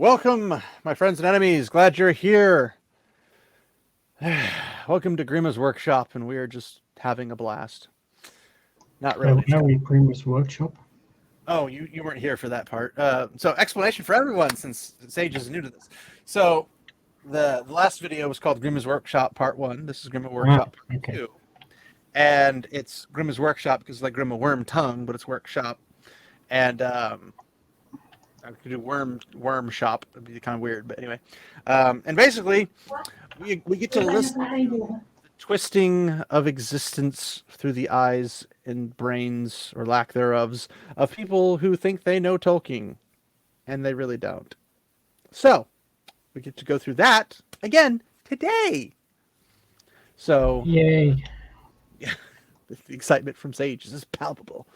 Welcome, my friends and enemies. Glad you're here. Welcome to Grima's workshop, and we are just having a blast. Not really. Where are we, Grima's workshop? Oh, you weren't here for that part. So explanation for everyone, since Sage is new to this. So the last video was called Grima's Workshop Part 1. This is Grima Workshop Part 2. And it's Grima's Workshop because it's like Grima Worm Tongue, but it's workshop. And I could do worm shop. It'd be kind of weird, but anyway. And basically, we get to listen to the twisting of existence through the eyes and brains, or lack thereof, of people who think they know Tolkien, and they really don't. So, we get to go through that again today. So, yay! Yeah, the excitement from Sage is palpable.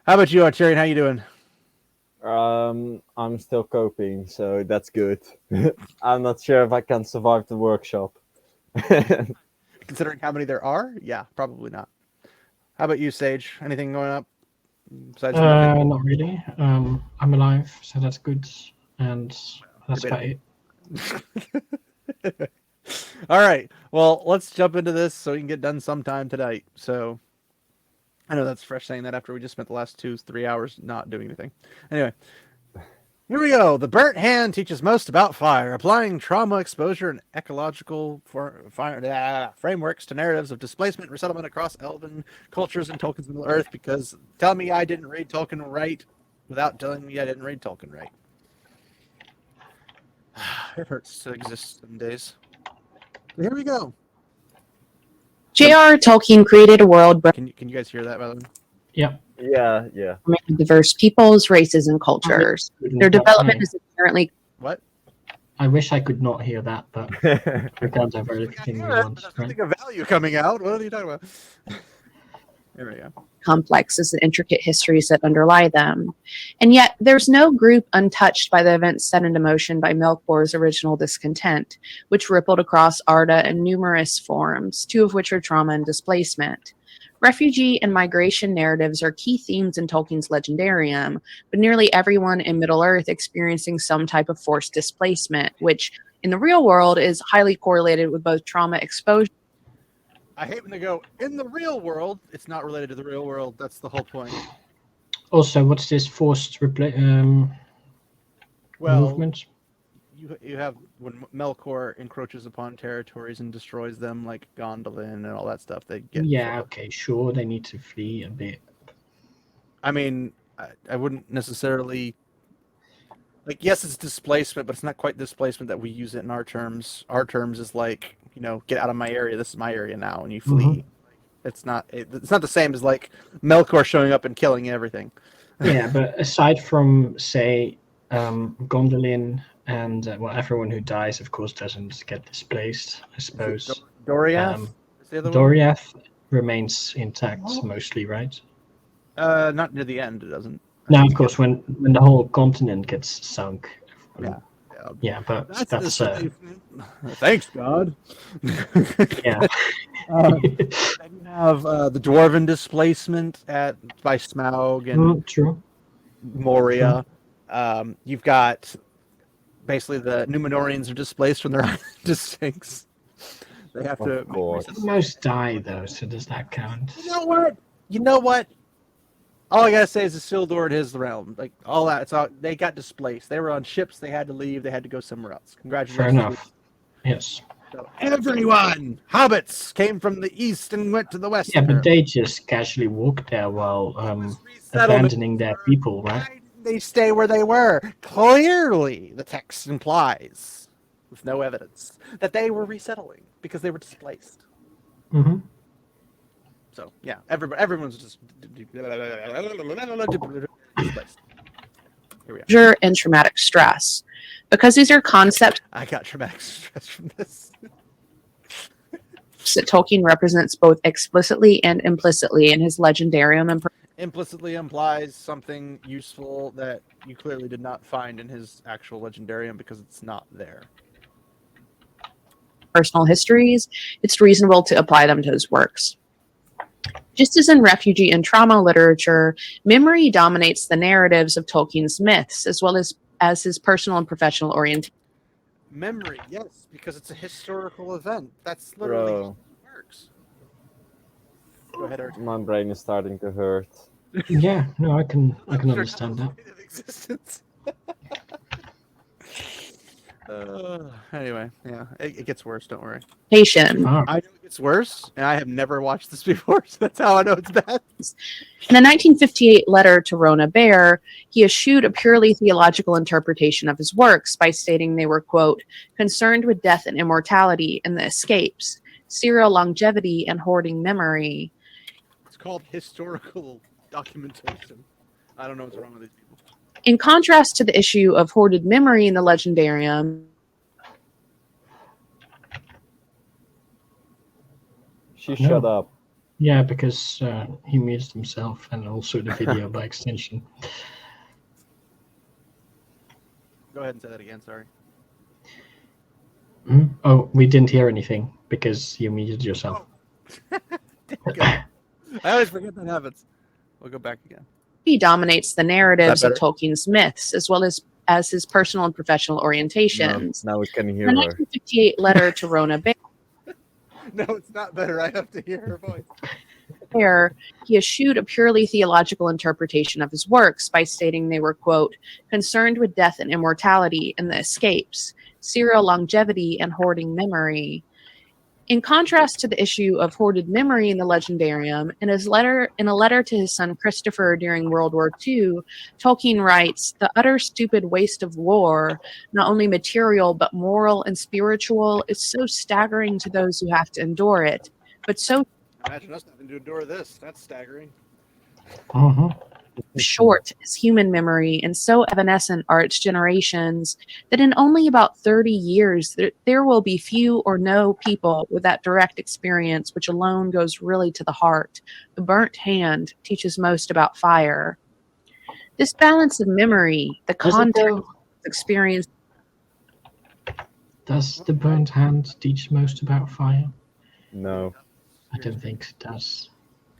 How about you, Arturian? How you doing? I'm still coping, so that's good. I'm not sure if I can survive the workshop. Considering how many there are? Yeah, probably not. How about you, Sage? Anything going up? Besides not really. I'm alive, so that's good. And that's about it. All right. Well, let's jump into this so we can get done sometime tonight. So I know that's fresh saying that after we just spent the last 2-3 hours not doing anything. Anyway, here we go. The burnt hand teaches most about fire, applying trauma exposure and ecological frameworks to narratives of displacement and resettlement across elven cultures and Tolkien's Middle Earth. Because tell me I didn't read Tolkien right without telling me I didn't read Tolkien right. It hurts to exist some days. But here we go. J.R.R. Tolkien created a world Can you guys hear that, by the way? Yep. Yeah. of diverse peoples, races, and cultures. Their development is inherently... What? I wish I could not hear that, but we can't have everything we want. There's nothing of value coming out. What are you talking about? There we go. complex as the intricate histories that underlie them. And yet, there's no group untouched by the events set into motion by Melkor's original discontent, which rippled across Arda in numerous forms, two of which are trauma and displacement. Refugee and migration narratives are key themes in Tolkien's legendarium, but nearly everyone in Middle-earth experiencing some type of forced displacement, which in the real world is highly correlated with both trauma exposure. I hate when they go, in the real world, it's not related to the real world. That's the whole point. Also, what's this forced movement? You have when Melkor encroaches upon territories and destroys them, like Gondolin and all that stuff. They get okay, sure, they need to flee a bit. I mean, I wouldn't necessarily yes, it's displacement, but it's not quite displacement that we use it in our terms. Our terms is like, get out of my area. This is my area now, and you flee. Mm-hmm. It's not the same as like Melkor showing up and killing everything. Yeah, but aside from say Gondolin. And everyone who dies, of course, doesn't get displaced, I suppose. Doriath? Doriath remains intact, mostly, right? Not near the end, it doesn't. No, of course, when the whole continent gets sunk. Yeah, but that's thanks, God. Yeah. Then you have the Dwarven displacement by Smaug and true. Moria. True. You've got... Basically, the Númenóreans are displaced from their districts. They have to... Most die, though, so does that count? You know what? All I gotta say is Isildur his realm. Like, all that. They got displaced. They were on ships. They had to leave. They had to go somewhere else. Congratulations. Fair enough. Yes. So everyone! Hobbits came from the east and went to the west. Yeah, but they just casually walked there while abandoning their people, right? They stay where they were. Clearly, the text implies, with no evidence, that they were resettling because they were displaced. Mm-hmm. So, yeah, everyone's just displaced. Here we are. And traumatic stress. Because these are concepts... I got traumatic stress from this. that Tolkien represents both explicitly and implicitly in his legendarium and... Implicitly implies something useful that you clearly did not find in his actual legendarium because it's not there. Personal histories, it's reasonable to apply them to his works. Just as in refugee and trauma literature, memory dominates the narratives of Tolkien's myths, as well as as his personal and professional orientation. Memory, yes, because it's a historical event. That's literally how it works. Go ahead, Eric. My brain is starting to hurt. Yeah, no, I can understand that. Existence. Anyway, yeah, it gets worse. Don't worry. Ah, I know it gets worse, and I have never watched this before, so that's how I know it's bad. In a 1958 letter to Rona Bear, he eschewed a purely theological interpretation of his works by stating they were, quote, concerned with death and immortality and the escapes, serial longevity and hoarding memory. It's called historical documentation. I don't know what's wrong with these people. In contrast to the issue of hoarded memory in the Legendarium, Shut up. Yeah, because he muted himself and also the video by extension. Go ahead and say that again. Sorry. Oh, we didn't hear anything because you muted yourself. I always forget that happens. We'll go back again. he dominates the narratives of Tolkien's myths, as well as his personal and professional orientations. Now we can hear The her. 1958 letter to Rona Bear, No, it's not better. I have to hear her voice. he eschewed a purely theological interpretation of his works by stating they were, quote, concerned with death and immortality and the escapes, serial longevity and hoarding memory. In contrast to the issue of hoarded memory in the Legendarium, in a letter to his son Christopher during World War II, Tolkien writes, "The utter stupid waste of war, not only material but moral and spiritual, is so staggering to those who have to endure it, but so Imagine us having to endure this. That's staggering. short is human memory, and so evanescent are its generations, that in only about 30 years there will be few or no people with that direct experience which alone goes really to the heart. The burnt hand teaches most about fire." This balance of memory, the context experience. Does the burnt hand teach most about fire? No. I don't think it does.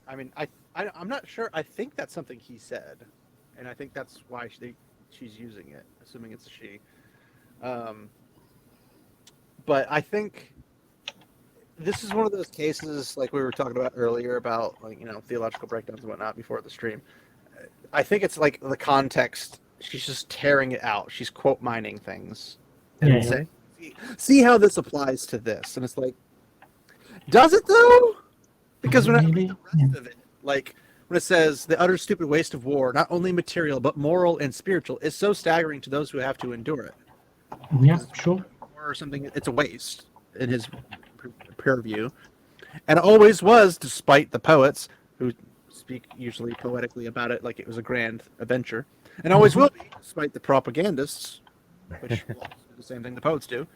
I mean, I'm not sure. I think that's something he said, and I think that's why she's using it, assuming it's a she. But I think this is one of those cases, like we were talking about earlier, about theological breakdowns and whatnot before the stream. I think it's like the context. She's just tearing it out. She's quote mining things and saying, "See how this applies to this," and it's like, does it though? Because when I read the rest of it, like when it says the utter stupid waste of war, not only material but moral and spiritual, is so staggering to those who have to endure it. Yeah, sure. Or something, it's a waste in his purview, and it always was, despite the poets who speak usually poetically about it, like it was a grand adventure, and always will be, despite the propagandists, which do the same thing the poets do.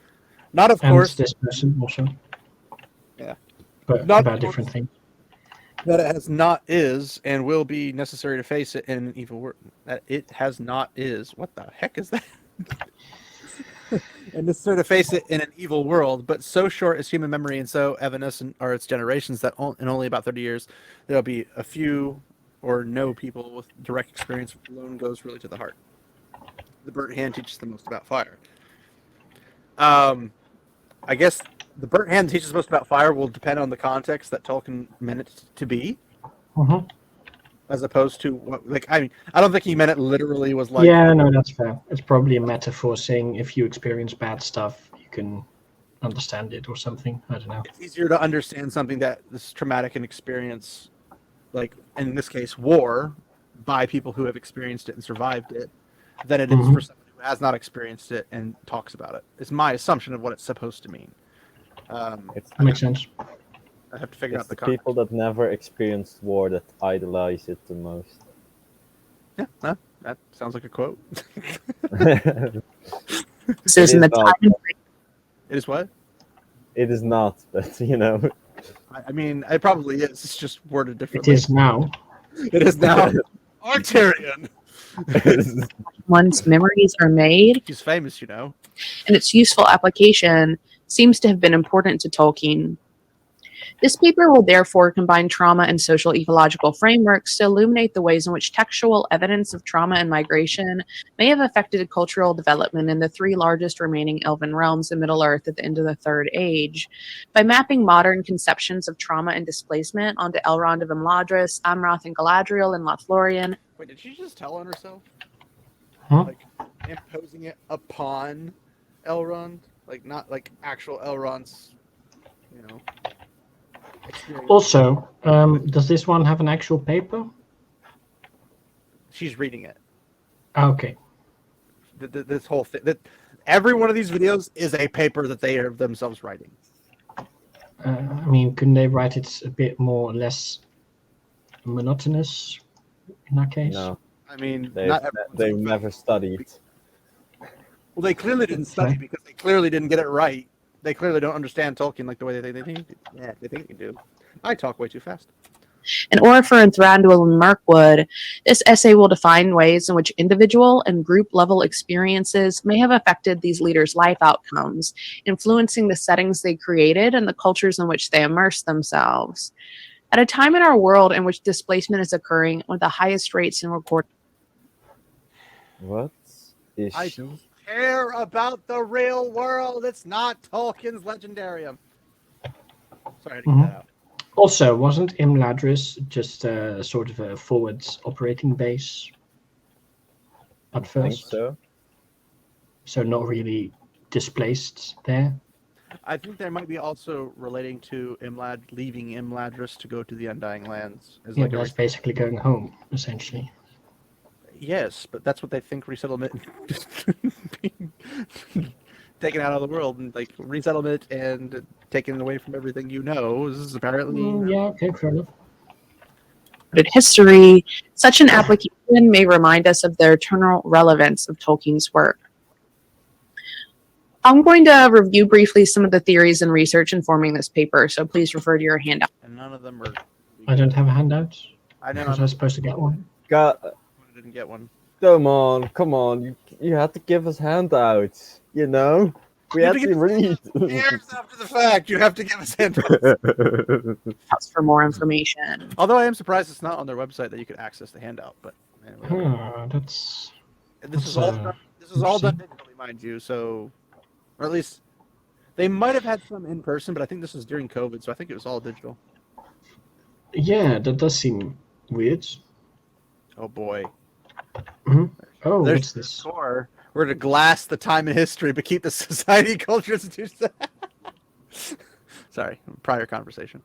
Not, of course, this person also. Yeah. But not about different things. That it has not is and will be necessary to face it in an evil world. That it has not is. What the heck is that? And necessary to face it in an evil world, but so short is human memory and so evanescent are its generations that in only about 30 years there'll be a few or no people with direct experience which alone goes really to the heart. The burnt hand teaches the most about fire. I guess the burnt hand teaches most about fire will depend on the context that Tolkien meant it to be, as opposed to I don't think he meant it literally was like. Yeah, no, that's fair. It's probably a metaphor saying if you experience bad stuff, you can understand it or something. I don't know. It's easier to understand something that is traumatic and experience, like in this case, war, by people who have experienced it and survived it, than it is for someone who has not experienced it and talks about it. It's my assumption of what it's supposed to mean. It makes sense. I have to figure out the context. People that never experienced war that idolize it the most. Yeah, that sounds like a quote. This is in the time. It is what? It is not, but I mean, it probably is. It's just worded differently. It is now. It is now. Arterian. One's memories are made. He's famous, and its useful application seems to have been important to Tolkien. This paper will therefore combine trauma and social ecological frameworks to illuminate the ways in which textual evidence of trauma and migration may have affected cultural development in the three largest remaining elven realms in Middle-earth at the end of the Third Age. By mapping modern conceptions of trauma and displacement onto Elrond of Imladris, Amroth and Galadriel and Lothlorien. Wait, did she just tell on herself? Huh? Like imposing it upon Elrond, like not like actual Elrond's, experience. Also, does this one have an actual paper? She's reading it. Okay. This whole thing, that every one of these videos is a paper that they are themselves writing. I mean, couldn't they write it a bit more or less monotonous in that case? No, I mean, they've never studied. Well, they clearly didn't study because they clearly didn't get it right. They clearly don't understand Tolkien like the way they think. Yeah, they think they do. I talk way too fast. And Orifer and Thranduil and Mirkwood, this essay will define ways in which individual and group level experiences may have affected these leaders' life outcomes, influencing the settings they created and the cultures in which they immersed themselves. At a time in our world in which displacement is occurring with the highest rates in recorded. What is I she? don't care about the real world. It's not Tolkien's Legendarium. Sorry, I had to get that out. Also, wasn't Imladris just sort of a forward operating base at I think first? so. So not really displaced there? I think there might be also relating to leaving Imladris to go to the Undying Lands. As Yeah, like that's basically going home, essentially. Yes, but that's what they think resettlement being taken out of the world, and like resettlement and taken away from everything is apparently Yeah, okay, fair enough. History, such an application may remind us of the eternal relevance of Tolkien's work. I'm going to review briefly some of the theories and research informing this paper, so please refer to your handout. and none of them are. I don't have a handout. I know. Was I supposed to get one? God, I didn't get one. come on! You had to give us handouts. You know, we You had have to to give read. Years after the fact, you have to give us hints. For more information. Although I am surprised it's not on their website that you could access the handout. But anyway. That's This is all done digitally, mind you. So, or at least they might have had some in person, but I think this was during COVID, so I think it was all digital. yeah, that does seem weird. Oh boy. Oh, There's what's the this? score. We're to glass the time in history, but keep the society, culture, institutions. Sorry, prior conversation.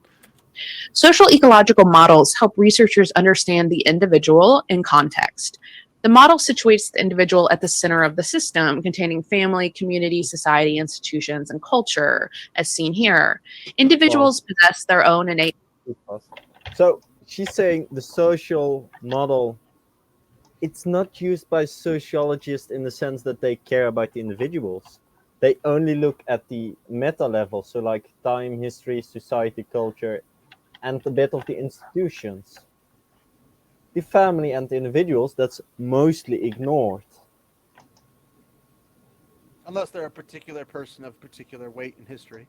Social ecological models help researchers understand the individual in context. The model situates the individual at the center of the system, containing family, community, society, institutions, and culture, as seen here. Individuals possess their own innate. So she's saying the social model, it's not used by sociologists in the sense that they care about the individuals. They only look at the meta level, so like time, history, society, culture, and a bit of the institutions. The family and the individuals, that's mostly ignored. Unless they're a particular person of particular weight in history.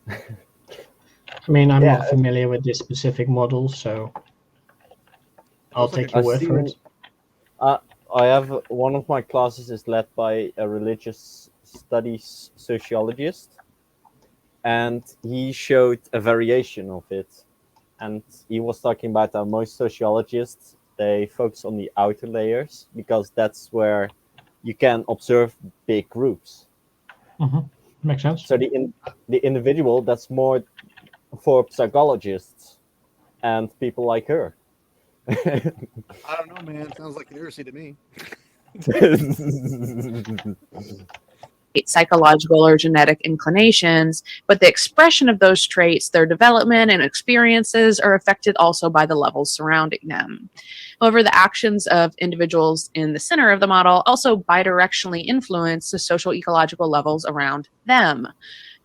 I mean, I'm not familiar with this specific model, so I'll take your word for it. I have one of my classes is led by a religious studies sociologist, and he showed a variation of it. And he was talking about how most sociologists, they focus on the outer layers because that's where you can observe big groups. Makes sense. So the individual, that's more for psychologists and people like her. I don't know, man. Sounds like literacy to me. Psychological or genetic inclinations, but the expression of those traits, their development and experiences are affected also by the levels surrounding them. However, the actions of individuals in the center of the model also bidirectionally influence the social ecological levels around them.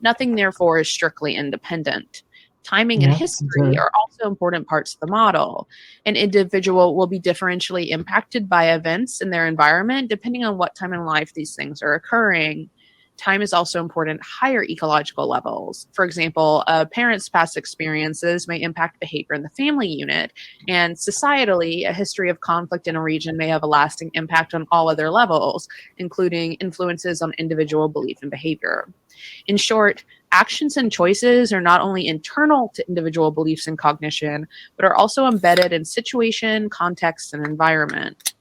Nothing, therefore, is strictly independent. Timing and history are also important parts of the model. An individual will be differentially impacted by events in their environment depending on what time in life these things are occurring. time is also important at higher ecological levels. For example, a parent's past experiences may impact behavior in the family unit, and societally, a history of conflict in a region may have a lasting impact on all other levels, including influences on individual belief and behavior. In short, actions and choices are not only internal to individual beliefs and cognition, but are also embedded in situation, context, and environment.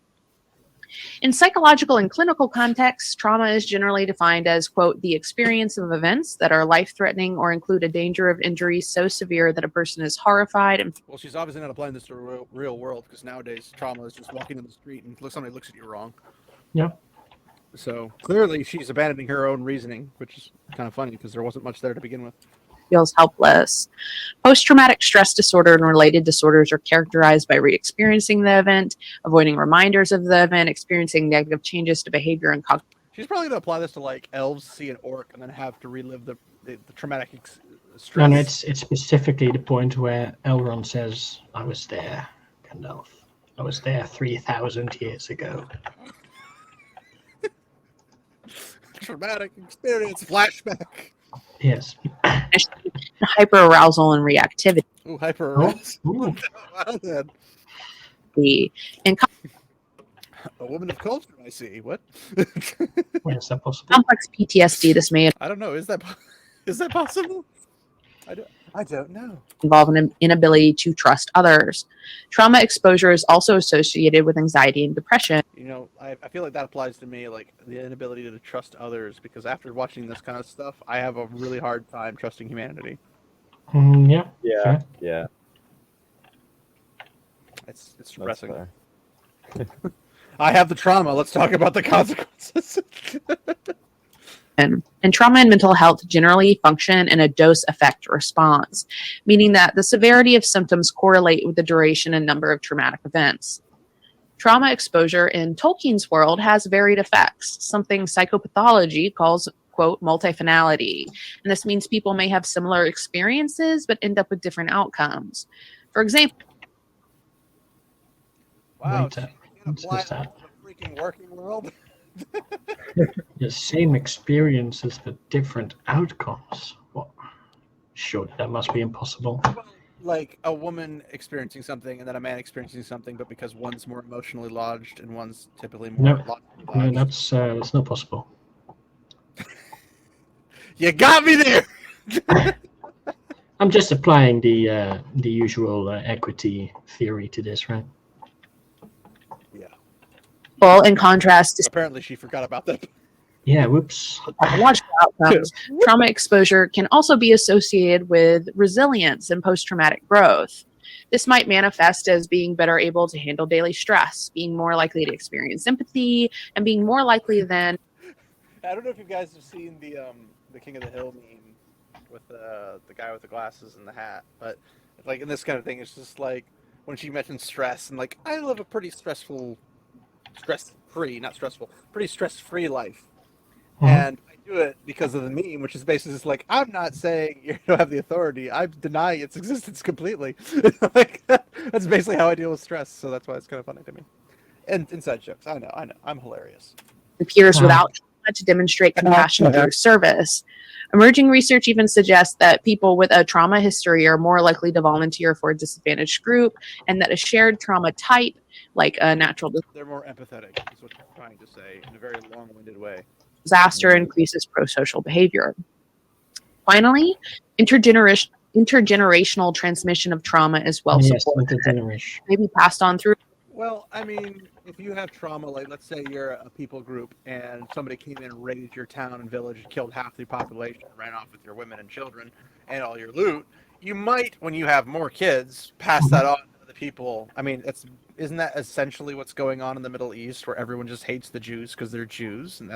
In psychological and clinical contexts, trauma is generally defined as, quote, the experience of events that are life-threatening or include a danger of injury so severe that a person is horrified and... Well, she's obviously not applying this to the real world, because nowadays trauma is just walking in the street and somebody looks at you wrong. Yeah. So clearly she's abandoning her own reasoning, which is kind of funny because there wasn't much there to begin with. feels helpless. Post-traumatic stress disorder and related disorders are characterized by re-experiencing the event, avoiding reminders of the event, experiencing negative changes to behavior and cognition. She's probably going to apply this to like elves see an orc and then have to relive the traumatic stress. No, it's specifically the point where Elrond says, I was there, Gandalf. I was there 3,000 years ago. Traumatic experience flashback. Yes. Hyperarousal and reactivity. Ooh, hyper arousal. Ooh. And A woman of culture, I see. What? Where is that possible? complex PTSD, this may I don't know. Is that possible? I don't know. involve an inability to trust others. Trauma exposure is also associated with anxiety and depression. You know, I feel like that applies to me, like the inability to trust others, because after watching this kind of stuff, I have a really hard time trusting humanity. Yeah. Yeah, Fair. yeah. It's That's depressing. fair. I have the trauma. Let's talk about the consequences. And trauma and mental health generally function in a dose-effect response, meaning that the severity of symptoms correlate with the duration and number of traumatic events. Trauma exposure in Tolkien's world has varied effects, something psychopathology calls, quote, multifinality. And this means people may have similar experiences but end up with different outcomes. For example, Wow, Wait, she can what's apply this that to the freaking working world. The same experiences but different outcomes. What? Surely that must be impossible. Like a woman experiencing something and then a man experiencing something, but because one's more emotionally lodged and one's typically more No, logically no, lodged. that's not possible. You got me there. I'm just applying the usual equity theory to this, right? Yeah. well, in contrast to Apparently, she forgot about that. Yeah, whoops. psychological outcomes, trauma exposure can also be associated with resilience and post-traumatic growth. This might manifest as being better able to handle daily stress, being more likely to experience empathy, and being more likely than... I don't know if you guys have seen the King of the Hill meme with the guy with the glasses and the hat, but like in this kind of thing, it's just like when she mentions stress and like I live a pretty stress-free life. And I do it because of the meme, which is basically just like, I'm not saying you don't have the authority. I'm denying its existence completely. Like, that's basically how I deal with stress. So that's why it's kind of funny to me. And inside jokes. I know. I'm hilarious. peers without trauma to demonstrate compassion through service. Emerging research even suggests that people with a trauma history are more likely to volunteer for a disadvantaged group, and that a shared trauma type, like a natural They're more empathetic, is what I'm trying to say, in a very long-winded way. disaster increases pro-social behavior. Finally, intergenerational transmission of trauma is well Yes, supported. intergeneration. Maybe passed on through. Well, I mean, if you have trauma, like let's say you're a people group and somebody came in and raided your town and village and killed half the population and ran off with your women and children and all your loot, you might, when you have more kids, pass that on to the people. I mean, isn't that essentially what's going on in the Middle East, where everyone just hates the Jews because they're Jews, and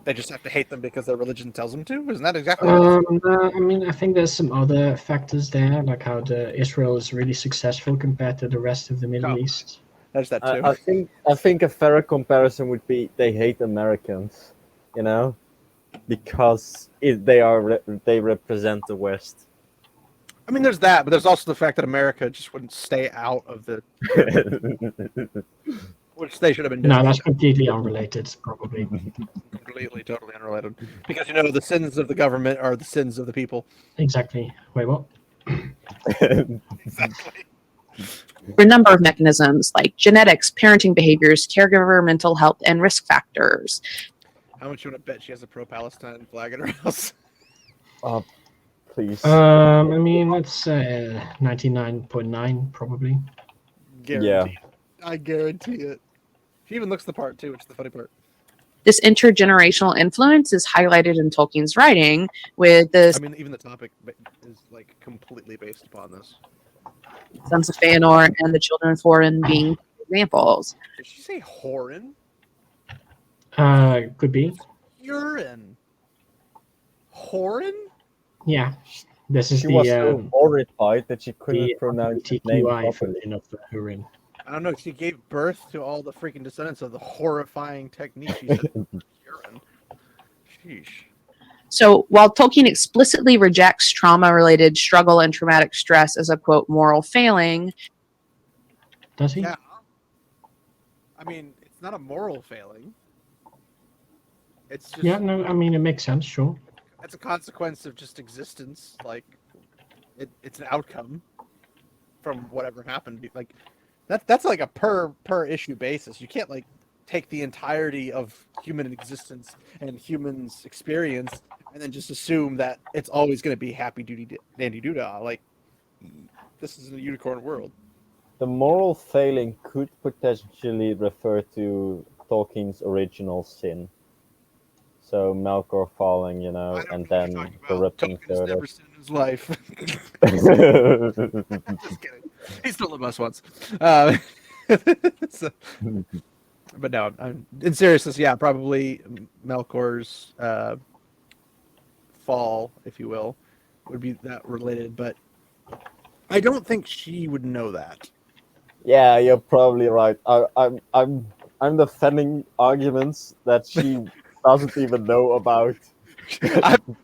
they just have to hate them because their religion tells them to? Isn't that exactly what it is? I mean, I think there's some other factors there, like how Israel is really successful compared to the rest of the Middle East. There's that too. I think a fair comparison would be they hate Americans, you know, because they represent the West. I mean, there's that, but there's also the fact that America just wouldn't stay out of the Which they should have been doing. No, that's completely unrelated, probably. Completely, totally unrelated. Because the sins of the government are the sins of the people. Exactly. Wait, what? Exactly. For a number of mechanisms like genetics, parenting behaviors, caregiver mental health, and risk factors. How much you want to bet she has a pro-Palestine flag in her house? Please. I mean, it's 99.9 probably. Guaranteed. I guarantee it. She even looks the part too, which is the funny part. This intergenerational influence is highlighted in Tolkien's writing with the I mean, even the topic is like completely based upon this. Sons of Feanor and the Children of Thorin being examples. Did she say Horin? Could be. Urine. Horin? Yeah. This is She was so the horrified that she couldn't pronounce his name TQI properly. version of the Hurin. I don't know. She gave birth to all the freaking descendants of the horrifying technique. She said urine. Sheesh. So while Tolkien explicitly rejects trauma-related struggle and traumatic stress as a, quote, moral failing. Does he? Yeah. I mean, it's not a moral failing. It's just... Yeah, no, I mean, it makes sense, sure. It's a consequence of just existence. Like, it's an outcome from whatever happened. Like, that's like a per issue basis. You can't, like, take the entirety of human existence and humans' experience and then just assume that it's always going to be happy doody dandy doodah. Like, this is a unicorn world. The moral failing could potentially refer to Tolkien's original sin. So Melkor falling, and then corrupting Tolkien has never sinned in his life. Just kidding. He stole the bus once. But no, in seriousness, yeah, probably Melkor's fall, if you will, would be that related. But I don't think she would know that. Yeah, you're probably right. I'm defending arguments that she doesn't even know about.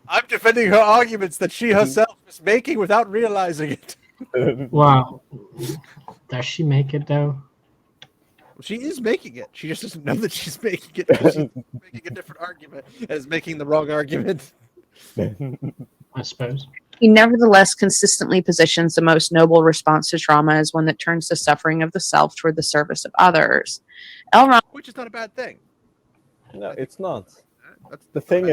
I'm defending her arguments that she herself is making without realizing it. Wow. Does she make it, though? She is making it. She just doesn't know that she's making it. She's making a different argument as making the wrong argument. I suppose. He nevertheless consistently positions the most noble response to trauma as one that turns the suffering of the self toward the service of others. Elrond, Which is not a bad thing. No, it's not. That's The thing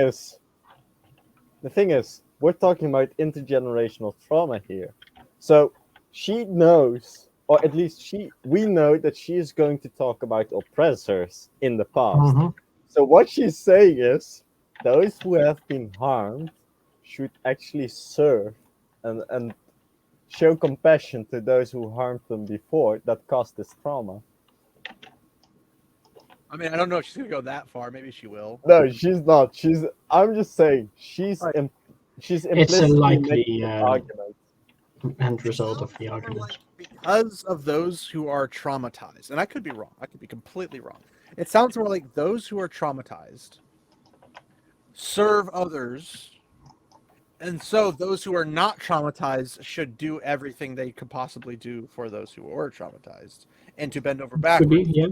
is, we're talking about intergenerational trauma here. So she knows, or at least we know that she is going to talk about oppressors in the past. Mm-hmm. So what she's saying is, those who have been harmed should actually serve and show compassion to those who harmed them before that caused this trauma. I mean, I don't know if she's gonna go that far. Maybe she will. No, she's not. I'm just saying she's Right. It's a implicitly likely making an argument. end result of the Sounds more argument. like because of those who are traumatized, and I could be wrong. I could be completely wrong. It sounds more like those who are traumatized serve others, and so those who are not traumatized should do everything they could possibly do for those who were traumatized, and to bend over Could backwards. be, yeah.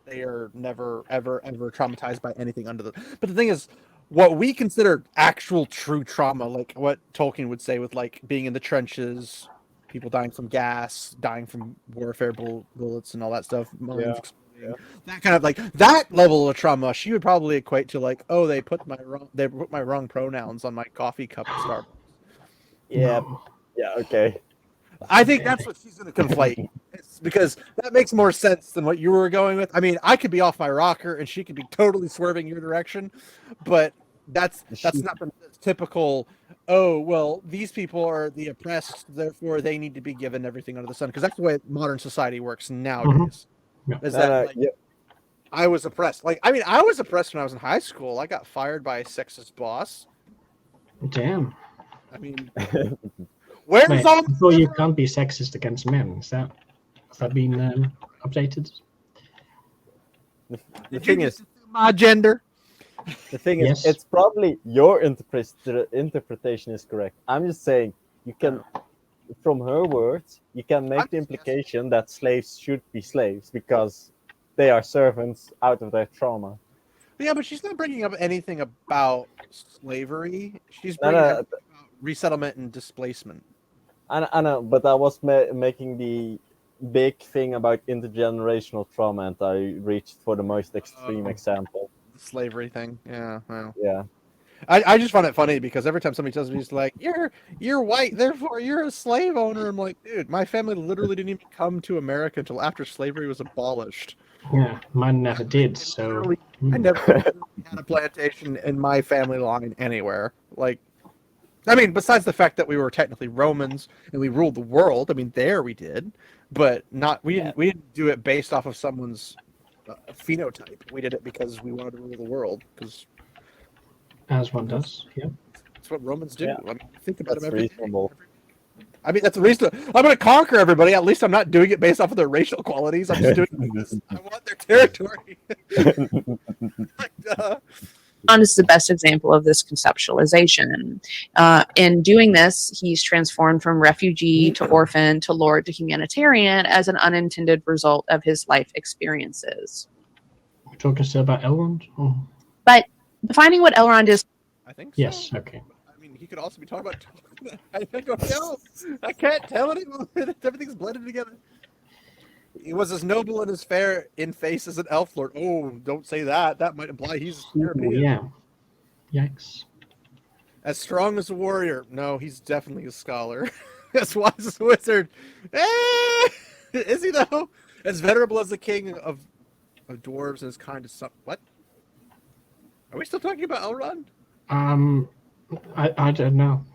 They are never, ever, ever traumatized by anything under the. But the thing is, what we consider actual true trauma, like what Tolkien would say with like being in the trenches, people dying from gas, dying from warfare bullets and all that stuff, mines exploding, that kind of like that level of trauma, she would probably equate to like, oh, they put my wrong pronouns on my coffee cup at Starbucks. Yeah, No. yeah, okay. I think that's what she's going to conflate. It's because that makes more sense than what you were going with. I mean, I could be off my rocker and she could be totally swerving your direction, but that's not the typical. Oh well, these people are the oppressed, therefore they need to be given everything under the sun. Because that's the way modern society works nowadays. Yeah. Is that like, I was oppressed? Like, I mean, I was oppressed when I was in high school. I got fired by a sexist boss. Damn. I mean. Where's Wait, all so you can't be sexist against men? Has that been updated? The thing is, my gender? the thing Yes. is, it's probably your interpretation is correct. I'm just saying you can, from her words, you can make the implication that slaves should be slaves because they are servants out of their trauma. Yeah, but she's not bringing up anything about slavery. She's No, bringing no, up about resettlement and displacement. I know, but I was making the big thing about intergenerational trauma, and I reached for the most extreme Oh. example. The slavery thing. Yeah, well. Yeah. I just find it funny because every time somebody tells me, he's like, you're white, therefore you're a slave owner. I'm like, dude, my family literally didn't even come to America until after slavery was abolished. Yeah, mine never did. So I never had a plantation in my family line anywhere. Like, I mean, besides the fact that we were technically Romans and we ruled the world, I mean, there we did, but not we didn't do it based off of someone's phenotype. We did it because we wanted to rule the world. Because as one does, yeah. that's what Romans do. Yeah. I mean, think about That's them every reasonable. I mean, that's the reason I'm going to conquer everybody. At least I'm not doing it based off of their racial qualities. I'm just doing it because I want their territory. Like, John is the best example of this conceptualization. In doing this, he's transformed from refugee to orphan to lord to humanitarian as an unintended result of his life experiences. We're talking still about Elrond? Oh. But defining what Elrond is. I think so. Yes, okay. I mean, he could also be talking about Tolkien. I don't know. I can't tell anymore. Everything's blended together. He was as noble and as fair in face as an elf lord. Oh, don't say that. That might imply he's European. Yeah. Yikes. As strong as a warrior. No, he's definitely a scholar. As wise as a wizard. Is he though? As venerable as the king of dwarves and as kind as some. What? Are we still talking about Elrond? I don't know.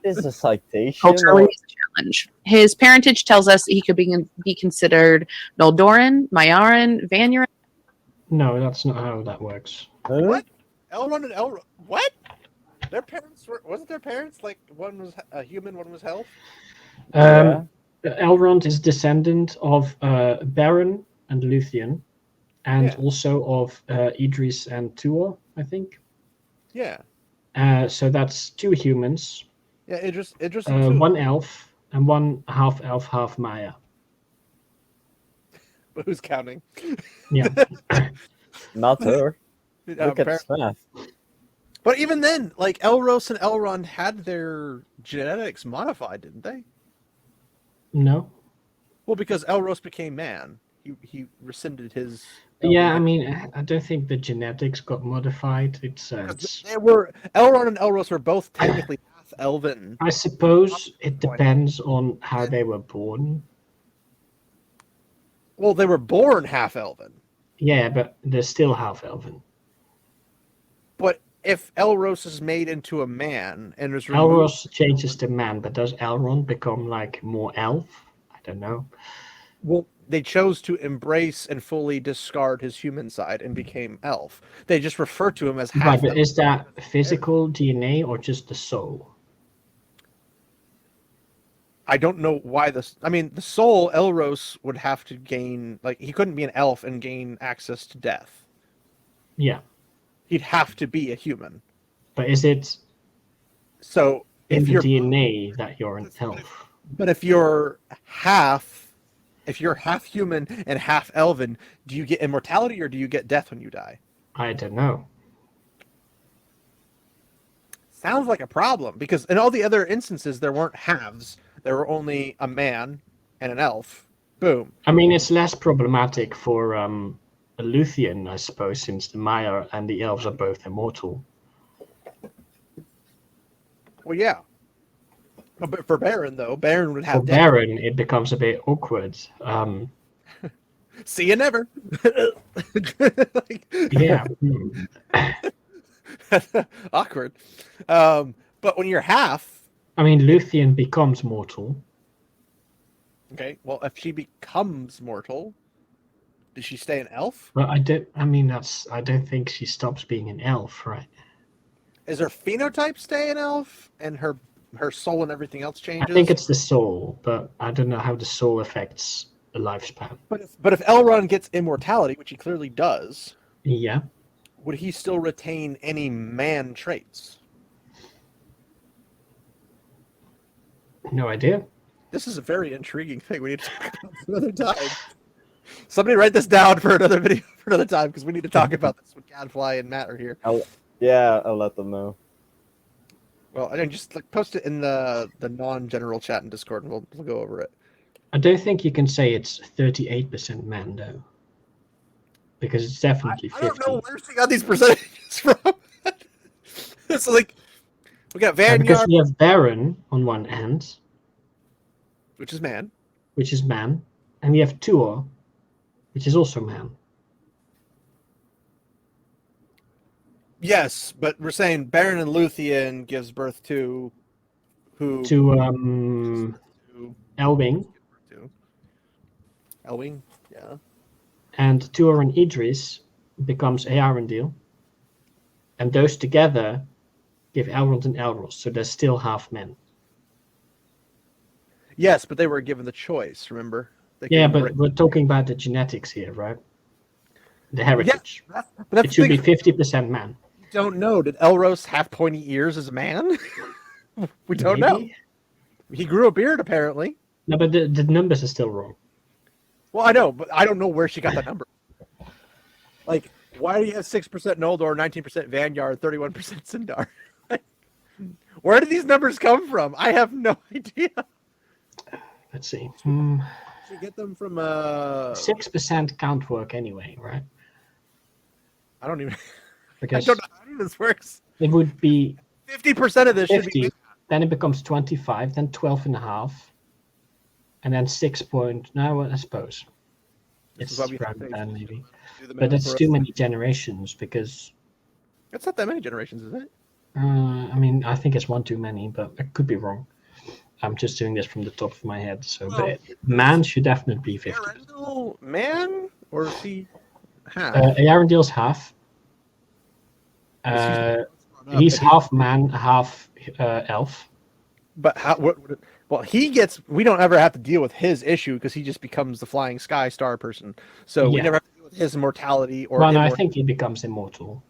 Is a citation. Culturally, is a challenge. His parentage tells us he could be considered Noldoran, Maiaran, Vanuran. No, that's not how that works. What? Elrond and Elrond. What? Their parents wasn't their parents like one was a human, one was elf? Elrond is descendant of Beren and Luthien, and also of Idris and Tuor, I think. Yeah. So that's 2 humans. Yeah, Idris one elf and one half elf, half Maya. But who's counting? Yeah. Not her. Look at Apparently. math. But even then, like Elros and Elrond had their genetics modified, didn't they? No. Well, because Elros became man, he rescinded his. Yeah, I mean, I don't think the genetics got modified. It's they were Elrond and Elros were both technically half elven. I suppose it depends on how they were born. Well, they were born half elven. Yeah, but they're still half elven. But if Elros is made into a man and is removed, Elros changes to man, but does Elrond become like more elf? I don't know. Well, they chose to embrace and fully discard his human side and became elf. They just refer to him as half. Right, but is that physical DNA or just the soul? I don't know why this. I mean, the soul Elros would have to gain. Like, he couldn't be an elf and gain access to death. Yeah. He'd have to be a human. But is it so in if the you're DNA that you're an elf? But if you're half human and half elven, do you get immortality or do you get death when you die? I don't know. Sounds like a problem because in all the other instances there weren't halves. There were only a man and an elf. Boom. I mean, it's less problematic for a Luthien, I suppose, since the Maiar and the elves are both immortal. Well, yeah. But for Beren, though, Beren would have For death. Beren, it becomes a bit awkward. See you never. Yeah. Awkward. But when you're half. I mean, Luthien becomes mortal. Okay, well, if she becomes mortal, does she stay an elf? Well, I don't think she stops being an elf, right? Is her phenotype stay an elf and her soul and everything else changes? I think it's the soul, but I don't know how the soul affects the lifespan. But if Elrond gets immortality, which he clearly does, yeah, would he still retain any man traits? No idea. This is a very intriguing thing. We need to talk about another time. Somebody write this down for another video for another time because we need to talk about this when Gadfly and Matt are here. I'll let them know. Well, I just like post it in the non-general chat in Discord, and we'll go over it. I don't think you can say it's 38% men though, because it's definitely 50. I don't know where she got these percentages from. It's like we got Because Vanguard, we have Baron on one end, which is man. And we have Tuor, which is also man. Yes, but we're saying Baron and Luthien gives birth to who? To Elwing. Elwing, yeah. And Tuor and Idris becomes Earendil. And those together give Elrond and Elros, so they're still half men. Yes, but they were given the choice, remember? Yeah, but we're talking about the genetics here, right? The heritage. Yeah, but it should be 50% man. We don't know. Did Elros have pointy ears as a man? We don't know. He grew a beard, apparently. No, but the numbers are still wrong. Well, I know, but I don't know where she got that number. Like, why do you have 6% Noldor, 19% Vanguard, 31% Sindar? Where did these numbers come from? I have no idea. Let's see. Did you get them from 6% can't work anyway, right? I don't even. Because I don't know how any of this works. it would be 50% of this 50, should be. then it becomes 25, then 12.5, and then 6 point. No, I suppose it's around then maybe. But that's too many generations because. It's not that many generations, is it? I mean, I think it's one too many, but I could be wrong. I'm just doing this from the top of my head. So, but man should definitely be 50. Arendelle man, or is he half? Arendil's half. He's half man, half elf. But how? Well, he gets. We don't ever have to deal with his issue because he just becomes the flying sky star person. So we never have to deal with his immortality or. Well, no, I think he becomes immortal.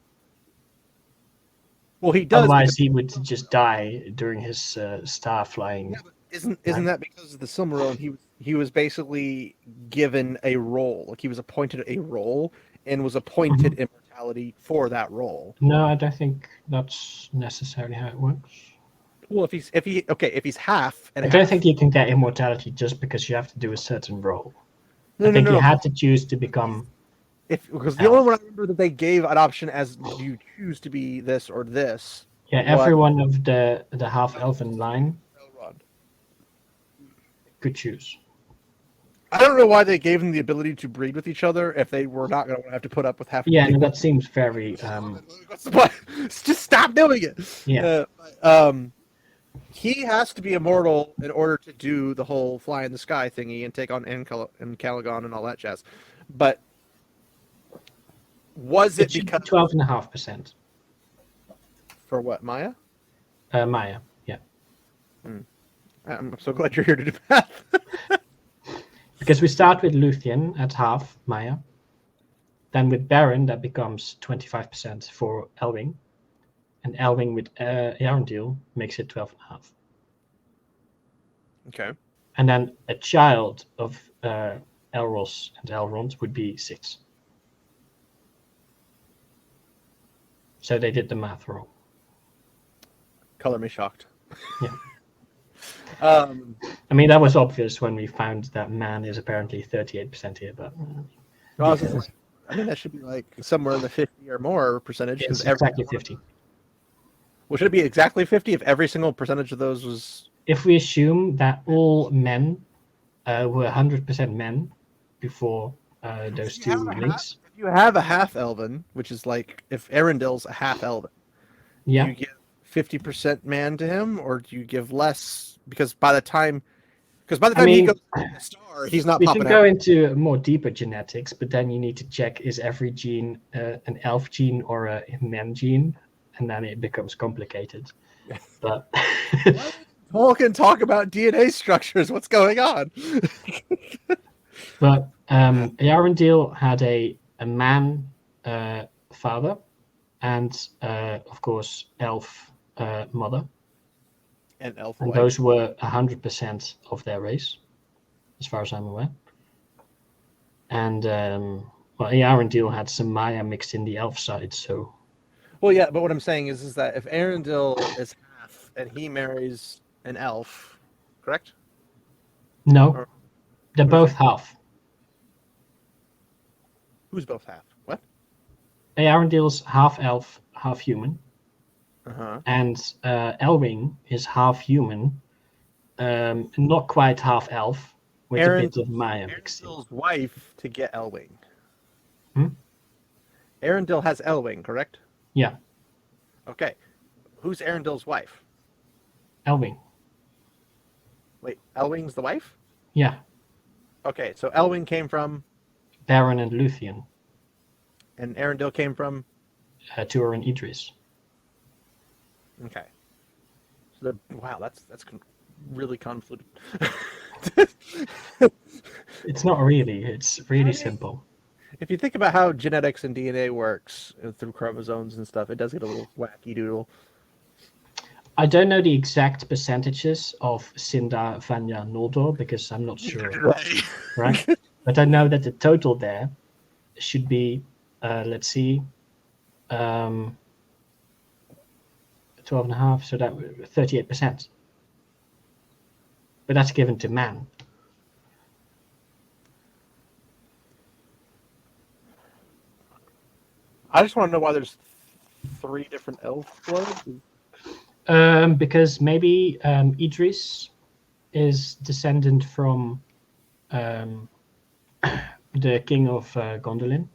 Well, he does. Otherwise, he would just die during his star flying. Yeah, but isn't that because of the Silmaril? He was basically given a role, like he was appointed a role, and was appointed immortality for that role. No, I don't think that's necessarily how it works. Well, if he's half, and I don't think you can get immortality just because you have to do a certain role. I think you had to choose to become. Because the only one I remember that they gave an option as you choose to be this or this. Yeah, every one of the half elven line could choose. I don't know why they gave them the ability to breed with each other if they were not going to have to put up with half. Yeah, no, that seems very. What's the point? Just stop doing it. Yeah. He has to be immortal in order to do the whole fly in the sky thingy and take on Calagon and all that jazz. But was it because 12.5%? For what, Maya? Maya, yeah. I'm so glad you're here to do math. Because we start with Luthien at half Maya. Then with Baron, that becomes 25% for Elwing. And Elwing with Arendil makes it 12.5. Okay. And then a child of Elros and Elrond would be 6. So they did the math wrong. Color me shocked. Yeah. I mean, that was obvious when we found that man is apparently 38% here, but. I mean, that should be like somewhere in the 50 or more percentage. It's exactly 50. Well, should it be exactly 50 if every single percentage of those was... If we assume that all men were 100% men before those two links. If you have a half-elven, which is like if Arendil's a half-elven, do you give 50% man to him, or do you give less? Because by the time he goes to the star, he's not popping out. We can go into more deeper genetics, but then you need to check, is every gene an elf gene or a man gene? And then it becomes complicated. But Tolkien talk about DNA structures. What's going on? But Arendil had a man father, and of course elf mother. And elf and wife. Those were 100% of their race, as far as I'm aware. And well, Arendelle had some Maya mixed in the elf side, so. Well, yeah, but what I'm saying is that if Arendelle is half and he marries an elf, correct? No, Or they're what is both it? half. Who's both half? What? Arendelle's half elf, half human, Uh-huh. and Elwing is half human, not quite half elf, with a bit of Maya mixed in. Arendelle's wife to get Elwing. Hmm? Arendelle has Elwing, correct? Yeah, Okay. Who's Arendelle's wife? Elwing. Wait, Elwing's the wife? Yeah, Okay, so Elwing came from, Baron and Luthien, and Arendelle came from. Tuor and Idris. Okay. So wow, that's really convoluted. It's not really. It's really simple. If you think about how genetics and DNA works through chromosomes and stuff, it does get a little wacky doodle. I don't know the exact percentages of Sindar, Vanya, Noldor because I'm not sure. Right? But I know that the total there should be, let's see, 12.5, so that 38%. But that's given to man. I just want to know why there's 3 different elf bloods. Because maybe Idris is descendant from the king of Gondolin.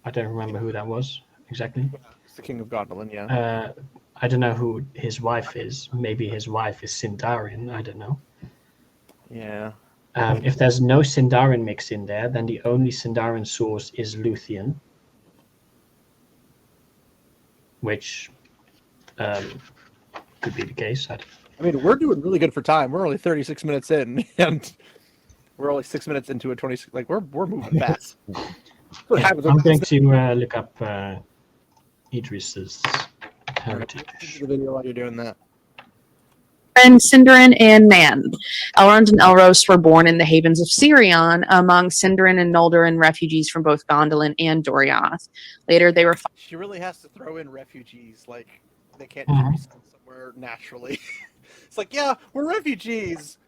I don't remember who that was exactly. It's the king of Gondolin, yeah. I don't know who his wife is. Maybe his wife is Sindarin. I don't know. Yeah. If there's no Sindarin mix in there, then the only Sindarin source is Luthien, which could be the case. I mean, we're doing really good for time. We're only 36 minutes in, and we're only 6 minutes into a 26. Like we're moving fast. Yeah, I'm going to look up Idris's heritage. The video while you're doing that. And Sindarin and Man. Elrond and Elros were born in the havens of Sirion among Sindarin and Noldorin refugees from both Gondolin and Doriath. Later, they were. She really has to throw in refugees. Like they can't just resettle somewhere naturally. It's like, yeah, we're refugees,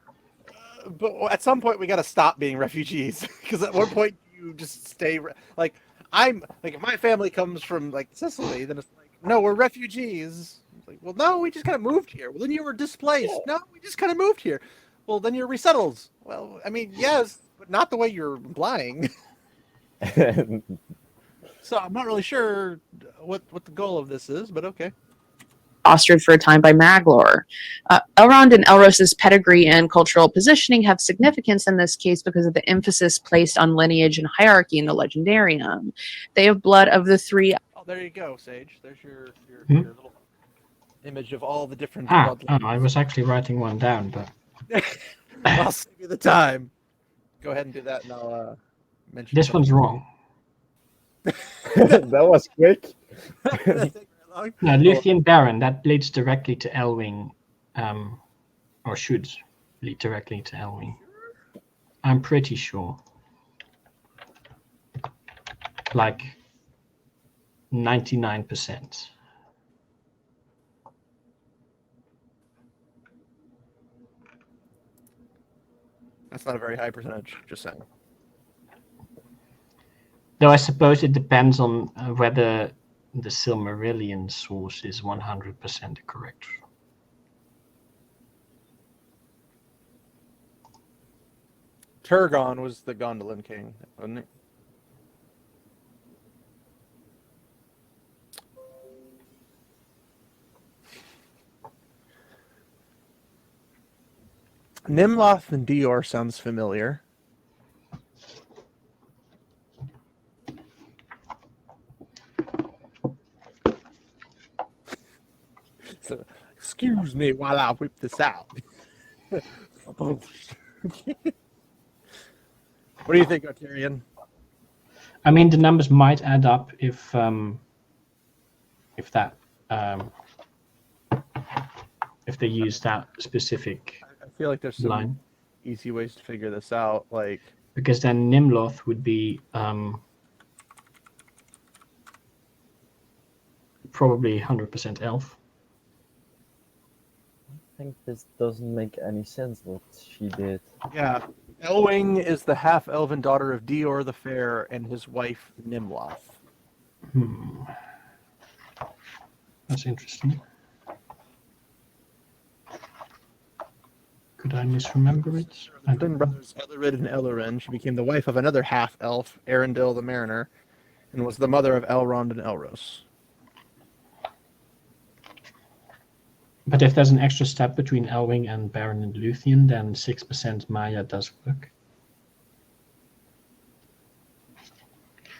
but at some point we got to stop being refugees because at one point you just stay like I'm like if my family comes from like Sicily, then it's like no, we're refugees. Like, well, no, we just kind of moved here. Well, then you were displaced. No, we just kind of moved here. Well, then you're resettled. Well, I mean, yes, but not the way you're implying. So I'm not really sure what the goal of this is, but okay. Fostered for a time by Maglor. Elrond and Elros's pedigree and cultural positioning have significance in this case because of the emphasis placed on lineage and hierarchy in the Legendarium. They have blood of the 3. Oh, there you go, Sage. There's your little image of all the different bloodlines. I was actually writing one down, but I'll save you the time. Go ahead and do that, and I'll mention. This one's wrong. That was quick. No, Luthien Baron, that leads directly to Elwing, or should lead directly to Elwing. I'm pretty sure. Like 99%. That's not a very high percentage, just saying. Though I suppose it depends on whether the Silmarillion source is 100% correct. Turgon was the Gondolin king, wasn't it? Nimloth and Dior sounds familiar. So, excuse me while I whip this out. What do you think, Tyrion? I mean, the numbers might add up if that if they use that specific I feel like there's some line. easy ways to figure this out. Like Because then Nimloth would be probably 100% elf. I think this doesn't make any sense what she did. Yeah. Elwing is the half-elven daughter of Dior the Fair and his wife Nimloth. That's interesting. Could I misremember it? I Twin don't know. brothers Ellerid and Ellorin. She became the wife of another half-elf, Arundel the Mariner, and was the mother of Elrond and Elros. But if there's an extra step between Elwing and Baron and Luthien, then 6% Maya does work.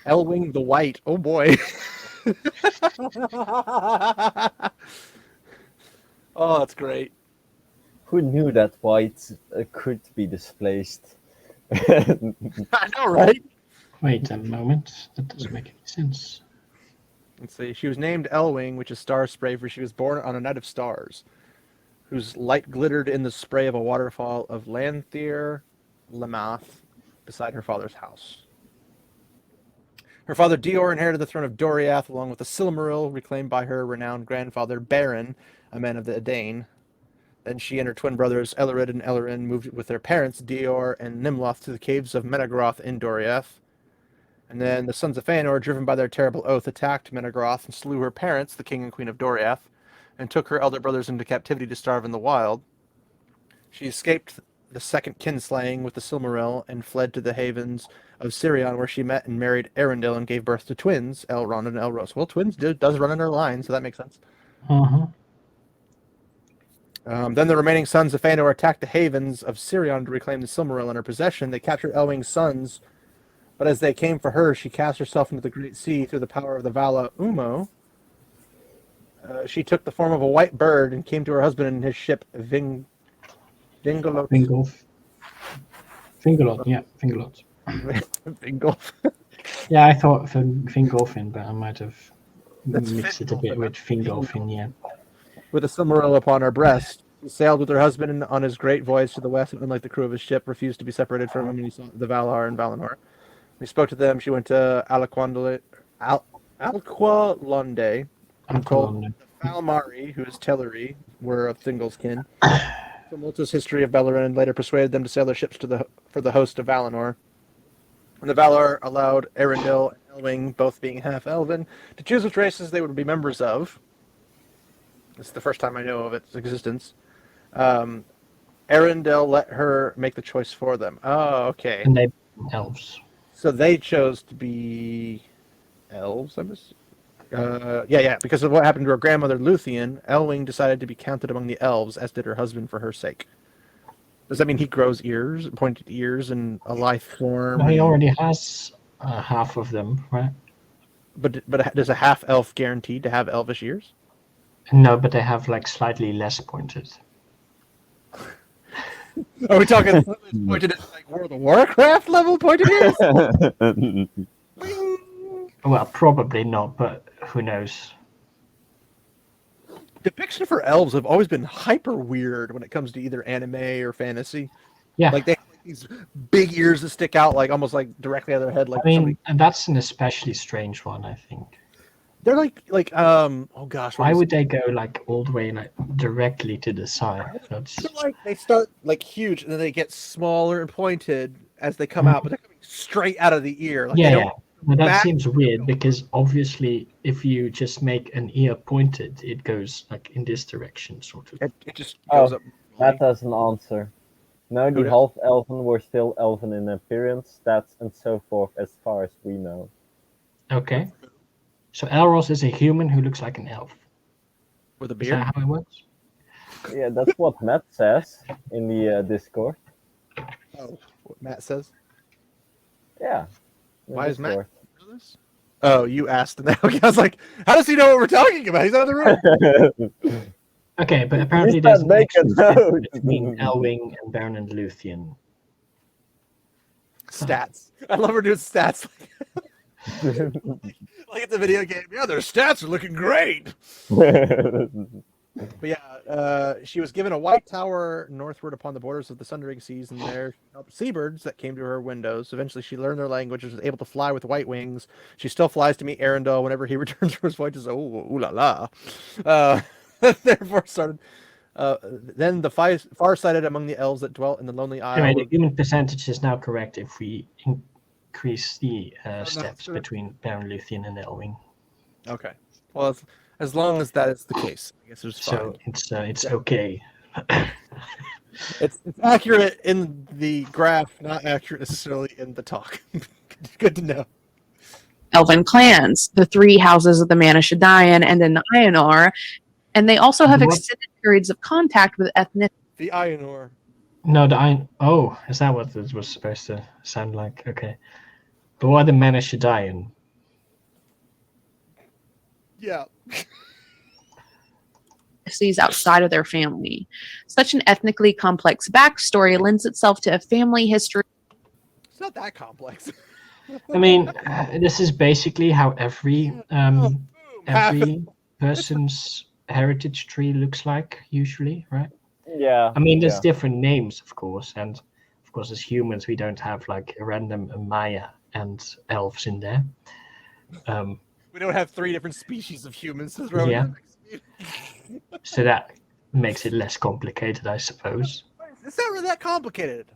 Elwing the White. Oh boy. Oh, that's great. Who knew that white could be displaced? I know, right? Wait a moment. That doesn't make any sense. Let's see. She was named Elwing, which is star spray, for she was born on a night of stars, whose light glittered in the spray of a waterfall of Lanthier Lamath beside her father's house. Her father Dior inherited the throne of Doriath along with the Silmaril reclaimed by her renowned grandfather Baron, a man of the Edain. Then she and her twin brothers Ellerid and Ellerin moved with their parents Dior and Nimloth to the caves of Menegroth in Doriath. And then the sons of Fëanor, driven by their terrible oath, attacked Menegroth and slew her parents, the king and queen of Doriath, and took her elder brothers into captivity to starve in the wild. She escaped the second kinslaying with the Silmaril and fled to the havens of Sirion, where she met and married Arundel and gave birth to twins, Elrond and Elros. Well, twins does run in her line, so that makes sense. Uh-huh. Then the remaining sons of Fëanor attacked the havens of Sirion to reclaim the Silmaril in her possession. They captured Elwing's sons, but as they came for her, she cast herself into the great sea through the power of the Vala Umo. She took the form of a white bird and came to her husband in his ship Vingolot. Fingolot, yeah, Fingolot. Vingolf. Yeah, I thought Fingolfin, but I might have That's mixed it a bit with Fingolfin, yeah. With a Silmaril upon her breast, she sailed with her husband on his great voyage to the west, and unlike the crew of his ship, refused to be separated from him when he saw the Valar and Valinor. We spoke to them. She went to Alqualonde and told the Falmari, who is Teleri, were of Thingol's kin. Tumultuous history of Beleriand, and later persuaded them to sail their ships for the host of Valinor. And the Valar allowed Arundel and Elwing, both being half-elven, to choose which races they would be members of. This is the first time I know of its existence. Arundel let her make the choice for them. Oh, okay. And they elves. So they chose to be elves, yeah, because of what happened to her grandmother Luthien, Elwing decided to be counted among the elves, as did her husband for her sake. Does that mean he grows ears, pointed ears, and a life form? Well, he already has half of them, right? But does a half elf guaranteed to have elvish ears? No, but they have like slightly less pointed. Are we talking pointed at like World of Warcraft level pointed ears? Well, probably not, but who knows? Depiction for elves have always been hyper weird when it comes to either anime or fantasy. Yeah. Like they have these big ears that stick out like almost like directly out of their head. Like I mean, and that's an especially strange one, I think. they're like oh gosh. Why would they go like all the way like directly to the side? That's They're like they start like huge and then they get smaller and pointed as they come out, but they're coming straight out of the ear. Like, they yeah. don't But that back- seems weird because obviously, if you just make an ear pointed, it goes like in this direction, sort of. It just goes Oh, up. That has an answer. No, Who the does? half-elven were still elven in appearance, stats, and so forth, as far as we know. Okay. So Elros is a human who looks like an elf. With a Is beard. that how it works? Yeah, that's what Matt says in the Discord. Oh, what Matt says. Yeah. in Why is Matt- Discord. Oh, you asked him that. I was like, how does he know what we're talking about? He's out of the room. Okay, but apparently Please there's don't an make a extra step note. between Elwing and Baron and Luthien. Stats. I love her doing stats. Like it's a video game. Yeah, their stats are looking great. But yeah, she was given a white tower northward upon the borders of the Sundering Seas, and there she helped seabirds that came to her windows. Eventually, she learned their language and was able to fly with white wings. She still flies to meet Arundel whenever he returns from his voyages. Oh, ooh la la. Therefore, started. Then the far-sighted among the elves that dwelt in the lonely isle. Anyway, the human percentage is now correct if we increase the steps sure. between Baron Luthien and Elwing. Okay. Well, as long as that is the case, I guess it's fine. So it's okay. It's accurate in the graph, not accurate necessarily in the talk. Good to know. Elven clans, the 3 houses of the Manashadayan and in the Ionor, and they also have extended periods of contact with ethnic. The Ionor. No, oh, is that what it was supposed to sound like? Okay. But what are the Manashadayan? Yeah. Outside of their family. Such an ethnically complex backstory lends itself to a family history. It's not that complex. I mean, this is basically how every person's heritage tree looks like, usually, right? Yeah. I mean, there's different names, of course, and of course, as humans, we don't have like a random Maya and elves in there. We don't have 3 different species of humans to throw Yeah. in. So that makes it less complicated, I suppose. It's not really that complicated.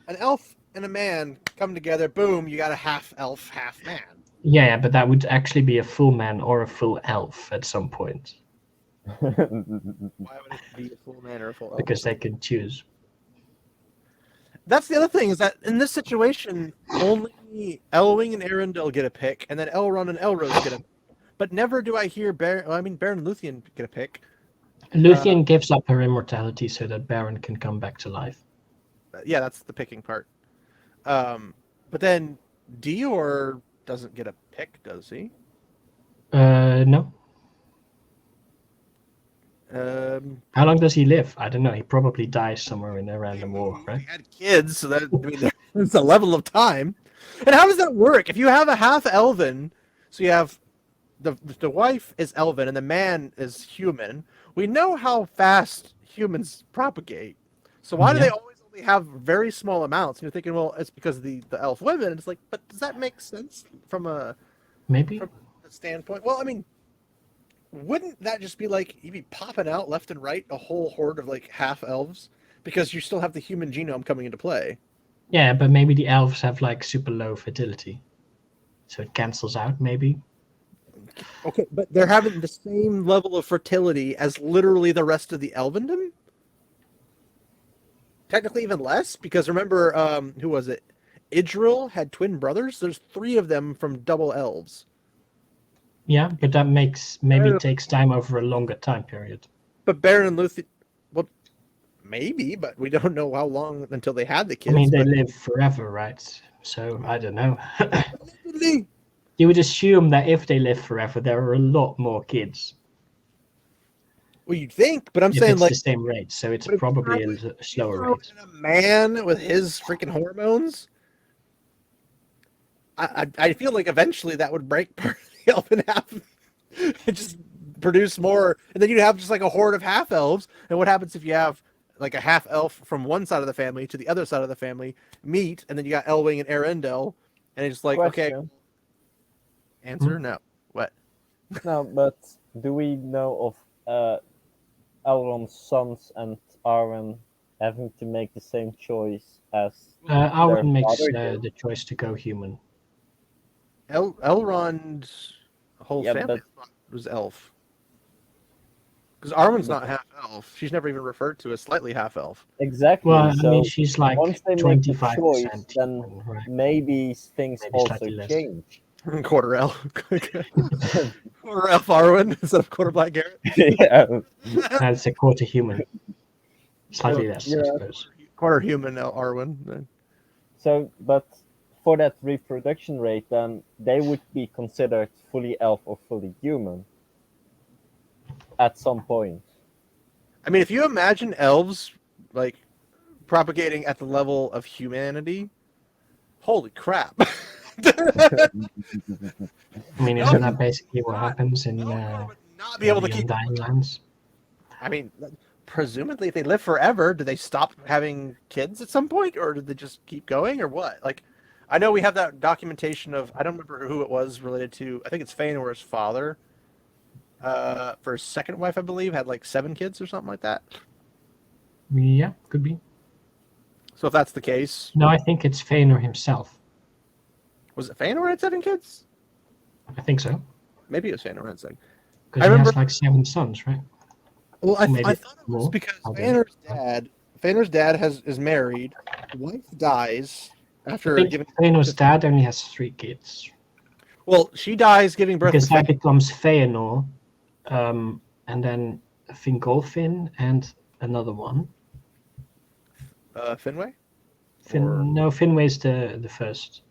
An elf and a man come together, boom, you got a half elf, half man. Yeah, but that would actually be a full man or a full elf at some point. Why would it be a full man or a full elf? Because they can choose. That's the other thing, is that in this situation, only Elwing and Arundel get a pick, and then Elrond and Elrose get a pick. But never do I hear Baron Luthien get a pick. Luthien gives up her immortality so that Baron can come back to life. Yeah, that's the picking part. But then Dior doesn't get a pick, does he? No. How long does he live? I don't know. He probably dies somewhere in a random war, right? He had kids, so that, I mean, there's a level of time. And how does that work? If you have a half elven, so you have the wife is elven and the man is human, we know how fast humans propagate. So why do they always only have very small amounts? And you're thinking, well, it's because of the elf women. And it's like, but does that make sense from a standpoint? Well, I mean, wouldn't that just be like you'd be popping out left and right a whole horde of like half elves because you still have the human genome coming into play? Yeah, but maybe the elves have like super low fertility, so it cancels out maybe. Okay, but they're having the same level of fertility as literally the rest of the elvendom? Technically even less, because remember, who was it? Idril had twin brothers. There's 3 of them from double elves. Yeah, but that maybe takes time over a longer time period. But Baron and Luthien, well, maybe, but we don't know how long until they had the kids. I mean, they live forever, right? So I don't know. Allegedly. You would assume that if they live forever, there are a lot more kids. Well, you'd think, but I'm if saying it's like the same rate, so it's probably a slower rate. A man with his freaking hormones, I feel like eventually that would break part of the elf in half and just produce more, and then you'd have just like a horde of half elves. And what happens if you have like a half elf from one side of the family to the other side of the family meet, and then you got Elwing and Arundel, and it's like, okay, answer no. What? No, but do we know of Elrond's sons and Arwen having to make the same choice as Arwen makes the choice to go human. Elrond's whole family was elf. Because Arwen's not half elf. She's never even referred to as slightly half elf. Exactly. Well, I so mean, she's like once they 25%. make the choice, then maybe things Maybe also less. change. Quarter elf. Quarter elf Arwen instead of quarter black Garrett. Yeah. That's a quarter human. Slightly less, I suppose. Quarter human Arwen. So, but for that reproduction rate, then they would be considered fully elf or fully human at some point. I mean, if you imagine elves like propagating at the level of humanity, holy crap! I mean, isn't that basically what happens in not be able to keep Dying Lands? I mean, presumably, if they live forever, do they stop having kids at some point, or do they just keep going, or what? Like, I know we have that documentation of, I don't remember who it was related to. I think it's Feanor's father. For his second wife, I believe, had like 7 kids or something like that. Yeah, could be. So if that's the case, No, I think it's Feanor himself. was it Feanor had 7 kids? I think so. Maybe it was Feanor had 7. Because he has like 7 sons, right? Well, I Maybe thought it was more. because Okay. Feanor's dad is married. The wife dies after I think giving. Feanor's dad only has 3 kids. Well, she dies giving birth Because to that becomes Feanor, and then Fingolfin and another one. Finway. No, Finway's the first.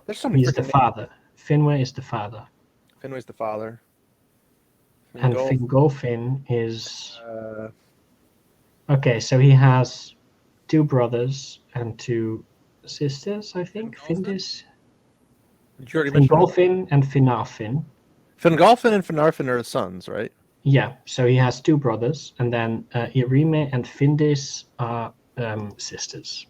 There's so many. He's the father. Finway is the father. Finway's the father. And Fingolfin is... Uh, Okay, so he has 2 brothers and 2 sisters, I think. Fingolfin? Did you already mention Fingolfin and Finarfin. Fingolfin and Finarfin are sons, right? Yeah, so he has 2 brothers, and then Irime and Findis are sisters.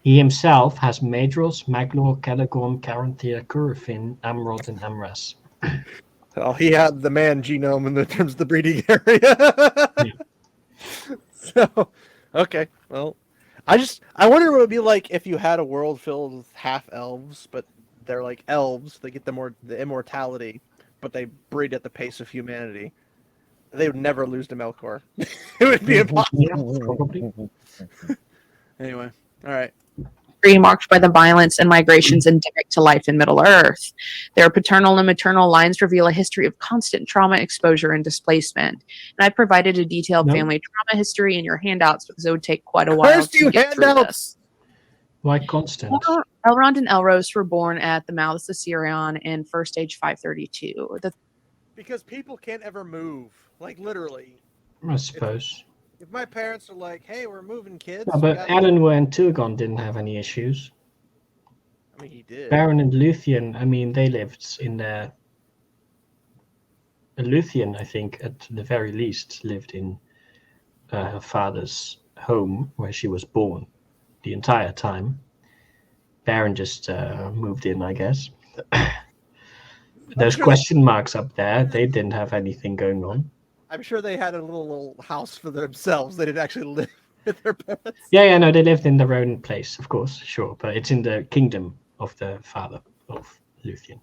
He himself has Maedros, Maglor, Cadagorn, Caranthir, Curufin, Amrod, and Amras. Well, he had the man genome in terms of the breeding area. Yeah. So, okay. Well, I wonder what it would be like if you had a world filled with half elves, but they're like elves. They get the immortality, but they breed at the pace of humanity. They would never lose to Melkor. It would be impossible. Yeah, probably. Anyway, all right. Marked by the violence and migrations endemic to life in Middle Earth. Their paternal and maternal lines reveal a history of constant trauma, exposure, and displacement. And I provided a detailed family trauma history in your handouts because it would take quite a while to get through this. Why constant? Elrond and Elros were born at the mouths of Sirion in First Age 532. Because people can't ever move, like literally. I suppose. If my parents are like, "Hey, we're moving, kids," Yeah, but Elenwer and Turgon didn't have any issues. I mean, he did. Baron and Luthien, I mean, they lived in the... Luthien, I think, at the very least, lived in her father's home where she was born the entire time. Baron just moved in, I guess. Those question marks up there, they didn't have anything going on. I'm sure they had a little house for themselves. They didn't actually live with their parents. Yeah, no, they lived in their own place, of course, sure. But it's in the kingdom of the father of Luthien.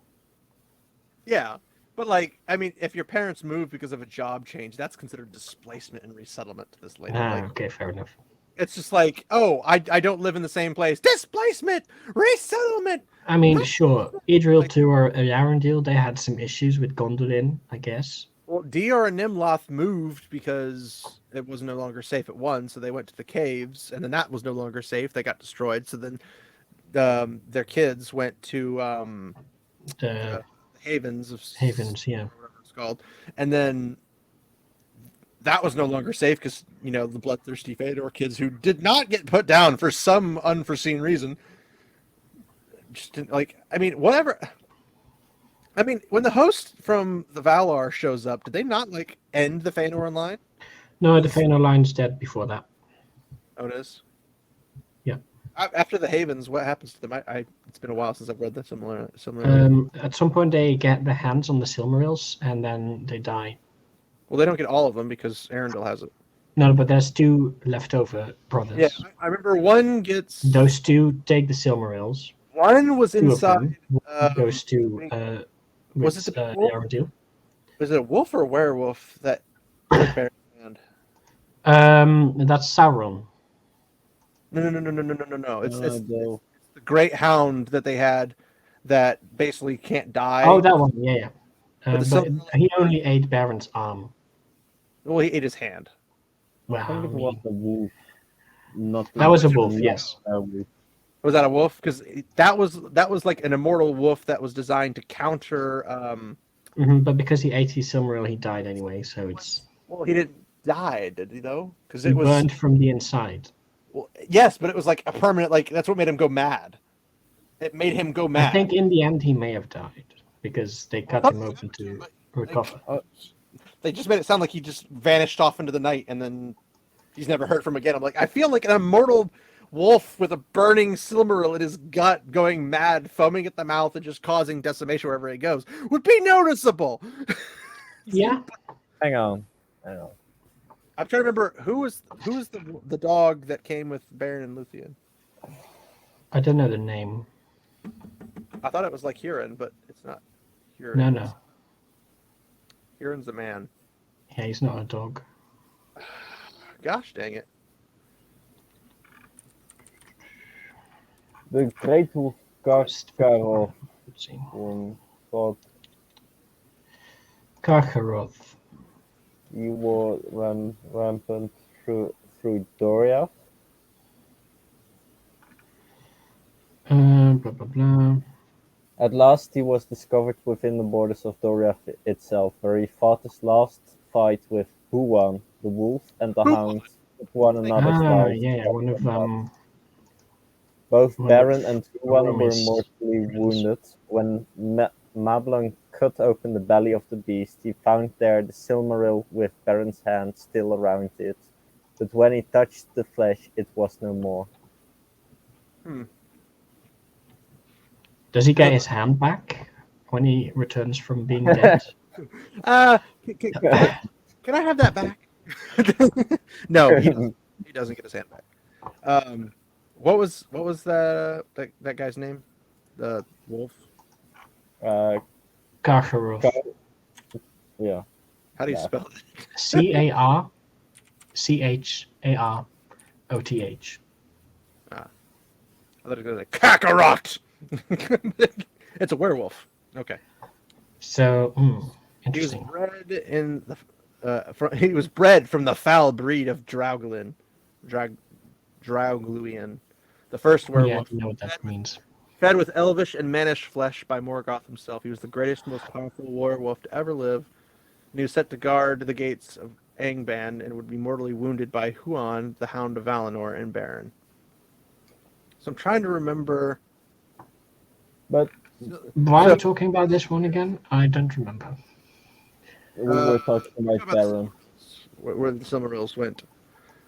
Yeah, but like, I mean, if your parents move because of a job change, that's considered displacement and resettlement to this lady. Okay, fair enough. It's just like, oh, I don't live in the same place. Displacement, resettlement. I mean, sure, Idril or Arundel, they had some issues with Gondolin, I guess. Well, Dior and Nimloth moved because it was no longer safe at one, so they went to the caves, and then that was no longer safe. They got destroyed, so then their kids went to the Havens, yeah, whatever it's called, and then that was no longer safe because the bloodthirsty Fëanor kids who did not get put down for some unforeseen reason. Just didn't, I mean, whatever. I mean, when the host from the Valar shows up, did they not end the Fëanor line? No, the Fëanor line's dead before that. Oh, it is? Yeah. After the Havens, what happens to them? It's been a while since I've read the similar. At some point, they get their hands on the Silmarils, and then they die. Well, they don't get all of them because Arundel has it. No, but there's 2 leftover brothers. Yeah, I remember one gets... Those 2 take the Silmarils. One was inside... Goes to... was it the wolf? Arundel? Was it a wolf or a werewolf that Baron's hand? That's Sauron. No. It's the great hound that they had that basically can't die. Oh, that one. Yeah. But he only ate Baron's arm. Well, he ate his hand. I think it was the wolf. That was a wolf, yes. Was that a wolf? Because that was like an immortal wolf that was designed to counter. But because he ate his Silmaril, he died anyway. So it's. Well, he didn't die, did he? Though, because it was burned from the inside. Well, yes, but it was like a permanent. That's what made him go mad. It made him go mad. I think in the end he may have died because they cut him open to recover. they just made it sound like he just vanished off into the night and then he's never heard from again. I'm like, I feel like an immortal wolf with a burning Silmaril in his gut, going mad, foaming at the mouth, and just causing decimation wherever he goes would be noticeable. Yeah. Hang on. I'm trying to remember who was the dog that came with Beren and Luthien. I don't know the name. I thought it was like Huron, but it's not Huron. No. Huron's the man. Yeah, he's not a dog. Gosh dang it. The Great Wolf Karkaroth Let's see. thought Karkaroth. he was rampant through Doriath. Blah blah blah. At last, he was discovered within the borders of Doriath itself, where he fought his last fight with Huan, the wolf, and the hound with one another's lives. Yeah, one of them. Both one Beren of and Huan were Rome's mortally friends. wounded. When Mablung cut open the belly of the beast, he found there the Silmaril with Beren's hand still around it. But when he touched the flesh, it was no more. Does he get his hand back when he returns from being dead? Can I have that back? No, he doesn't get his hand back. What was that guy's name? The wolf. Karkaroth. Yeah. How do you Yeah. spell it? Carcharoth. I thought it was like Kakarot. It's a werewolf. Okay. So, He was interesting. bred in the. He was bred from the foul breed of Draugluin, the first Yeah, I werewolf. know what that means. Fed with elvish and mannish flesh by Morgoth himself, he was the greatest, most powerful werewolf to ever live. And he was set to guard the gates of Angband and would be mortally wounded by Huan, the Hound of Valinor, and Beren. So I'm trying to remember. But Why are we talking about this one again? I don't remember. we were talking about about Beren. Where the Silmarils went.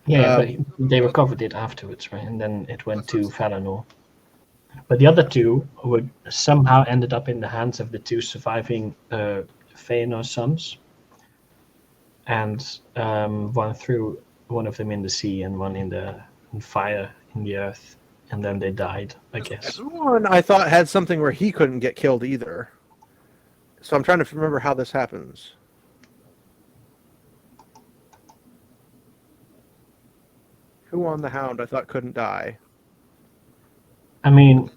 Yeah, but they recovered it afterwards, right? And then it went to Valinor. But the other two would somehow ended up in the hands of the two surviving Feanor sons, and one threw one of them in the sea and one in fire in the earth, and then they died, I guess. One I thought had something where he couldn't get killed either. So I'm trying to remember how this happens. Huan the Hound I thought couldn't die. I mean,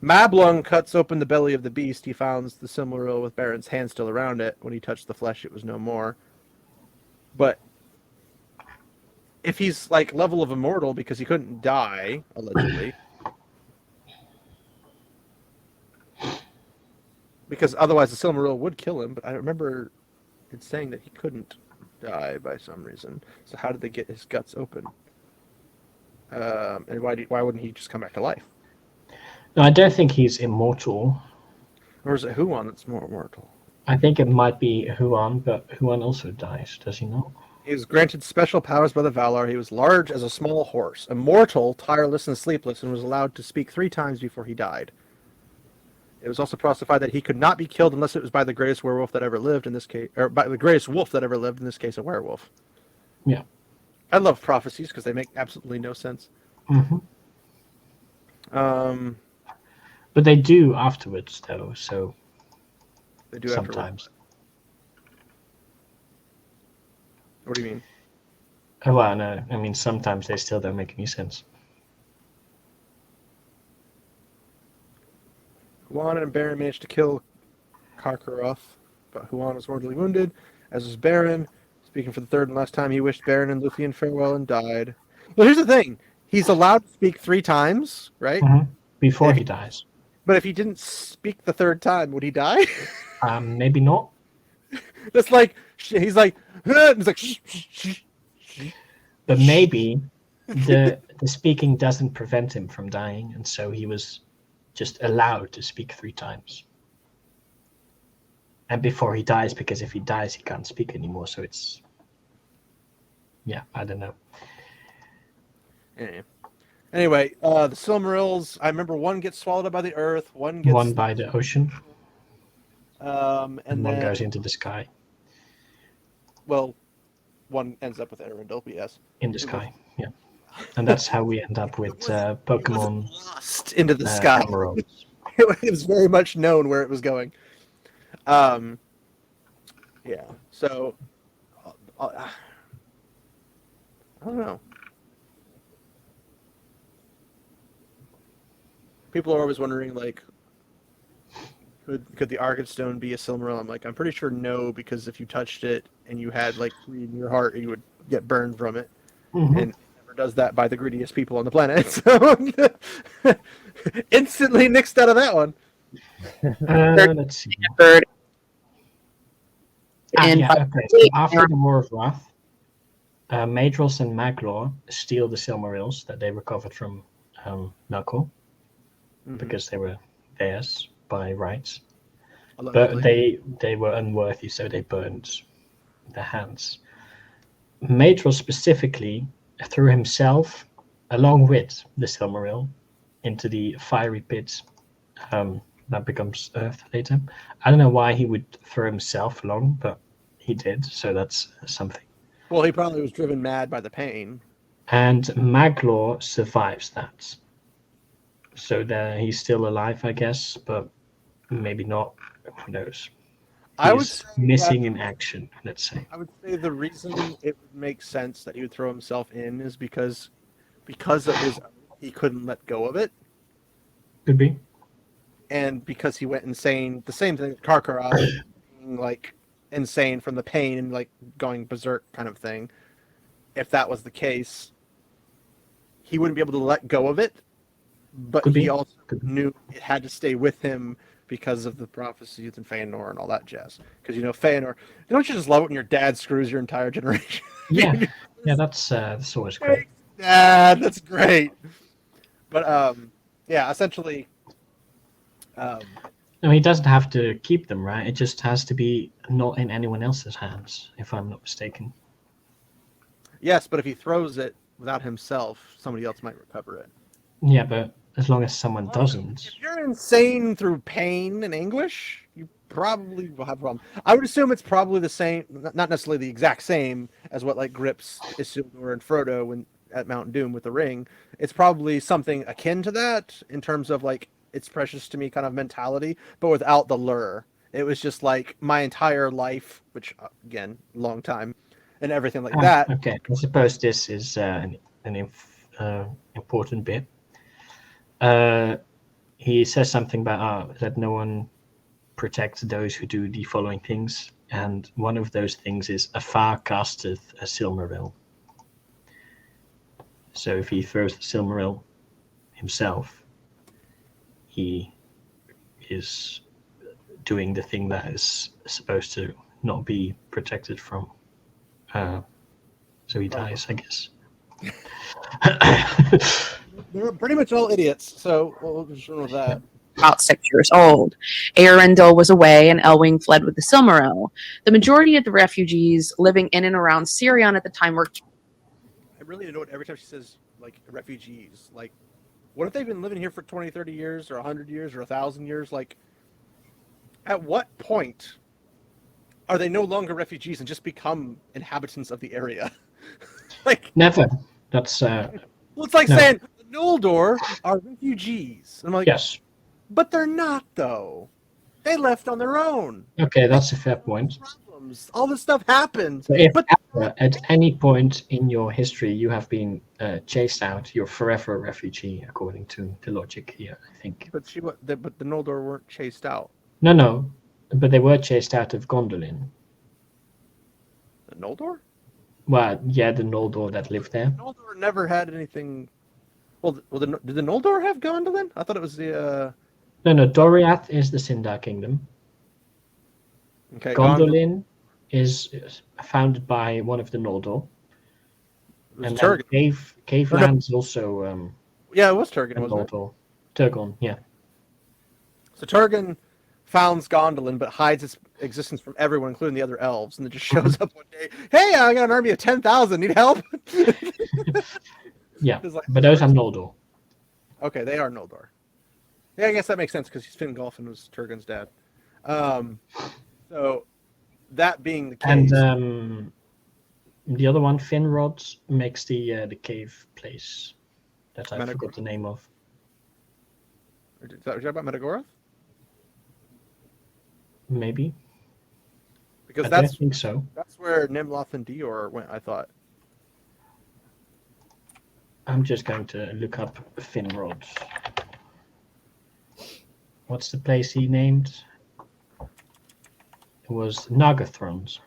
Mablung cuts open the belly of the beast. He finds the Silmaril with Beren's hand still around it. When he touched the flesh, it was no more. But if he's like level of immortal because he couldn't die, allegedly, because otherwise the Silmaril would kill him. But I remember it saying that he couldn't die by some reason. So how did they get his guts open? And why wouldn't he just come back to life? no, I don't think he's immortal. Or is it Huan that's more immortal? I think it might be Huan, but Huan also dies, does he not? He was granted special powers by the Valar. He was large as a small horse, immortal, tireless, and sleepless, and was allowed to speak 3 times before he died. It was also prophesied that he could not be killed unless it was by the greatest werewolf that ever lived, in this case, or by the greatest wolf that ever lived, in this case, a werewolf. Yeah. I love prophecies because they make absolutely no sense. Mm-hmm. But they do afterwards, though. So they do sometimes. What do you mean? Oh, well, no. I mean, sometimes they still don't make any sense. Huan and Beren managed to kill Karkaroth, but Huan was mortally wounded, as was Beren. Speaking for the third and last time, he wished Beren and Luthien farewell and died. Well, here's the thing. He's allowed to speak 3 times, right? Mm-hmm. Before he dies. But if he didn't speak the 3rd time, would he die? Maybe not. That's like, he's like, he's like, shh, shh, shh, shh. But maybe the speaking doesn't prevent him from dying, and so he was just allowed to speak 3 times. And before he dies, because if he dies, he can't speak anymore. So it's, yeah, I don't know. Anyway, the Silmarils. I remember one gets swallowed up by the earth. One gets One by the ocean, and one then goes into the sky. well, one ends up with Arundel. Yes, In the sky, yeah. And that's how we end up with Pokemon lost into the sky. Emeralds. It was very much known where it was going. Yeah. So, I don't know. People are always wondering, like, could the Arkenstone be a Silmaril? I'm like, I'm pretty sure no, because if you touched it and you had like greed in your heart, you would get burned from it, Mm-hmm. and it never does that by the greediest people on the planet. So, instantly nixed out of that one. Let's see. Bird. Okay. So after Yeah. the War of Wrath, Madros and Maglor steal the Silmarils that they recovered from Melkor, because they were theirs by rights. But they were unworthy, so they burned their hands. Madros specifically threw himself, along with the Silmaril, into the fiery pit that becomes Earth later. I don't know why he would throw himself along, but he did, so that's something. Well, he probably was driven mad by the pain. And Maglor survives that. So he's still alive, I guess, but maybe not. Who knows? I would He's say missing in action, let's say. I would say the reason it would make sense that he would throw himself in is because of his he couldn't let go of it, Could be. and because he went insane. The same thing with Karkaroff, being like insane from the pain and like going berserk kind of thing. If that was the case, he wouldn't be able to let go of it, but Could he be. also knew it had to stay with him because of the prophecies and Feanor and all that jazz. Because Feanor, don't you just love it when your dad screws your entire generation? Yeah, that's always great. Dad, that's great. But yeah, essentially, No, he doesn't have to keep them, right? It just has to be not in anyone else's hands, if I'm not mistaken. yes. But if he throws it without himself, somebody else might recover it. Yeah, but as long as someone doesn't. If you're insane through pain and anguish, you probably will have a problem. I would assume it's probably the same, not necessarily the exact same as what like grips Isildur and Frodo when at Mount Doom with the ring. It's probably something akin to that in terms of like it's precious to me kind of mentality, but without the lure. It was just like my entire life, which again, long time, and everything like that. Okay, I suppose this is an important bit. He says something about that no one protects those who do the following things, and one of those things is Afar casteth a Silmaril. So if he throws the Silmaril himself, he is doing the thing that is supposed to not be protected from. So he dies, I guess. They're pretty much all idiots, so we'll just run with that. About 6 years old. Arundel was away and Elwing fled with the Silmaril. The majority of the refugees living in and around Sirion at the time were... I really annoyed every time she says, like, refugees. Like, what if they've been living here for 20, 30 years, or 100 years, or 1,000 years? Like, at what point are they no longer refugees and just become inhabitants of the area? Like, never. That's well, it's like saying the Noldor are refugees. I'm like, yes, but they're not though. They left on their own. okay, that's a fair point. Problems. All this stuff happened. So if but ever, at any point in your history you have been chased out, you're forever a refugee, according to the logic here, I think. but the Noldor weren't chased out. No, but they were chased out of Gondolin. The Noldor? Well, yeah, the Noldor that lived there. Noldor never had anything. Did the Noldor have Gondolin? I thought it was the. No, Doriath is the Sindar Kingdom. Okay, Gondolin is founded by one of the Noldor. it was And Turgon. Cave Land's also Yeah, it was Turgon, wasn't it? Noldor. Turgon, yeah. So Turgon founds Gondolin, but hides its existence from everyone, including the other elves, and it just shows up one day. Hey, I got an army of 10,000. Need help? Yeah, It's like- but those are Noldor. Okay, they are Noldor. Yeah, I guess that makes sense because he's Fingolfin was Turgon's dad. So that being the case, And the other one, Finrod, makes the cave place that I forgot the name of. is that what you're talking about, Metagoroth? Maybe. Because I don't think so. that's where Nimloth and Dior went, I thought. I'm just going to look up Finrod. What's the place he named? It was Nagathrond.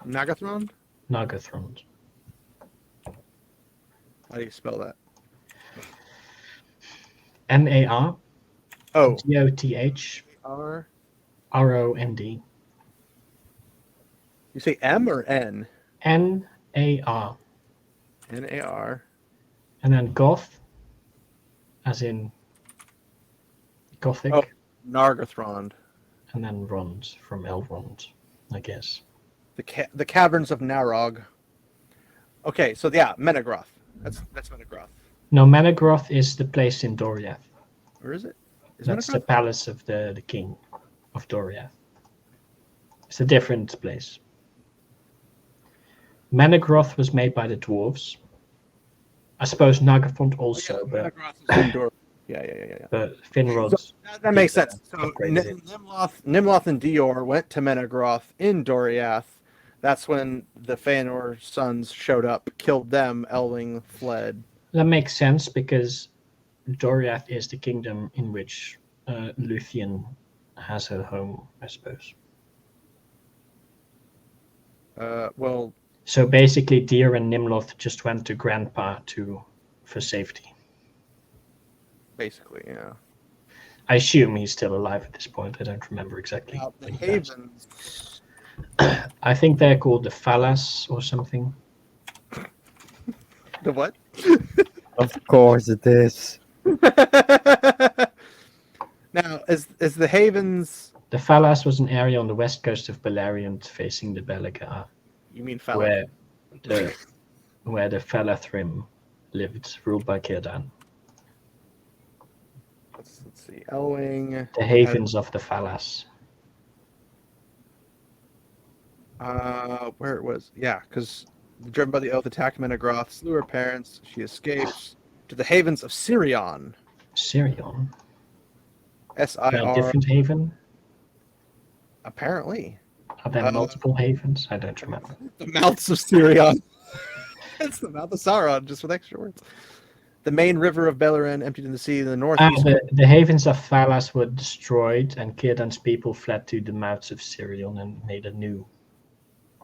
Nagathrond? Nagathrond. How do you spell that? N-A-R. Oh. G-O-T-H. R. R-O-N-D. You say M or N? N-A-R. N-A-R. And then Goth, as in Gothic. Oh, Nargothrond. And then Rond, from Elrond, I guess. The caverns of Narog. Okay, so yeah, Menegroth. That's Menegroth. No, Menegroth is the place in Doriath. Where is it? That's the palace of the king of Doriath. It's a different place. Menegroth was made by the dwarves. I suppose Nagathrond also, but Menegroth is in Dor. Yeah. but Finrod. So that makes sense. So upgraded it. Nimloth and Dior went to Menegroth in Doriath. That's when the Feanor sons showed up, killed them, Elwing fled. That makes sense because Doriath is the kingdom in which Luthien has her home, I suppose. Well, So basically, Dir and Nimloth just went to Grandpa for safety. basically, yeah. I assume he's still alive at this point. I don't remember exactly. The Havens. I think they're called the Falas or something. The what? Of course it is. Now, is the Havens? The Falas was an area on the west coast of Beleriand facing the Belagar, You mean Fala? where the Falathrim lived, ruled by Círdan. Let's see. Elwing. The havens of the Falas. Where it was? Yeah, because driven by the oath, attacked Menegroth, slew her parents. She escapes to the havens of Sirion. Sirion? S-I-R. A different haven? Apparently. Are there multiple havens? I don't remember. The mouths of Sirion. It's the mouth of Sauron, just with extra words. The main river of Beleriand emptied in the sea in the northeast. The havens of Falas were destroyed, and Círdan's people fled to the mouths of Sirion and made a new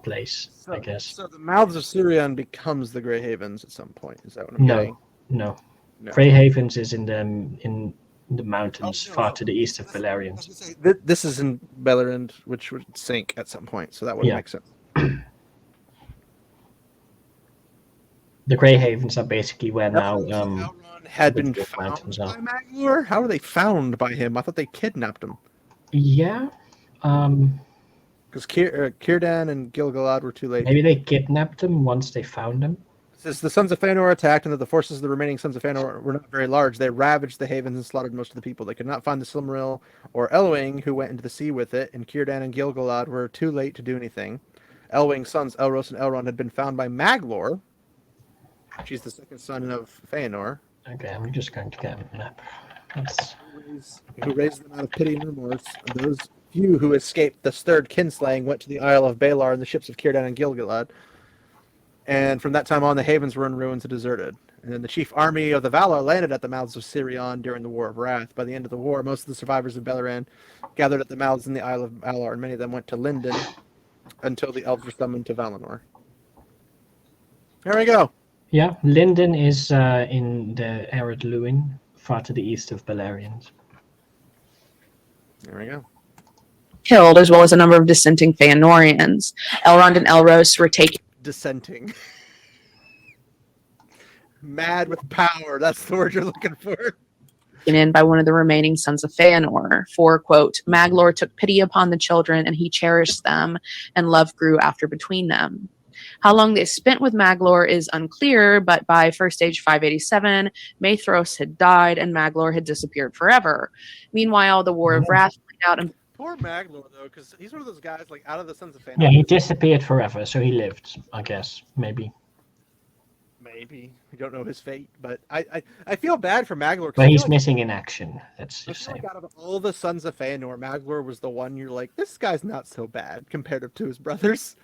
place, I guess. So the mouths of Sirion becomes the Grey Havens at some point. Is that what I'm getting? No. Grey Havens is in the mountains far to the east of Beleriand. This is in Beleriand, which would sink at some point, so that would make sense. The Grey Havens are basically where now Elrond had been the found mountains by are. Maglor? How were they found by him? I thought they kidnapped him. Yeah. Because Círdan and Gil-galad were too late. Maybe they kidnapped him once they found him. Since the Sons of Feanor attacked and that the forces of the remaining Sons of Feanor were not very large, they ravaged the havens and slaughtered most of the people. They could not find the Silmaril or Elwing, who went into the sea with it, and Círdan and Gil-galad were too late to do anything. Elwing's sons, Elros and Elrond, had been found by Maglor. She's the second son of Feanor. Okay, I'm just going to get a map. Who raised them out of pity and remorse. And those few who escaped the third kinslaying went to the Isle of Balar in the ships of Círdan and Gil-galad. And from that time on, the havens were in ruins and deserted. And then the chief army of the Valar landed at the mouths of Sirion during the War of Wrath. By the end of the war, most of the survivors of Beleriand gathered at the mouths in the Isle of Valar, and many of them went to Lindon until the elves were summoned to Valinor. There we go. Yeah, Lindon is in the Arid Luin, far to the east of Beleriand. There we go. Killed, as well as a number of dissenting Feanorians. Elrond and Elros were taken. Dissenting. Mad with power. That's the word you're looking for. taken in by one of the remaining sons of Feanor. For, quote, Maglor took pity upon the children, and he cherished them, and love grew after between them. How long they spent with Maglor is unclear, but by First Age 587, Maethros had died, and Maglor had disappeared forever. Meanwhile, the War of Wrath played out, and Poor Maglor, though, because he's one of those guys, like, out of the Sons of Feanor. Yeah, he disappeared forever, so he lived, I guess. Maybe. Maybe. We don't know his fate, but I feel bad for Maglor. But he's missing in action, let's I just feel say. like out of all the Sons of Feanor, Maglor was the one you're like, this guy's not so bad compared to his brothers.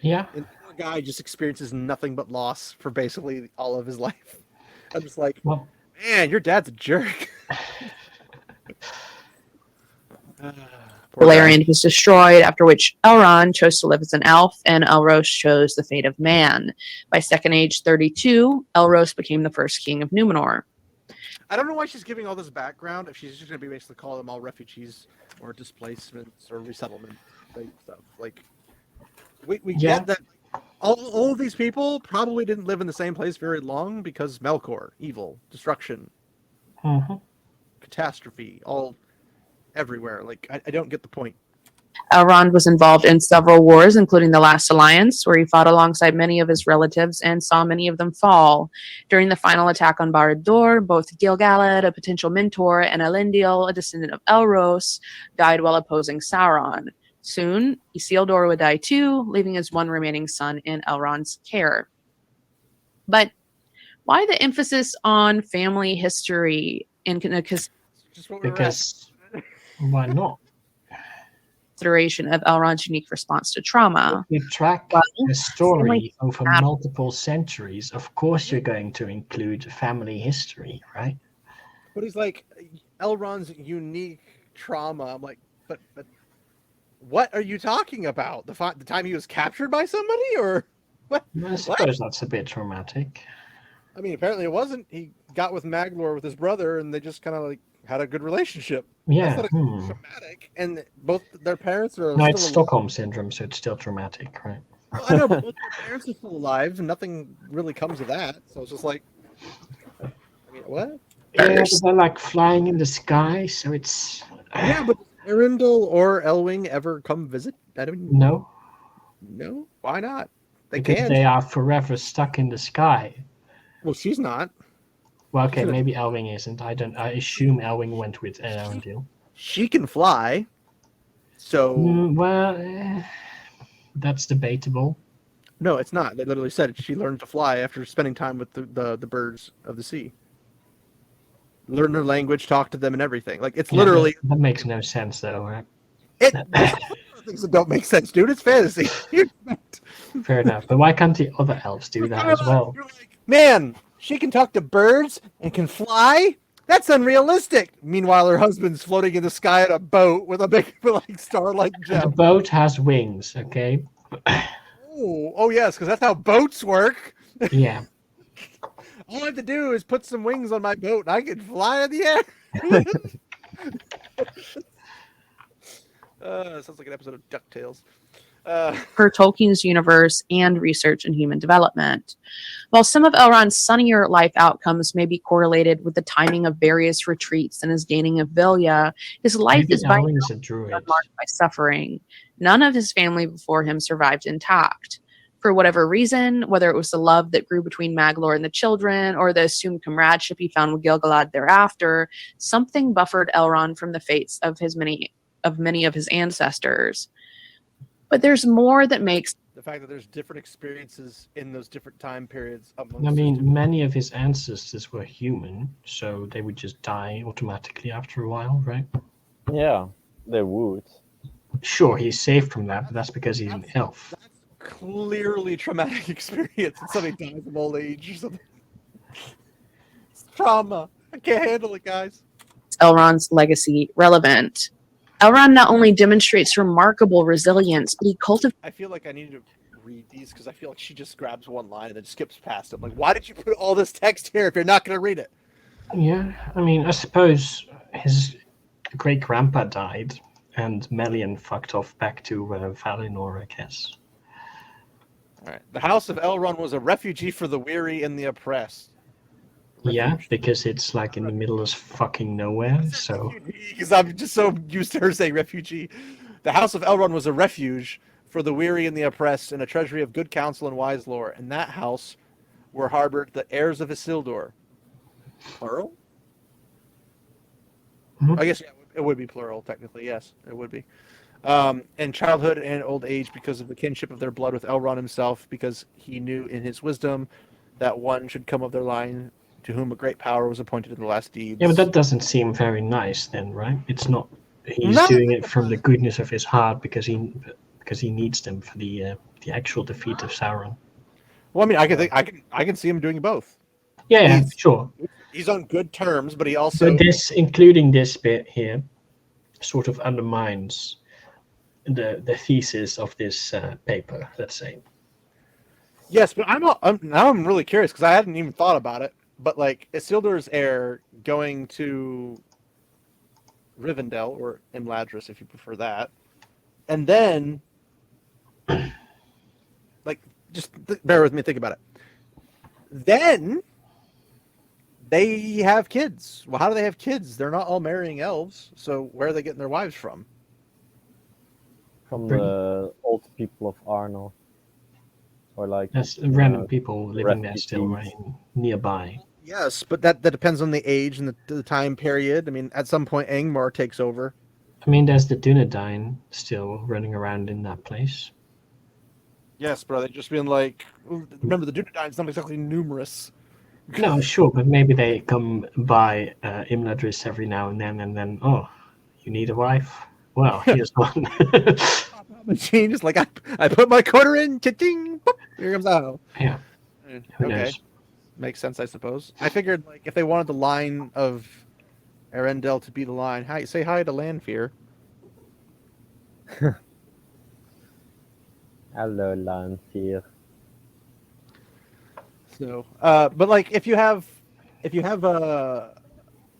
Yeah. And the poor guy just experiences nothing but loss for basically all of his life. I'm just like, Well, man, your dad's a jerk. Poor guy. Beleriand was destroyed, after which Elrond chose to live as an elf, and Elros chose the fate of man. By Second Age 32, Elros became the first king of Numenor. I don't know why she's giving all this background if she's just going to be basically call them all refugees or displacements or resettlement type stuff. Like, we Yeah. get that all of these people probably didn't live in the same place very long because Melkor, evil, destruction, catastrophe, all everywhere. Like, I don't get the point. Elrond was involved in several wars, including the Last Alliance, where he fought alongside many of his relatives and saw many of them fall. During the final attack on Barad-dûr, both Gil-galad, a potential mentor, and Elendil, a descendant of Elros, died while opposing Sauron. Soon, Isildur would die too, leaving his one remaining son in Elrond's care. But why the emphasis on family history in Just what we were because why not? consideration of Elrond's unique response to trauma? You track Well, a story family over matter. multiple centuries. Of course, you're going to include family history, right? But he's like, Elrond's unique trauma. I'm like, but what are you talking about? The time he was captured by somebody, or what? I suppose that's a bit traumatic. I mean, apparently it wasn't. He got with Maglor with his brother, and they just kind of like had a good relationship. Yeah. That's not traumatic. And both their parents are No, it's still Stockholm syndrome, so it's still traumatic, right? alive. I know, but both their parents are still alive, and nothing really comes of that. So it's just like, I mean, what? Yeah, but they're like flying in the sky, so it's Yeah, but does Arundel or Elwing ever come visit? I don't no, know. Why not? They because can. they are forever stuck in the sky. Well, she's not. Well, okay, Sure. maybe Elwing isn't. I assume Elwing went with Arundel. She can fly. So That's debatable. no, it's not. They literally said she learned to fly after spending time with the birds of the sea. Learn their language, talk to them, and everything. Like it's literally. That makes no sense, though, right? It. Things that don't make sense, dude. It's fantasy. Fair enough. But why can't the other elves do that as well? You're like, man, she can talk to birds and can fly. That's unrealistic. Meanwhile, her husband's floating in the sky in a boat with a big like starlight The gem. boat has wings, okay? Oh yes, because that's how boats work. Yeah. All I have to do is put some wings on my boat, and I can fly in the air. Sounds like an episode of DuckTales. For Tolkien's universe and research in human development. While some of Elrond's sunnier life outcomes may be correlated with the timing of various retreats and his gaining of Vilya, his life Maybe is by Elwing is a druid. marked by suffering. None of his family before him survived intact. For whatever reason, whether it was the love that grew between Maglor and the children, or the assumed comradeship he found with Gil-galad thereafter, something buffered Elrond from the fates of many of his ancestors. But there's more that makes The fact that there's different experiences in those different time periods. I mean, many of his ancestors were human, so they would just die automatically after a while, right? Yeah, they would. Sure, he's safe from that, but that's because he's an elf. That's clearly traumatic experience. And somebody dies of old age or something. It's trauma. I can't handle it, guys. Elrond's legacy relevant. Elrond not only demonstrates remarkable resilience, but he cultivates. I feel like I need to read these because I feel like she just grabs one line and then skips past it. Like, why did you put all this text here if you're not going to read it? Yeah, I mean, I suppose his great-grandpa died, and Melian fucked off back to Valinor, I guess. All right. The House of Elrond was a refugee for the weary and the oppressed. Yeah, refuge. because it's like in the middle of fucking nowhere. So Because I'm just so used to her saying refugee. The house of Elrond was a refuge for the weary and the oppressed, and a treasury of good counsel and wise lore. In that house were harbored the heirs of Isildur. Plural? Mhm. I guess yeah, it would be plural, technically. Yes, it would be. In childhood and old age, because of the kinship of their blood with Elrond himself, because he knew in his wisdom that one should come of their line to whom a great power was appointed in the last deeds. Yeah, but that doesn't seem very nice then, right? It's not. He's No, doing it from the goodness of his heart because he needs them for the actual defeat of Sauron. well, I mean, I can see him doing both. Yeah, yeah, He's sure. he's on good terms, but he also But this, including this bit here, sort of undermines the thesis of this paper. Let's say. yes, but now I'm really curious because I hadn't even thought about it. But like Isildur's heir going to Rivendell or Imladris, if you prefer that, and then like bear with me, think about it. Then they have kids. Well, how do they have kids? They're not all marrying elves, so where are they getting their wives from? From the old people of Arnor. Or like There's random people living there still, refugees. right, nearby. Yes, but that depends on the age and the time period. I mean, at some point, Angmar takes over. I mean, there's the Dunedain still running around in that place. Yes, bro. They just being like, remember the Dunedain's not exactly numerous. No, sure, but maybe they come by Imladris every now and then, oh, you need a wife? Well, here's one. Machine just like I put my quarter in, cha-ting, boop, here comes Otto. Yeah, who Okay, knows? makes sense, I suppose. I figured like if they wanted the line of Arendelle to be the line, hi, say hi to Lanfear. Hello, Lanfear. So, but like if you have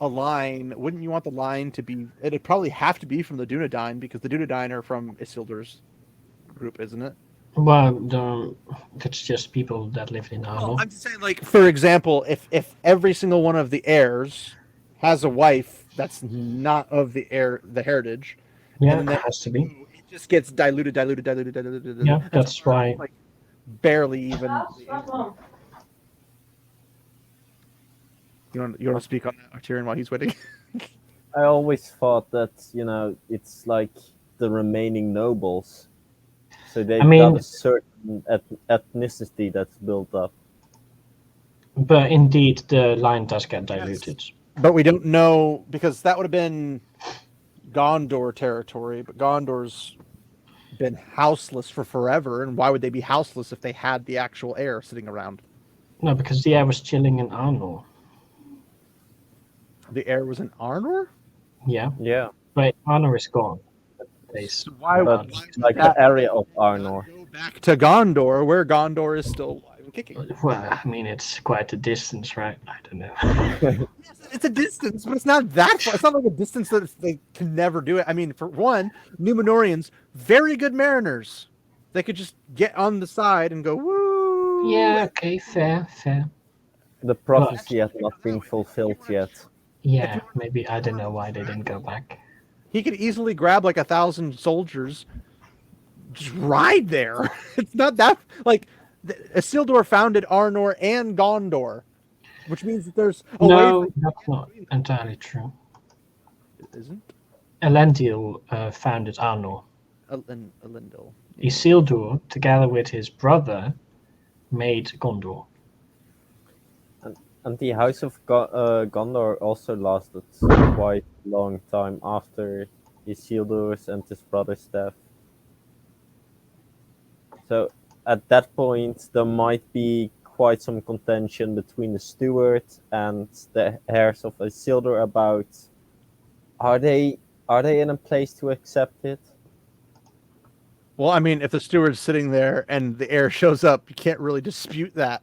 a line, wouldn't you want the line to be? It'd probably have to be from the Dunedain because the Dunedain are from Isildur's group, isn't it? Well, that's just people that lived in Well, Arnor. I'm just saying, like for example, if every single one of the heirs has a wife that's not of the heritage, Yeah, and it then has to be. it just gets diluted. Yeah, that's why. Like barely even. You want to speak on that, Tyrion, while he's waiting? I always thought that, it's like the remaining nobles. So they've got a certain ethnicity that's built up. But indeed, the line does get diluted. Yes. But we don't know, because that would have been Gondor territory, but Gondor's been houseless for forever, and why would they be houseless if they had the actual heir sitting around? No, because the heir was chilling in Arnor. The heir was in Arnor? Yeah. Yeah. But Arnor is gone. So why But would like that the area of Arnor. go back to Gondor, where Gondor is still alive and kicking? Well, I mean, it's quite a distance, right? I don't know. Yes, it's a distance, but it's not that far. It's not like a distance that they can never do it. I mean, for one, Numenorians, very good mariners. They could just get on the side and go, woo! Yeah, okay, fair. The prophecy has not been fulfilled yet. Yeah, maybe, I don't know why they didn't go back. He could easily grab like 1,000 soldiers, just ride there. It's not that, like, Isildur founded Arnor and Gondor, which means that there's a No, way that's not entirely true. It isn't? Elendil founded Arnor. Elendil. Isildur, together with his brother, made Gondor. And the House of Gondor also lasted quite a long time after Isildur's and his brother's death. So at that point, there might be quite some contention between the steward and the heirs of Isildur about are they in a place to accept it? Well, I mean, if the steward's sitting there and the heir shows up, you can't really dispute that.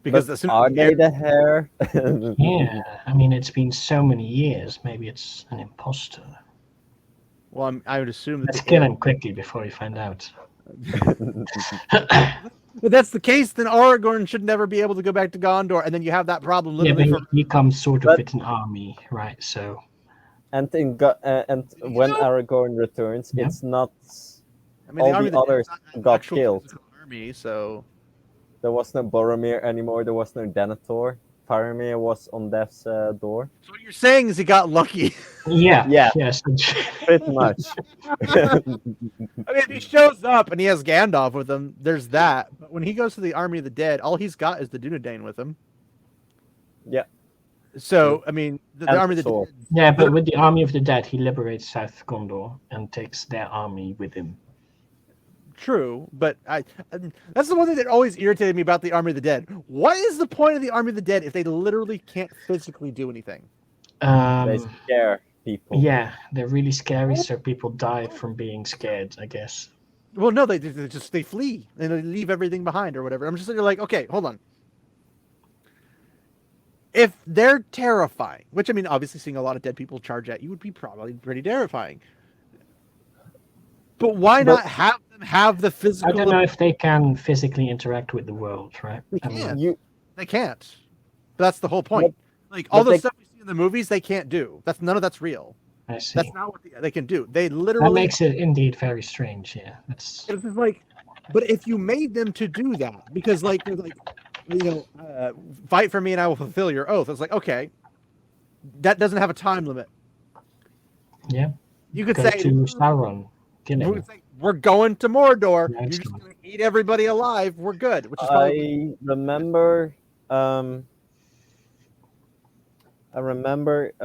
Because But as soon as are the they the heir? Yeah, I mean, it's been so many years. Maybe it's an imposter. Well, I would assume that Let's the kill heir, him quickly before we find out. If that's the case, then Aragorn should never be able to go back to Gondor, and then you have that problem Yeah, literally but he comes sort of with an army, right? So And when Aragorn returns, Yeah. it's not. I mean, all the army the of the others Dead is not an got actual killed. physical army, so There was no Boromir anymore. There was no Denethor. Faramir was on death's door. So what you're saying is he got lucky. yeah, Yeah. yes. Pretty much. I mean, if he shows up and he has Gandalf with him, there's that. But when he goes to the Army of the Dead, all he's got is the Dunedain with him. Yeah. So, I mean, the And Army of the sword. Dead. Yeah, but with the army of the dead, he liberates South Gondor and takes their army with him. True, but that's the one thing that always irritated me about the Army of the Dead. What is the point of the Army of the Dead if they literally can't physically do anything? They scare people. Yeah, they're really scary, so people die from being scared, I guess. Well, no, they flee and they leave everything behind or whatever. I'm just like, okay, hold on. If they're terrifying, which I mean, obviously seeing a lot of dead people charge at you would be probably pretty terrifying. But why not have them have the physical? I don't know if they can physically interact with the world, right? They I mean, can't. They can't. But that's the whole point. All the stuff we see in the movies, they can't do. None of that's real. I see. That's not what they can do. They literally. That makes it indeed very strange. Yeah, It's just like, but if you made them to do that, because like, fight for me and I will fulfill your oath. It's like, okay, that doesn't have a time limit. Yeah. You could Go say to Sauron. We're going to Mordor. Yeah, You're just going to eat everybody alive. We're good. Which is I remember a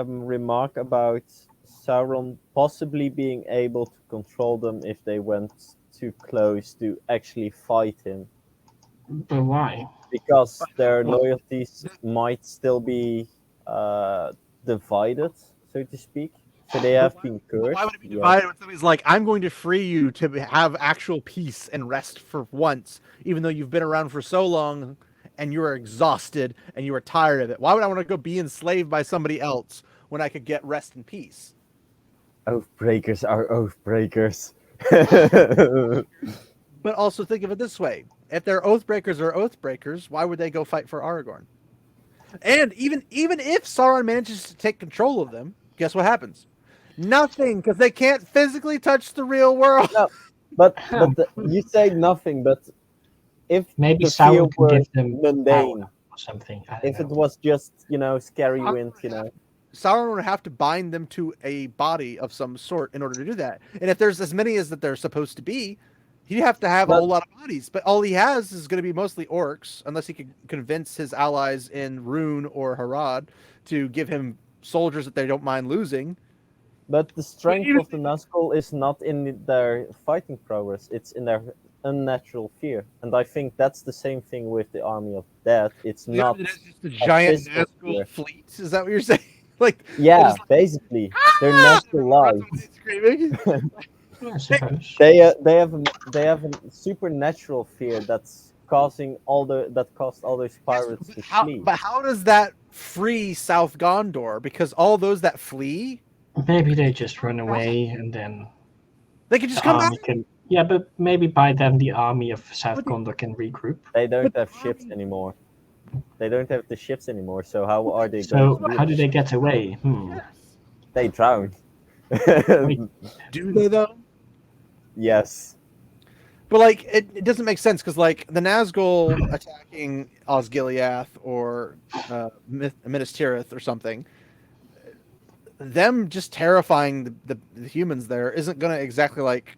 remark about Sauron possibly being able to control them if they went too close to actually fight him. But why? Because their loyalties might still be divided, so to speak. So they have been cursed. Why would it be divided when somebody's like, I'm going to free you to have actual peace and rest for once, even though you've been around for so long and you are exhausted and you are tired of it? Why would I want to go be enslaved by somebody else when I could get rest and peace? Oath breakers are oath breakers. But also think of it this way. If they're oath breakers or oath breakers, why would they go fight for Aragorn? And even if Sauron manages to take control of them, guess what happens? Nothing, because they can't physically touch the real world. No, but you say nothing. But if maybe the Sauron fear can give them mundane or something. If it was just scary wind, Sauron would have to bind them to a body of some sort in order to do that. And if there's as many as that they're supposed to be, he'd have to have a whole lot of bodies. But all he has is going to be mostly orcs, unless he could convince his allies in Rhûn or Harad to give him soldiers that they don't mind losing. But the strength of the Nazgul is not in their fighting prowess; it's in their unnatural fear. And I think that's the same thing with the Army of Death. It's not just a giant Nazgul fleet. Is that what you're saying? Like, yeah, basically, they're Nazgul lives. Screaming. They have a supernatural fear that's caused all those pirates to flee. But how does that free South Gondor? Because all those that flee, maybe they just run away and then they can just come back. Yeah, but maybe by then the army of South Gondor can regroup. They don't have ships anymore. They don't have the ships anymore. So how are they So going to how do they get away? They drown. Do they though? Yes. But like it doesn't make sense because like the Nazgul attacking Osgiliath or Minas Tirith or something, them just terrifying the humans there isn't gonna exactly like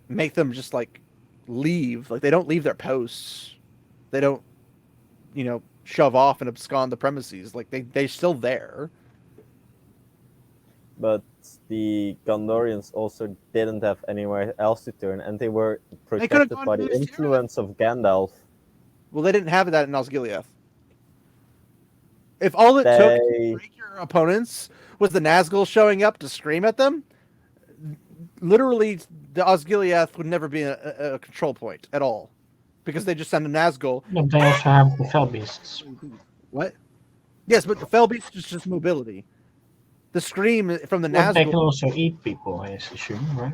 make them just like leave. Like they don't leave their posts. They don't, shove off and abscond the premises. Like they're still there. But the Gondorians also didn't have anywhere else to turn, and they were protected by the influence of Gandalf. Well, they didn't have that in Osgiliath. If all it took to break your opponents was the Nazgul showing up to scream at them, literally the Osgiliath would never be a control point at all. Because they just send a Nazgul. No, they also have the fell beasts. What? Yes, but the fell beast is just mobility. The scream from the Nazgul. They can also eat people, I assume, right?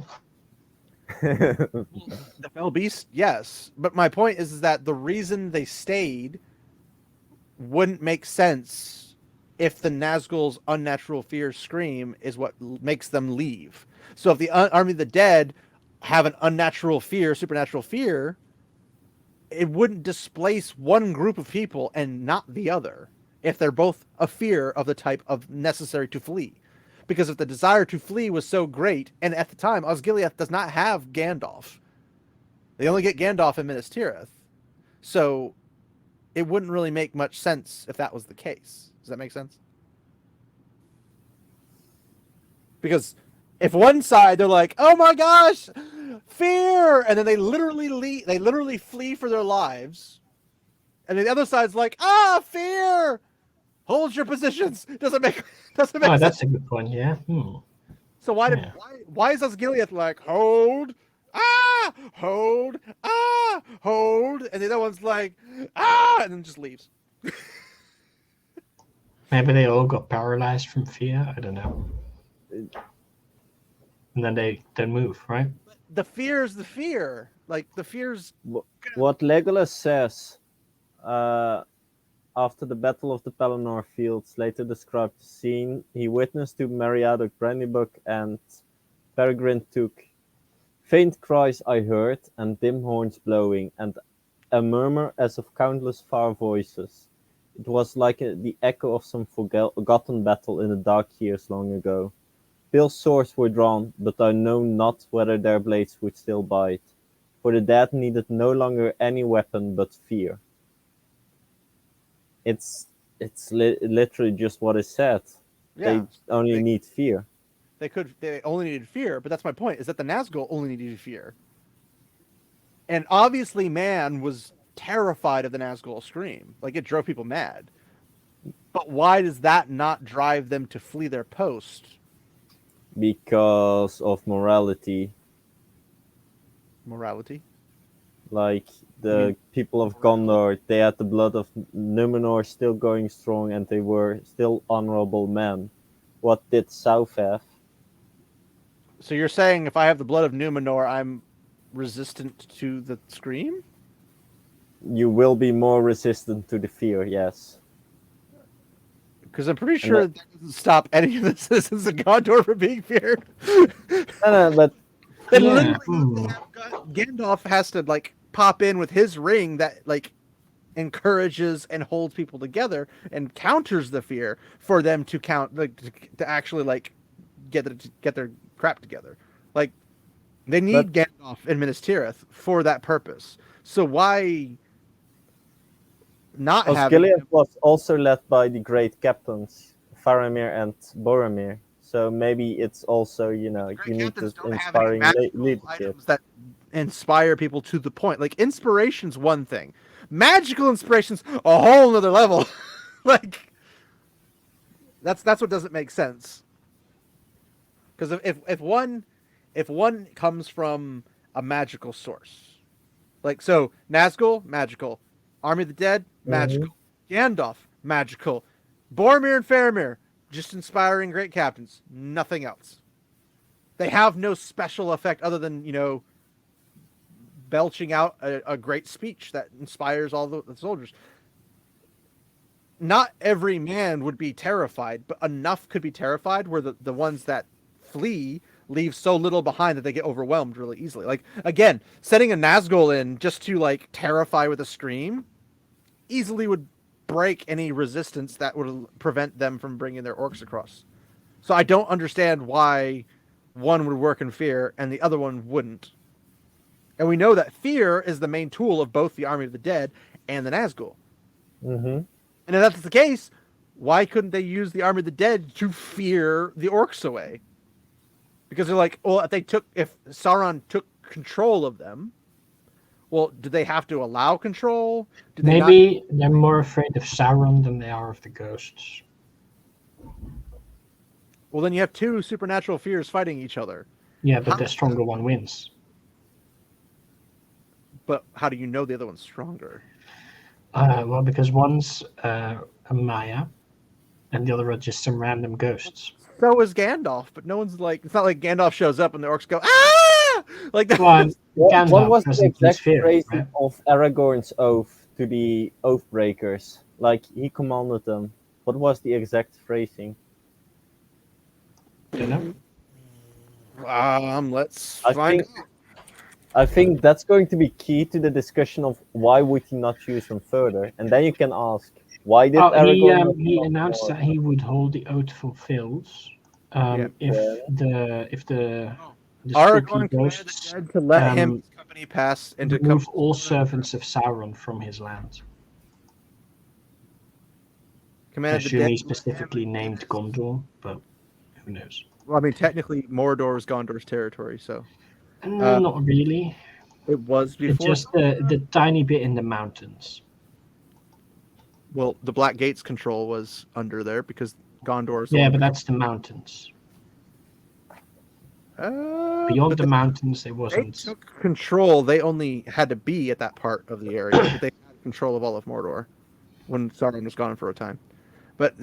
The fell beast, yes. But my point is that the reason they stayed wouldn't make sense if the Nazgul's unnatural fear scream is what makes them leave. So if the Army of the Dead have an unnatural fear, supernatural fear, it wouldn't displace one group of people and not the other if they're both a fear of the type of necessary to flee. Because if the desire to flee was so great, and at the time, Osgiliath does not have Gandalf. They only get Gandalf in Minas Tirith. So it wouldn't really make much sense if that was the case. Does that make sense? Because if one side, they're like, oh my gosh, fear! And then they literally flee for their lives. And then the other side's like, fear! Hold your positions. Doesn't make Oh, sense. that's a good point. Yeah. So why is Osgiliath like hold, hold, hold, and the other one's like and then just leaves. Maybe they all got paralyzed from fear. I don't know. And then they move, right? The fear is the fear. Like the fear's what Legolas says after the Battle of the Pelennor Fields, later described the scene he witnessed to Meriadoc Brandybuck and Peregrine Took. Faint cries I heard, and dim horns blowing, and a murmur as of countless far voices. It was like the echo of some forgotten battle in the dark years long ago. Bill's swords were drawn, but I know not whether their blades would still bite, for the dead needed no longer any weapon but fear. It's literally just what is said. yeah. They only need fear. They only needed fear, but that's my point, is that the Nazgul only needed fear. And obviously man was terrified of the Nazgul scream. Like it drove people mad. But why does that not drive them to flee their post? Because of morality. Morality? Like the people of Gondor, they had the blood of Numenor still going strong and they were still honorable men. What did South have? So you're saying if I have the blood of Numenor, I'm resistant to the scream? You will be more resistant to the fear, yes. Because I'm pretty sure that doesn't stop any of the citizens of Gondor from being feared. No, but Then Yeah. literally Gandalf has to like pop in with his ring that like encourages and holds people together and counters the fear for them to to actually like get their crap together. Like they need Gandalf in Minas Tirith for that purpose. So why not have Osgiliath was also led by the great captains, Faramir and Boromir. So maybe it's also, you need this inspiring leadership. Items that inspire people to the point. Like inspiration's one thing. Magical inspiration's a whole nother level. Like that's what doesn't make sense. Because if one comes from a magical source, like so Nazgul, magical, Army of the Dead, magical, Gandalf, magical, Boromir and Faramir, just inspiring great captains, nothing else. They have no special effect other than belching out a great speech that inspires all the soldiers. Not every man would be terrified, but enough could be terrified where the ones that flee leave so little behind that they get overwhelmed really easily. Like again, setting a Nazgul in just to like terrify with a scream easily would break any resistance that would prevent them from bringing their orcs across. So I don't understand why one would work in fear and the other one wouldn't. And we know that fear is the main tool of both the Army of the Dead and the Nazgul. Mm-hmm. And if that's the case, why couldn't they use the Army of the Dead to fear the orcs away? Because they're like, well, if Sauron took control of them, well, do they have to allow control? Maybe they're more afraid of Sauron than they are of the ghosts. Well, then you have two supernatural fears fighting each other. Yeah, but the stronger one wins. But how do you know the other one's stronger? Well, because one's a Maya, and the other are just some random ghosts. So is Gandalf, but no one's like, it's not like Gandalf shows up and the orcs go, ah! Like that. Well, What Gandalf was the doesn't use exact fear, phrasing right? of Aragorn's oath to the Oathbreakers? Like, he commanded them. What was the exact phrasing? Don't know. Let's I find think I think that's going to be key to the discussion of why would he not use them further, and then you can ask why did Aragorn not He command announced more? that he would hold the oath fulfilled Yeah. if Yeah. the Aragorn spooky commanded the ghosts dead to let him um, his company pass and to come remove to all servants of Sauron from his land. I commanded the assume dead he to let him specifically in named his- Gondor, but who knows? Well, I mean, technically, Mordor was Gondor's territory, so Not really. it was It's before. just the tiny bit in the mountains. Well, the Black Gates control was under there because Gondor is the Yeah, one. but that's the mountains. but Beyond the mountains, there they wasn't. took control. They only had to be at that part of the area, but they had control of all of Mordor when Sauron was gone for a time. But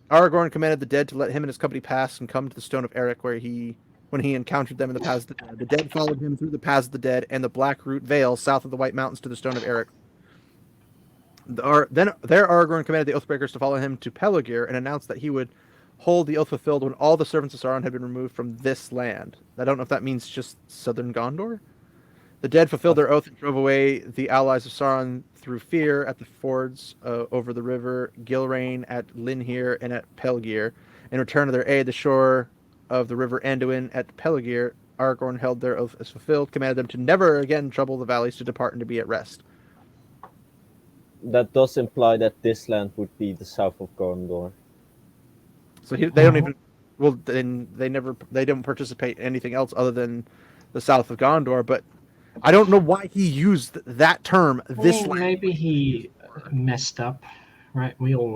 Aragorn commanded the dead to let him and his company pass and come to the Stone of Eric, when he encountered them in the paths of the dead. The dead followed him through the paths of the dead and the Black Root Vale south of the White Mountains to the Stone of Eric. Then Aragorn commanded the Oathbreakers to follow him to Peligir and announced that he would hold the oath fulfilled when all the servants of Sauron had been removed from this land. I don't know if that means just southern Gondor. The dead fulfilled their oath and drove away the allies of Sauron through fear at the fords over the river Gilrain, at Linhir, and at Peligir. In return of their aid, the shore of the river Anduin at Peligir, Aragorn held their oath as fulfilled, commanded them to never again trouble the valleys, to depart and to be at rest. That does imply that this land would be the south of Gondor. So they don't even. Well, then they don't participate in anything else other than the south of Gondor. But I don't know why he used that term. This land. Maybe he messed up, right? We all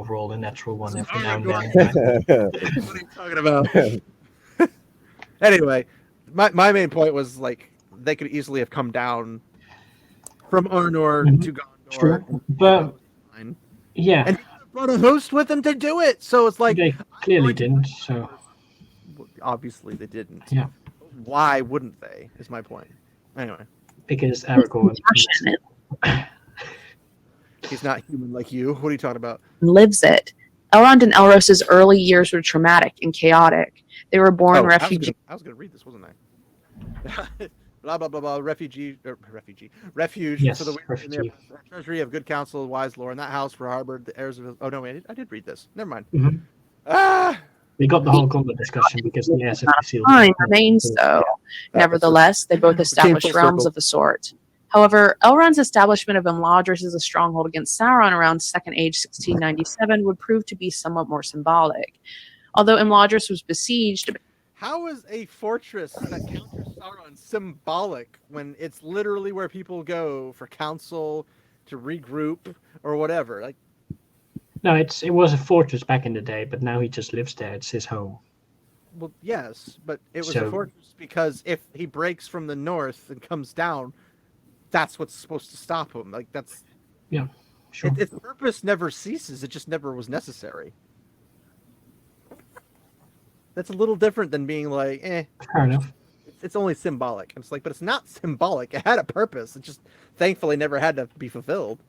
roll a natural one every now and then. Right? What are you talking about? Anyway, my main point was like they could easily have come down from Arnor to Gondor. True, but yeah, and he brought a host with him to do it. So it's like they clearly didn't. So obviously they didn't. Yeah. Why wouldn't they? Is my point. Anyway. Because Aragorn he's not human like you. What are you talking about? Lives it. Elrond and Elros's early years were traumatic and chaotic. They were born refugees. I was going to read this, wasn't I? Blah blah blah blah. Refuge yes, for the refugee. treasury of good counsel, wise lore. In that house were harbored the heirs of. Oh no, I did read this. Never mind. Mm-hmm. We got the whole Gondor discussion because the heirs of the seal remains so. Nevertheless, they both established realms of the sort. However, Elrond's establishment of Imladris as a stronghold against Sauron around Second Age 1697 would prove to be somewhat more symbolic. Although Imladris was besieged. How is a fortress that counters Sauron symbolic when it's literally where people go for counsel, to regroup, or whatever? Like, no, it was a fortress back in the day, but now he just lives there. It's his home. Well, yes, but it was a fortress because if he breaks from the north and comes down, that's what's supposed to stop him. Like, that's... Yeah, sure. Its purpose never ceases. It just never was necessary. That's a little different than being like, Fair enough. It's only symbolic. It's like, but it's not symbolic. It had a purpose. It just thankfully never had to be fulfilled.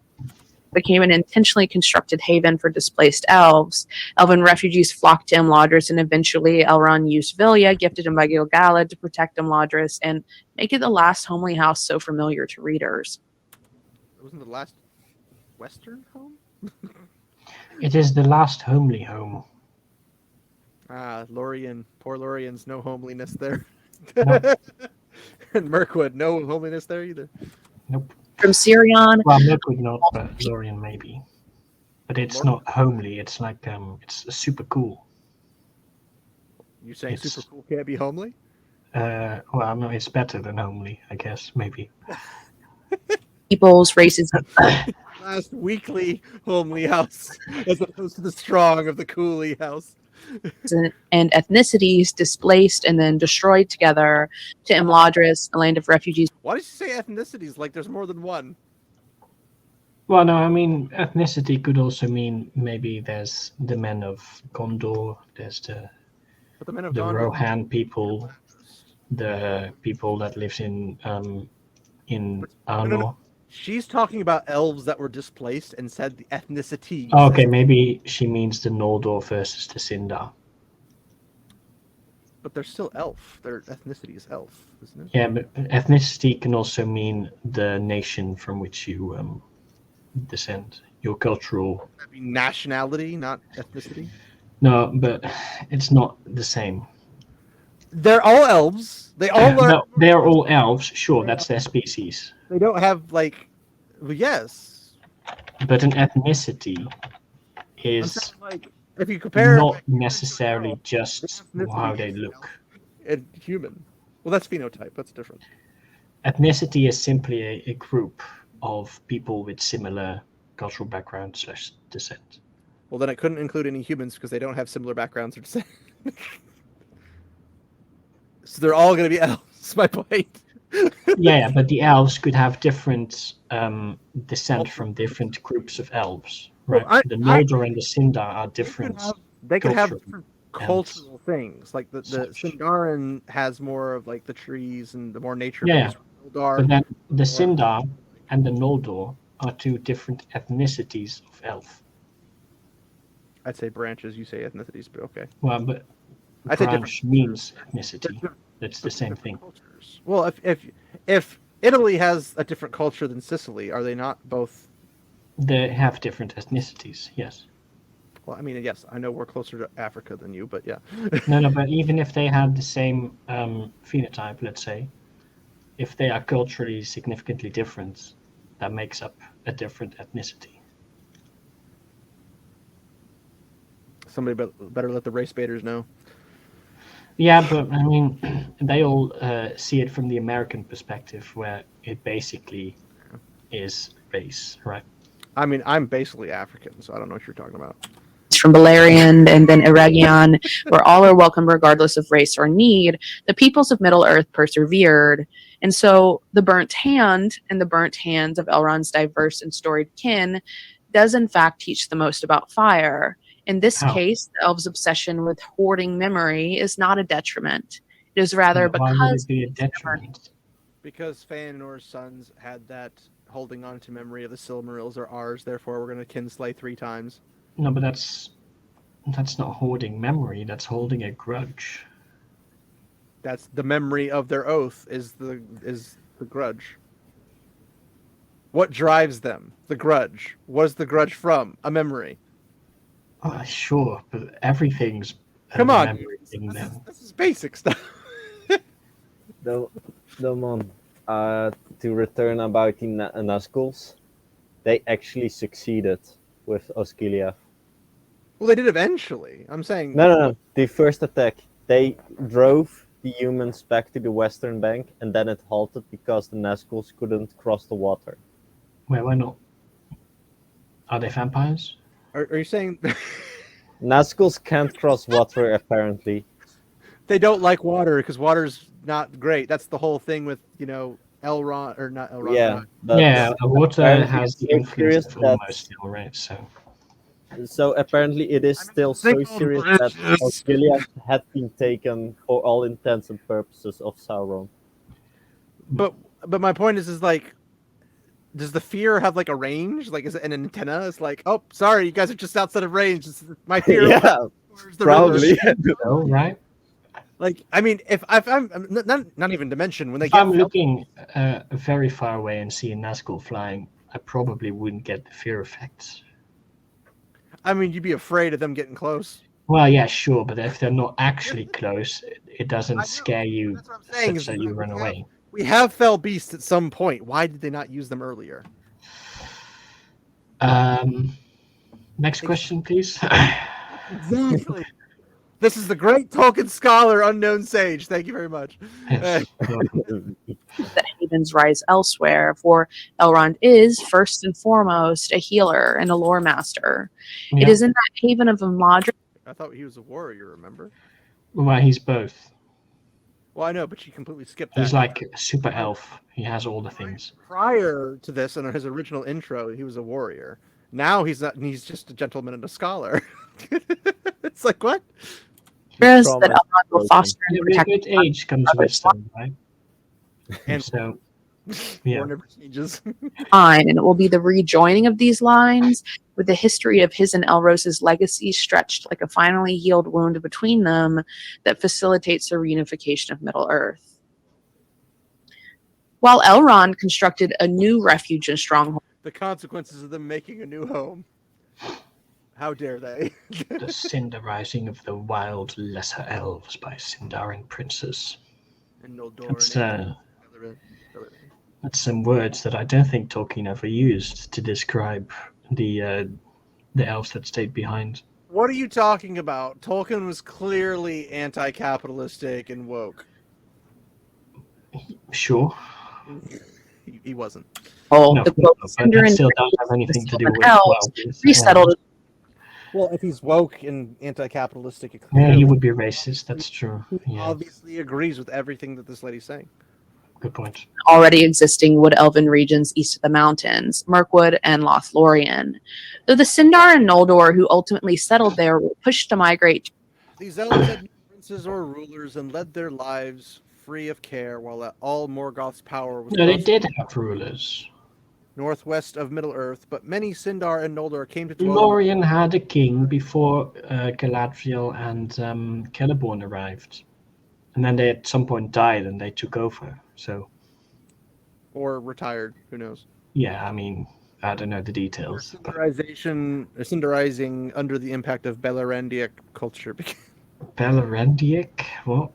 Became an intentionally constructed haven for displaced elves. Elven refugees flocked to Imladris, and eventually Elrond used Vilya, gifted him by Gil-galad, to protect Imladris and make it the last homely house so familiar to readers. It wasn't the last Western home? It is the last homely home. Lorien. Poor Lorien's no homeliness there. No. And Mirkwood, no homeliness there either. Nope. From Sirion. Well, Mirkwood not, but Lorien maybe. But it's not homely. It's like it's super cool. You saying super cool can't be homely? Well, no, it's better than homely, I guess, maybe. Peoples, races, last weekly homely house, as opposed to the strong of the coolie house. and ethnicities displaced and then destroyed together to Imladris, a land of refugees. Why did you say ethnicities? Like there's more than one. Well, no, I mean, ethnicity could also mean maybe there's the men of Gondor, there's the But the men of Gondor, Rohan people, the people that lived in No. Arnor. She's talking about elves that were displaced and said the ethnicity. Oh, okay, maybe she means the Noldor versus the Sindar. But they're still elf. Their ethnicity is elf, isn't it? Yeah, but ethnicity can also mean the nation from which you descend, your cultural. That'd be nationality, not ethnicity. No, but it's not the same. They're all elves. They all learn. No, they are all elves. Sure, that's their species. They don't have like. Well, yes. But an ethnicity I'm is saying, like, if you compare not necessarily just how they look. and human. Well, that's phenotype. That's different. Ethnicity is simply a group of people with similar cultural background / descent. Well, then it couldn't include any humans because they don't have similar backgrounds or descent. So they're all going to be elves. That's my point. Yeah, but the elves could have different descent from different groups of elves, right? Well, The Noldor and the Sindar are different. They could have cultural different elves. cultural things. Like the Such. Sindarin has more of like the trees and the more nature. Yeah, Noldar, but then the Sindar and the Noldor are two different ethnicities of elf. I'd say branches. You say ethnicities, but okay. Well, but I say branch means ethnicity. That's the same thing. Cultures. Well, if Italy has a different culture than Sicily, are they not both? They have different ethnicities, yes. Well, I mean, yes, I know we're closer to Africa than you, but yeah. No, but even if they had the same phenotype, let's say, if they are culturally significantly different, that makes up a different ethnicity. Somebody better let the race baiters know. Yeah, but I mean, they all see it from the American perspective, where it basically is race, right? I mean, I'm basically African, so I don't know what you're talking about. From Beleriand and then Eregion, where all are welcome regardless of race or need, the peoples of Middle Earth persevered. And so the burnt hand and the burnt hands of Elrond's diverse and storied kin does in fact teach the most about fire. In this case, the elves' obsession with hoarding memory is not a detriment. It is rather Why would because it be a detriment? Because Feanor's sons had that holding on to memory of the Silmarils are ours, therefore we're going to kinslay 3 times. No, but that's not hoarding memory. That's holding a grudge. That's the memory of their oath is the grudge. What drives them? The grudge. What is the grudge from? A memory. Oh, sure, but everything's Come on, memory thing then. this is basic stuff. Domon, to return about the Nazguls, they actually succeeded with Osgiliath. Well, they did eventually. I'm saying No. The first attack, they drove the humans back to the western bank, and then it halted because the Nazguls couldn't cross the water. Wait, why not? Are they vampires? Are you saying Nazguls can't cross water, apparently. they don't like water because water's not great? That's the whole thing with Elrond or not Elrond. Yeah, but Yeah, water apparently has the it's so influence serious of that- almost still, right? So apparently it is still so serious that Osgiliath had been taken for all intents and purposes of Sauron. But my point is like, does the fear have like a range? Like, is it an antenna? It's like, oh, sorry, you guys are just outside of range. My fear. Yeah, the probably. Oh, right. Like, I mean, if I'm not even to mention when they If get I'm looking very far away and see a Nazgul flying, I probably wouldn't get the fear effects. I mean, you'd be afraid of them getting close. Well, yeah, sure, but if they're not actually close, it doesn't scare you That's what I'm saying. such that you run away. We have fell beasts at some point. Why did they not use them earlier? Next question, please. Exactly. This is the great Tolkien scholar, unknown sage. Thank you very much. Yes. that havens rise elsewhere, for Elrond is, first and foremost, a healer and a lore master. Yeah. It is in that haven of Imladris. I thought he was a warrior, remember? Well, he's both. Well, I know, but you completely skipped that. He's like a super elf. He has all the things. Prior to this, in his original intro, he was a warrior. Now he's not. He's just a gentleman and a scholar. It's like, what? Whereas trauma that is Elrond will broken. foster and With protect age comes wisdom, right? And So, yeah. war never changes. line, and it will be the rejoining of these lines with the history of his and Elros's legacy stretched like a finally healed wound between them that facilitates the reunification of Middle Earth. While Elrond constructed a new refuge and stronghold, The consequences of them making a new home. How dare they? The Cinder Rising of the Wild Lesser Elves by Sindarin Princes. And Noldor That's, and That's some words that I don't think Tolkien ever used to describe the elves that stayed behind. What are you talking about? Tolkien was clearly anti-capitalistic and woke. Sure. He wasn't. No, the but Cinder that and still doesn't have anything to do with elves resettled. Well, if he's woke and anti-capitalistic, it Yeah, he clearly would be racist. That's true. Yeah, obviously agrees with everything that this lady's saying. good point. Already existing wood elven regions east of the mountains, Mirkwood and Lothlorien. Though the Sindar and Noldor who ultimately settled there were pushed to migrate. These elves had no princes or rulers and led their lives free of care, while all Morgoth's power was No, they did have rulers. northwest of Middle-earth, but many Sindar and Noldor came to dwell Lorien had a king before Galadriel and Celeborn arrived. And then they at some point died and they took over. So, or retired, who knows. yeah, I mean, I don't know the details. But Cinderizing under the impact of Belarandic culture. Belarandic? What?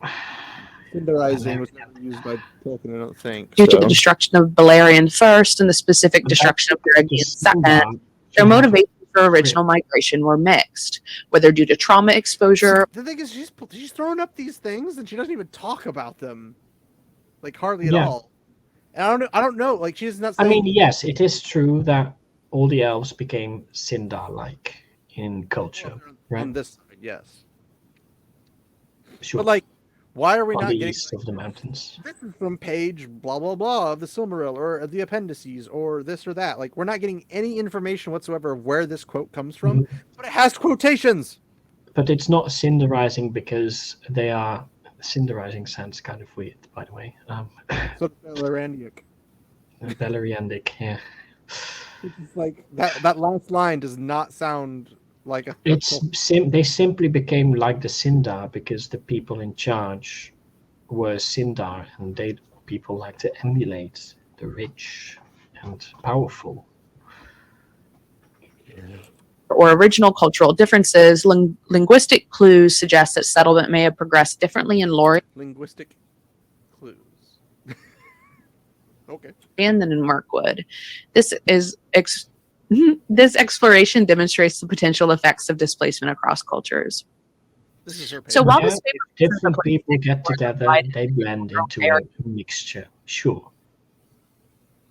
Cinderizing was never used by Tolkien, I don't think. Due to the destruction of Beleriand first and the specific destruction of Baragian second, their motivations for original migration were mixed, whether due to trauma exposure. The thing is, she's throwing up these things and she doesn't even talk about them, like hardly at all. And I don't know. Like she's not. Saying, I mean, yes, it is true that all the elves became Sindar-like in culture, right? On this side, yes. Sure. But like, why are we on not the getting east of the mountains? This is from page blah blah blah of the Silmaril or the appendices or this or that. Like we're not getting any information whatsoever of where this quote comes from, but it has quotations. But it's not Cinderizing because they are. Cinderizing sounds kind of weird, by the way. So Belarandic. Beleriandic, yeah. It's like that last line does not sound like a. They simply became like the Sindar because the people in charge were Sindar, and people like to emulate the rich and powerful. Or original cultural differences, linguistic clues suggest that settlement may have progressed differently in Lorien. Linguistic clues. Okay. Than in Mirkwood. This exploration demonstrates the potential effects of displacement across cultures. This is her page. So while Yeah, this if different people get together, they blend into a mixture. Sure.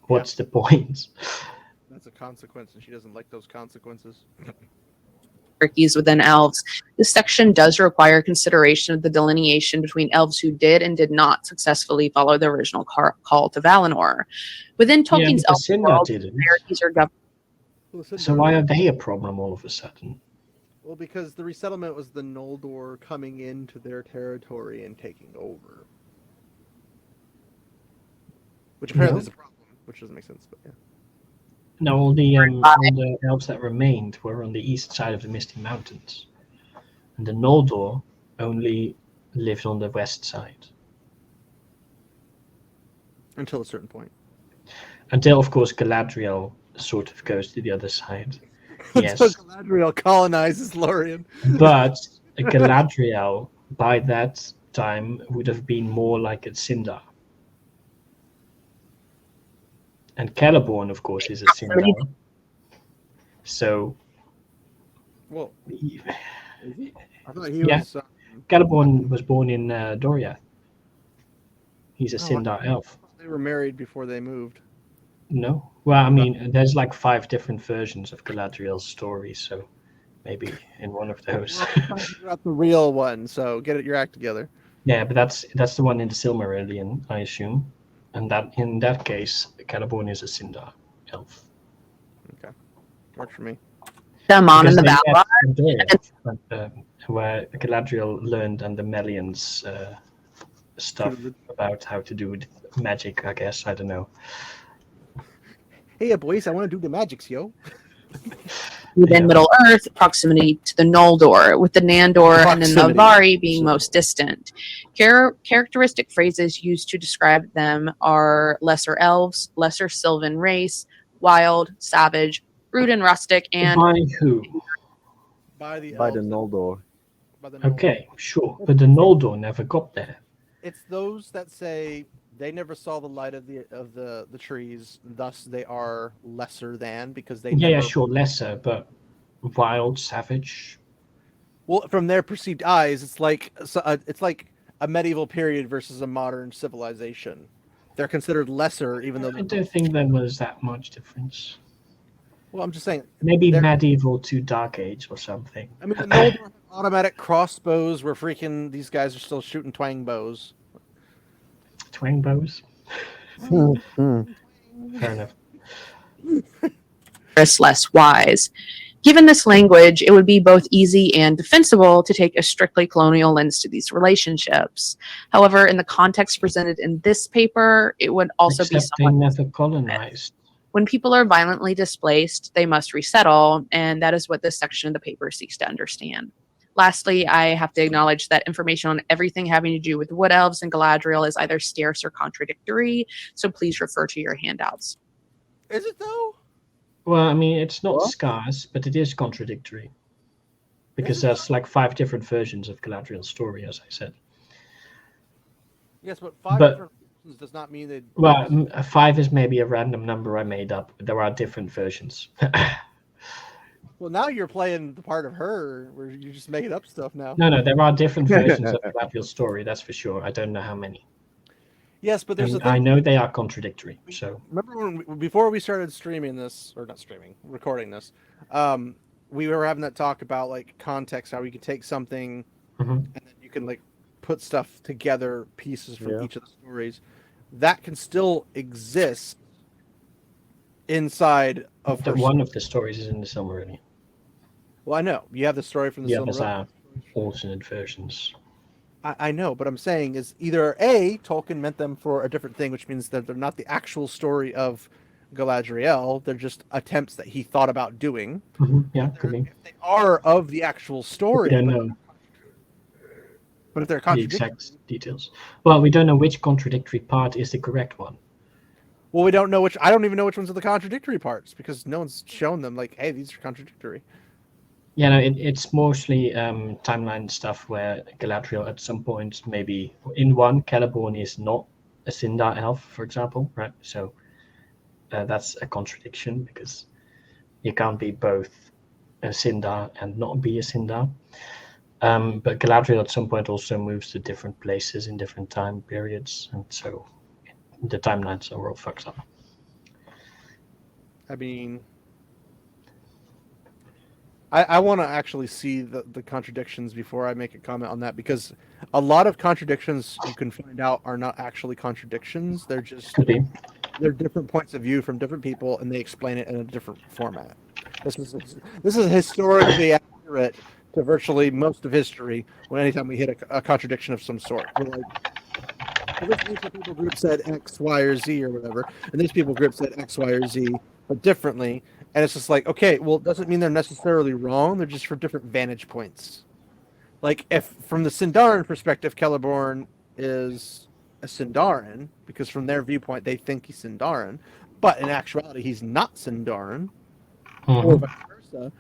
What's the point? That's a consequence, and she doesn't like those consequences. hierarchies within elves, this section does require consideration of the delineation between elves who did and did not successfully follow the original call to Valinor. Within Tolkien's elf world, hierarchies are governed. So why are they a problem all of a sudden? Well, because the resettlement was the Noldor coming into their territory and taking over. Which apparently is a problem, which doesn't make sense, but yeah. No, all the elves that remained were on the east side of the Misty Mountains. And the Noldor only lived on the west side. Until a certain point. Until, of course, Galadriel sort of goes to the other side. Yes. Until Galadriel colonizes Lorien. But Galadriel, by that time, would have been more like a Sindar. And Celeborn, of course, is a Sindar. So... Well, I thought he was... Celeborn was born in Doriath. He's a Sindar elf. They were married before they moved. No. Well, I mean, there's like 5 different versions of Galadriel's story, so maybe in one of those. You're the real one, so get your act together. Yeah, but that's the one in the Silmarillion, I assume. And that in that case, Celeborn is a Sindar elf. Okay. Works for me. Them on in the Valar. where Galadriel learned and the Melians stuff about how to do magic, I guess. I don't know. Hey, boys, I want to do the magics, yo. Within Yeah. Middle Earth, proximity to the Noldor, with the Nandor and then the Proximity. Vari being most distant. Characteristic phrases used to describe them are lesser elves, lesser sylvan race, wild, savage, rude and rustic, and By who? By the By the elves, Noldor. by the Noldor. Okay, sure. But the Noldor never got there. It's those that say they never saw the light of the trees, thus they are lesser than because they Yeah, never. sure, lesser, but wild, savage. Well, from their perceived eyes, it's like a medieval period versus a modern civilization. They're considered lesser, even though I they're. don't think there was that much difference. Well, I'm just saying. Maybe they're- medieval to Dark Age or something. I mean, the Noldor have automatic crossbows where freaking these guys are still shooting twang bows. Twang bows? Hmm. Fair enough. less wise. Given this language, it would be both easy and defensible to take a strictly colonial lens to these relationships. However, in the context presented in this paper, it would also be Except they somewhat. never colonized. When people are violently displaced, they must resettle, and that is what this section of the paper seeks to understand. Lastly, I have to acknowledge that information on everything having to do with wood elves and Galadriel is either scarce or contradictory, so please refer to your handouts. Is it though? Well, I mean, it's not What? scarce, but it is contradictory. Because Is it? there's like 5 different versions of Galadriel's story, as I said. Yes, but 5 But- different versions does not mean that. Well, 5 is maybe a random number I made up, but there are different versions. Well, now you're playing the part of her where you're just making up stuff now. No, there are different versions of Galadriel's story, that's for sure. I don't know how many. Yes, but there's And a thing. I know they are contradictory, so... Remember before we started streaming this, or not streaming, recording this, we were having that talk about like context, how we could take something Mhm. and then you can like put stuff together, pieces from Yeah. each of the stories. That can still exist inside of her. One of the stories is in the Silmarillion. Well, I know you have the story from the The others Silmarillion. are alternate versions. I know, but I'm saying is either A, Tolkien meant them for a different thing, which means that they're not the actual story of Galadriel. They're just attempts that he thought about doing. Yeah, could be. If they are of the actual story, We don't know but if they're the contradictory, exact details. Well, we don't know which contradictory part is the correct one. well, we don't know which. I don't even know which ones are the contradictory parts because no one's shown them. Like, hey, these are contradictory. Yeah, no, it's mostly timeline stuff where Galadriel at some point, maybe in one, Celeborn is not a Sindar elf, for example, right? So that's a contradiction because you can't be both a Sindar and not be a Sindar. But Galadriel at some point also moves to different places in different time periods, and so the timelines are all fucked up. I mean, I want to actually see the contradictions before I make a comment on that because a lot of contradictions you can find out are not actually contradictions. They're just Could be. they're different points of view from different people, and they explain it in a different format. This is historically accurate to virtually most of history. When anytime we hit a contradiction of some sort, we're like, this people group said X, Y, or Z or whatever, and this people group said X, Y, or Z, but differently. And it's just like, okay, well, it doesn't mean they're necessarily wrong. They're just from different vantage points. Like, if from the Sindarin perspective, Celeborn is a Sindarin, because from their viewpoint, they think he's Sindarin, but in actuality, he's not Sindarin, or vice versa,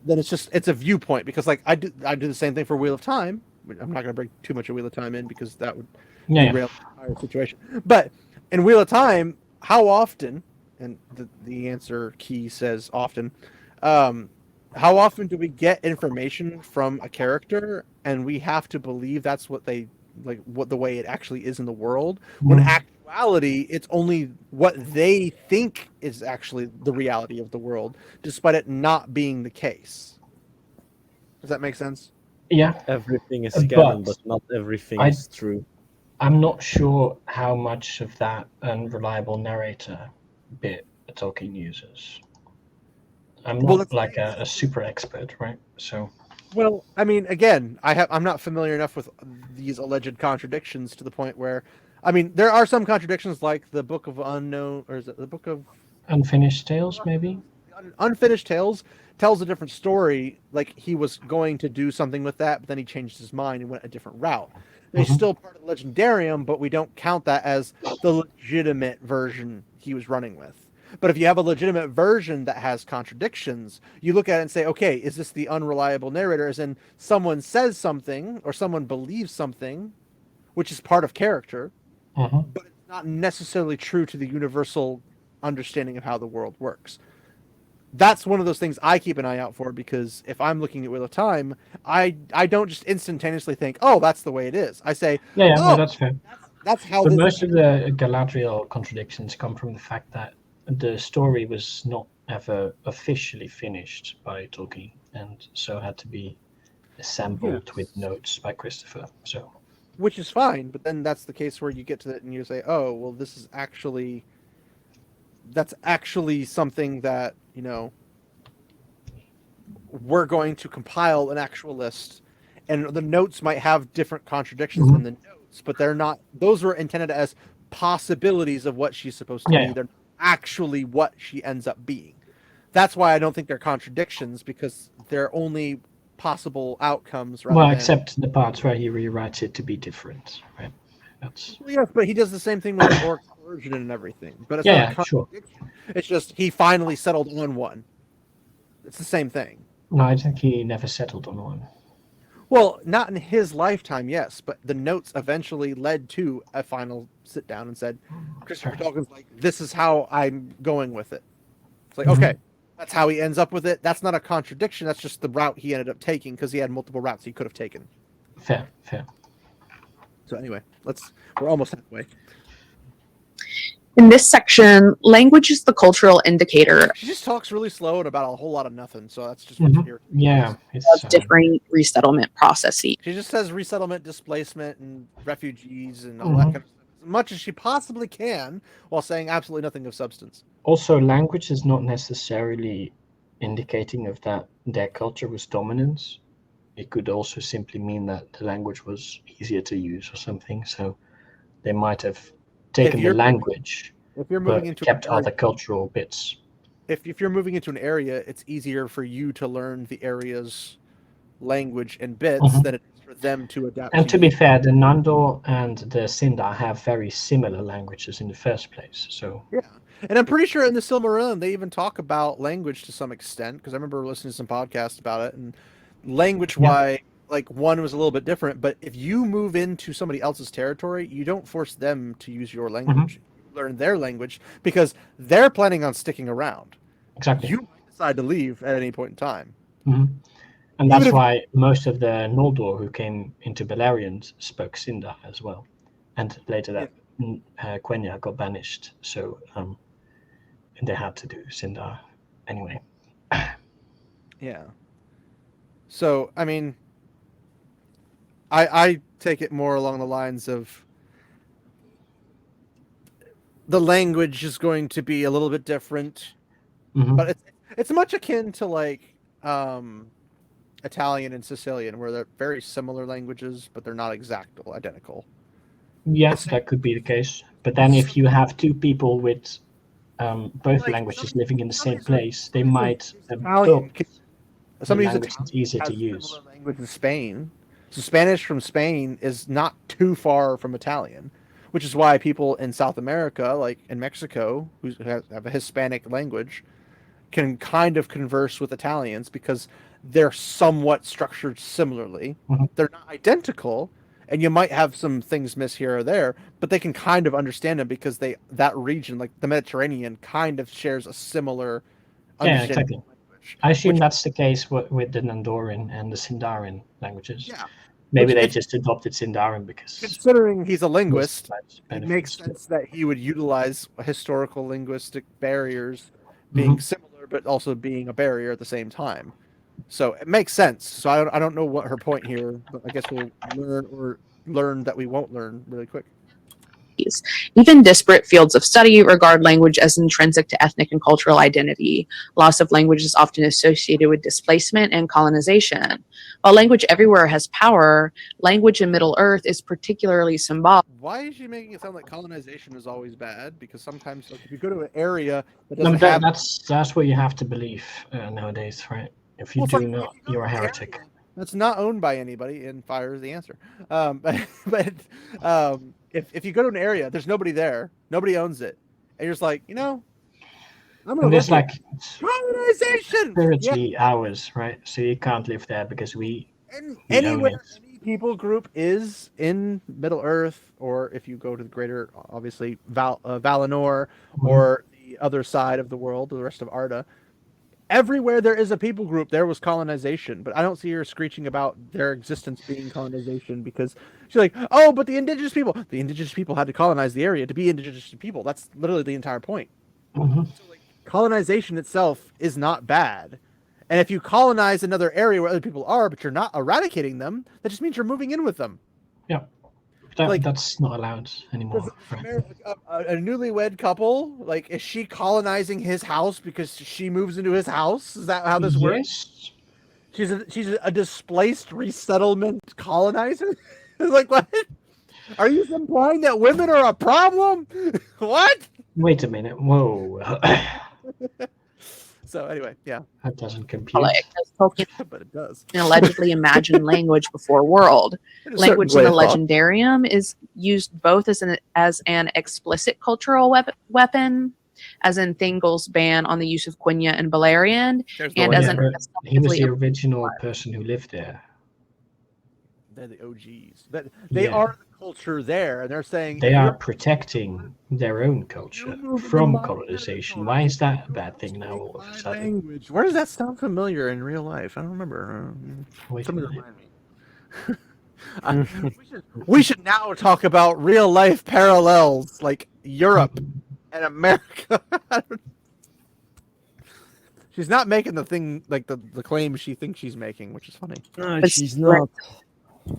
then it's a viewpoint. Because, like, I do the same thing for Wheel of Time. I'm not going to bring too much of Wheel of Time in, because that would derail the entire situation. But in Wheel of Time, how often... and the answer key says often. How often do we get information from a character and we have to believe that's what they like, what the way it actually is in the world? When actuality, it's only what they think is actually the reality of the world, despite it not being the case. Does that make sense? Yeah. Everything is But canon, but not everything is true. I'm not sure how much of that unreliable narrator bit Tolkien uses. I'm not like a super expert, right? So Well, I mean, again, I'm not familiar enough with these alleged contradictions to the point where, I mean, there are some contradictions like the Book of Unknown, or is it the Book of Unfinished Tales, maybe. Unfinished Tales tells a different story. Like he was going to do something with that, but then he changed his mind and went a different route. It's still part of the Legendarium, but we don't count that as the legitimate version he was running with. But if you have a legitimate version that has contradictions, you look at it and say, okay, is this the unreliable narrator? As in someone says something or someone believes something, which is part of character, but it's not necessarily true to the universal understanding of how the world works. That's one of those things I keep an eye out for, because if I'm looking at Wheel of Time, I don't just instantaneously think, oh, that's the way it is. I say, Yeah, oh, no, that's fair. that's how But this. most of the Galadriel contradictions come from the fact that the story was not ever officially finished by Tolkien, and so had to be assembled with notes by Christopher. So, which is fine, but then that's the case where you get to it and you say, oh, well, this is actually, that's actually something that, you know, we're going to compile an actual list, and the notes might have different contradictions in the notes, but they're not, those were intended as possibilities of what she's supposed to be. They're actually what she ends up being. That's why I don't think they're contradictions, because they're only possible outcomes. Well, except the parts where he rewrites it to be different, right? That's... Well, yes, but he does the same thing with the orc version and everything. But it's Yeah, not a contradiction. Sure. It's just he finally settled on one. It's the same thing. No, I think he never settled on one. Well, not in his lifetime, yes, but the notes eventually led to a final sit down and said, Christopher Tolkien's like, this is how I'm going with it. It's like, okay, that's how he ends up with it. That's not a contradiction. That's just the route he ended up taking, because he had multiple routes he could have taken. Fair. So anyway, we're almost halfway. In this section, language is the cultural indicator. She just talks really slow and about a whole lot of nothing, so that's just yeah, it's differing resettlement processes. She just says resettlement, displacement, and refugees, and all that kind of stuff, as much as she possibly can, while saying absolutely nothing of substance. Also, language is not necessarily indicating of that their culture was dominant. It could also simply mean that the language was easier to use or something. So they might have taken the language, if you're moving into kept other cultural bits. If you're moving into an area, it's easier for you to learn the area's language and bits than it is for them to adapt. And to be fair, the Nandor and the Sindar have very similar languages in the first place. So yeah, and I'm pretty sure in the Silmarillion they even talk about language to some extent, because I remember listening to some podcasts about it, and language-wise, like one was a little bit different. But if you move into somebody else's territory, you don't force them to use your language. You learn their language, because they're planning on sticking around. Exactly. You might decide to leave at any point in time. And that's why most of the Noldor who came into Beleriand spoke Sindar as well. And later that Quenya got banished, so and they had to do Sindar anyway. Yeah. So, I mean, I take it more along the lines of the language is going to be a little bit different, but it's much akin to like Italian and Sicilian, where they're very similar languages, but they're not exactly identical. Yes, that could be the case. But then if you have two people with both languages living in the same place, they might somebody's language is easier to use. Language in Spain. So Spanish from Spain is not too far from Italian, which is why people in South America, like in Mexico, who have a Hispanic language, can kind of converse with Italians, because they're somewhat structured similarly. They're not identical, and you might have some things miss here or there, but they can kind of understand them, because that region, like the Mediterranean, kind of shares a similar understanding. Yeah, exactly. I assume that's the case with the Nandoran and the Sindarin languages. Yeah. Maybe they just adopted Sindarin because... Considering he's a linguist, it makes sense that he would utilize historical linguistic barriers being similar, but also being a barrier at the same time. So it makes sense. So I don't know what her point here, but I guess we'll learn that we won't learn really quick. Even disparate fields of study regard language as intrinsic to ethnic and cultural identity. Loss of language is often associated with displacement and colonization. While language everywhere has power, language in Middle-earth is particularly symbolic. Why is she making it sound like colonization is always bad? Because sometimes, like, if you go to an area that No, doesn't but have, that's what you have to believe nowadays, right? If you Well, do fine, not, if you go you're a to an heretic. area that's not owned by anybody, and fire is the answer. If you go to an area, there's nobody there, nobody owns it, and you're just like, I'm gonna And there's live like here. Colonization. Yeah, 30 hours, right? So you can't live there because we own anywhere it. any people group is in Middle Earth, or if you go to the greater, obviously Valinor, or the other side of the world, the rest of Arda. Everywhere there is a people group, there was colonization, but I don't see her screeching about their existence being colonization because she's like, oh, but the indigenous people had to colonize the area to be indigenous people. That's literally the entire point. Mhm. So, like, colonization itself is not bad. And if you colonize another area where other people are, but you're not eradicating them, that just means you're moving in with them. Yeah, that's not allowed anymore. Right? A newlywed couple, like, is she colonizing his house because she moves into his house? Is that how this works? Yes. She's a displaced resettlement colonizer? Like, what? Are you implying that women are a problem? What? Wait a minute. Whoa. So anyway, yeah. That doesn't compute. Tolkien But it does. allegedly imagined language before world. Language in the Legendarium is used both as an explicit cultural weapon, as in Thingol's ban on the use of Quenya and Balerian, and as an he was the original person who lived there. They're the OGs. They are the culture there, and they're saying they are protecting their own culture from colonization. Why is that a bad thing now all of a sudden? Language. Where does that sound familiar in real life? I don't remember. Somebody remind me. We should now talk about real life parallels, like Europe and America. She's not making the thing, like the claim she thinks she's making, which is funny. No, she's not.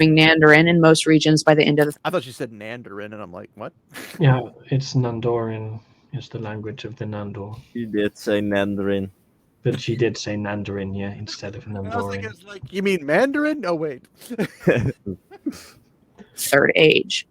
Mandarin in most regions by the end of the... I thought she said Nandarin, and I'm like, what? Yeah, it's Nandoran. It's the language of the Nandor. She did say Nandarin. But she did say Nandarin, yeah, instead of Nandoran. I was thinking, it's like, you mean Mandarin? Oh, wait. Third Age.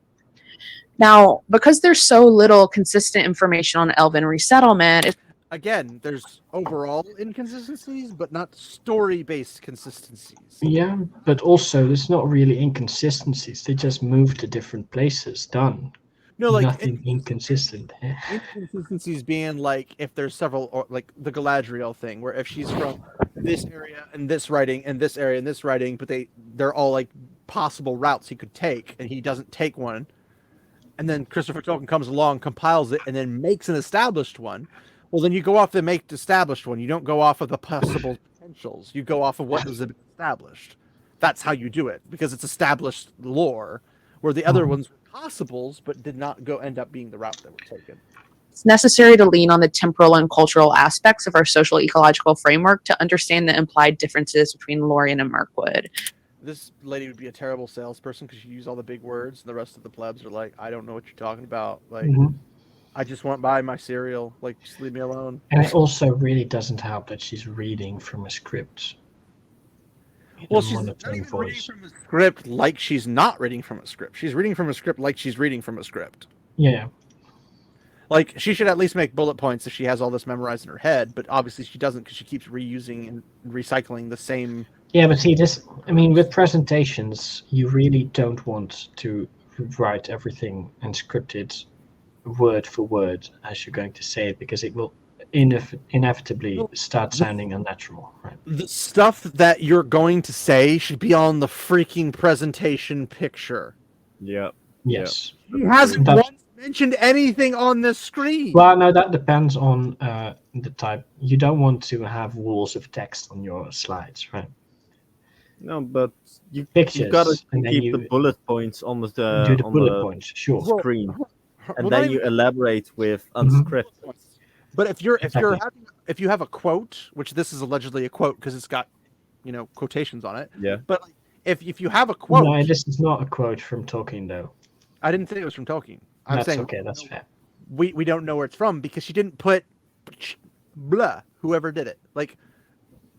Now, because there's so little consistent information on Elven resettlement... Again, there's overall inconsistencies, but not story-based consistencies. Yeah, but also there's not really inconsistencies. They just move to different places. Done. No, like nothing inconsistent. Inconsistencies being like if there's several, or like the Galadriel thing, where if she's from this area and this writing and this area and this writing, but they're all like possible routes he could take, and he doesn't take one, and then Christopher Tolkien comes along, compiles it, and then makes an established one. Well, then you go off the make established one. You don't go off of the possible potentials. You go off of what was established. That's how you do it, because it's established lore, where the other ones were possibles, but did not end up being the route that were taken. It's necessary to lean on the temporal and cultural aspects of our social ecological framework to understand the implied differences between Lorien and Mirkwood. This lady would be a terrible salesperson because she used all the big words, and the rest of the plebs are like, I don't know what you're talking about. Like, I just want to buy my cereal. Like, just leave me alone. And it also really doesn't help that she's reading from a script. Well, she's not even reading from a script like she's not reading from a script. She's reading from a script like she's reading from a script. Yeah. Like, she should at least make bullet points if she has all this memorized in her head, but obviously she doesn't because she keeps reusing and recycling the same... Yeah, but see, with presentations, you really don't want to write everything and script it word for word as you're going to say it, because it will inevitably start sounding unnatural, right? The stuff that you're going to say should be on the freaking presentation picture. Yeah. Yes. He hasn't once mentioned anything on the screen. Well, no, that depends on the type. You don't want to have walls of text on your slides, right? No, but you've got to keep the bullet points on the bullet points, sure, screen. And then you elaborate with unscripted. But if you have a quote, which this is allegedly a quote because it's got, quotations on it. Yeah. But if you have a quote, no, this is not a quote from Tolkien, though. I didn't think it was from Tolkien. I'm That's saying okay. That's fair. we don't know where it's from because she didn't put blah whoever did it, like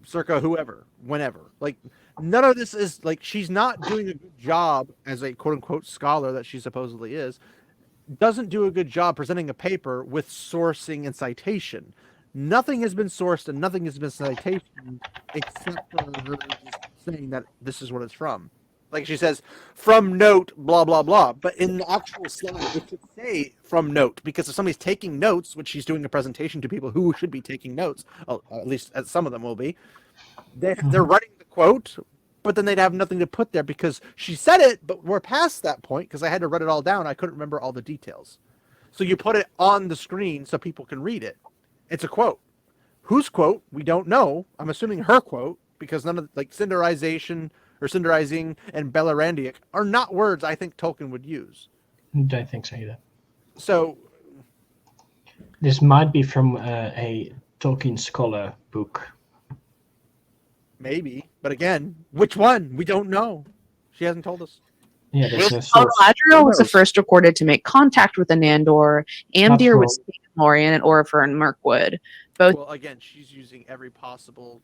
circa whoever, whenever. Like none of this is like she's not doing a good job as a quote unquote scholar that she supposedly is. Doesn't do a good job presenting a paper with sourcing and citation. Nothing has been sourced and nothing has been citation except for her just saying that this is what it's from. Like she says, from note, blah, blah, blah. But in the actual slide, it should say from note, because if somebody's taking notes, which she's doing a presentation to people who should be taking notes, at least some of them will be, they're writing the quote, but then they'd have nothing to put there because she said it, but we're past that point because I had to write it all down. I couldn't remember all the details. So you put it on the screen so people can read it. It's a quote. Whose quote? We don't know. I'm assuming her quote because none of like cinderization or cinderizing and Belarandic are not words I think Tolkien would use. Don't think so either. So this might be from a Tolkien scholar book. Maybe, but again, which one? We don't know. She hasn't told us. Yeah, there's no source. Galadriel was the first recorded to make contact with the Nandor. Amdir was Lorien and Orifer and Mirkwood. Both. Well, again, she's using every possible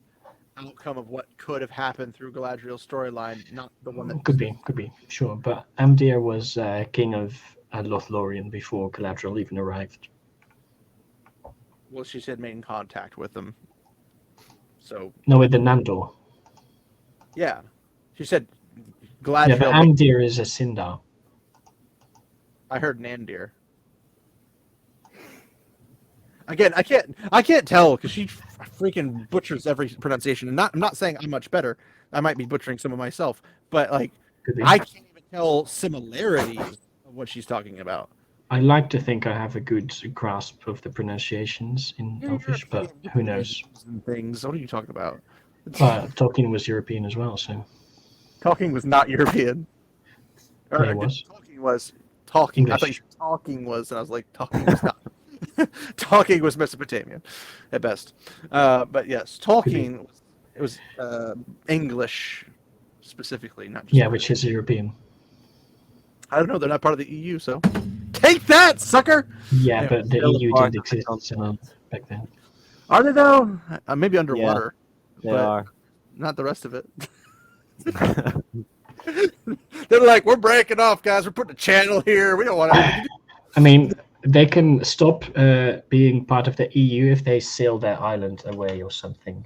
outcome of what could have happened through Galadriel's storyline, not the one that could be, sure. But Amdir was king of Lothlorien before Galadriel even arrived. Well, she said made contact with them. So no, with the Nandor. Yeah, she said Galadriel. Yeah, but Amdir is a Sindar. I heard Nandir. Again, I can't tell because she freaking butchers every pronunciation. And I'm not saying I'm much better. I might be butchering some of myself, but like I can't even tell similarities of what she's talking about. I like to think I have a good grasp of the pronunciations in Elvish, but who knows? Things. What are you talking about? Tolkien was European as well, so. Tolkien was not European. Or, he was. Tolkien was talking. I thought talking was, and I was like, talking was not. Tolkien was Mesopotamian at best. But yes, Tolkien was English specifically, not just which is European. I don't know. They're not part of the EU, so take that, sucker. Yeah, anyway, but the EU didn't exist back then. Are they though? Maybe underwater. Yeah, they are. Not the rest of it. They're like, we're breaking off, guys. We're putting a channel here. We don't want to. I mean, they can stop being part of the EU if they sail their island away or something.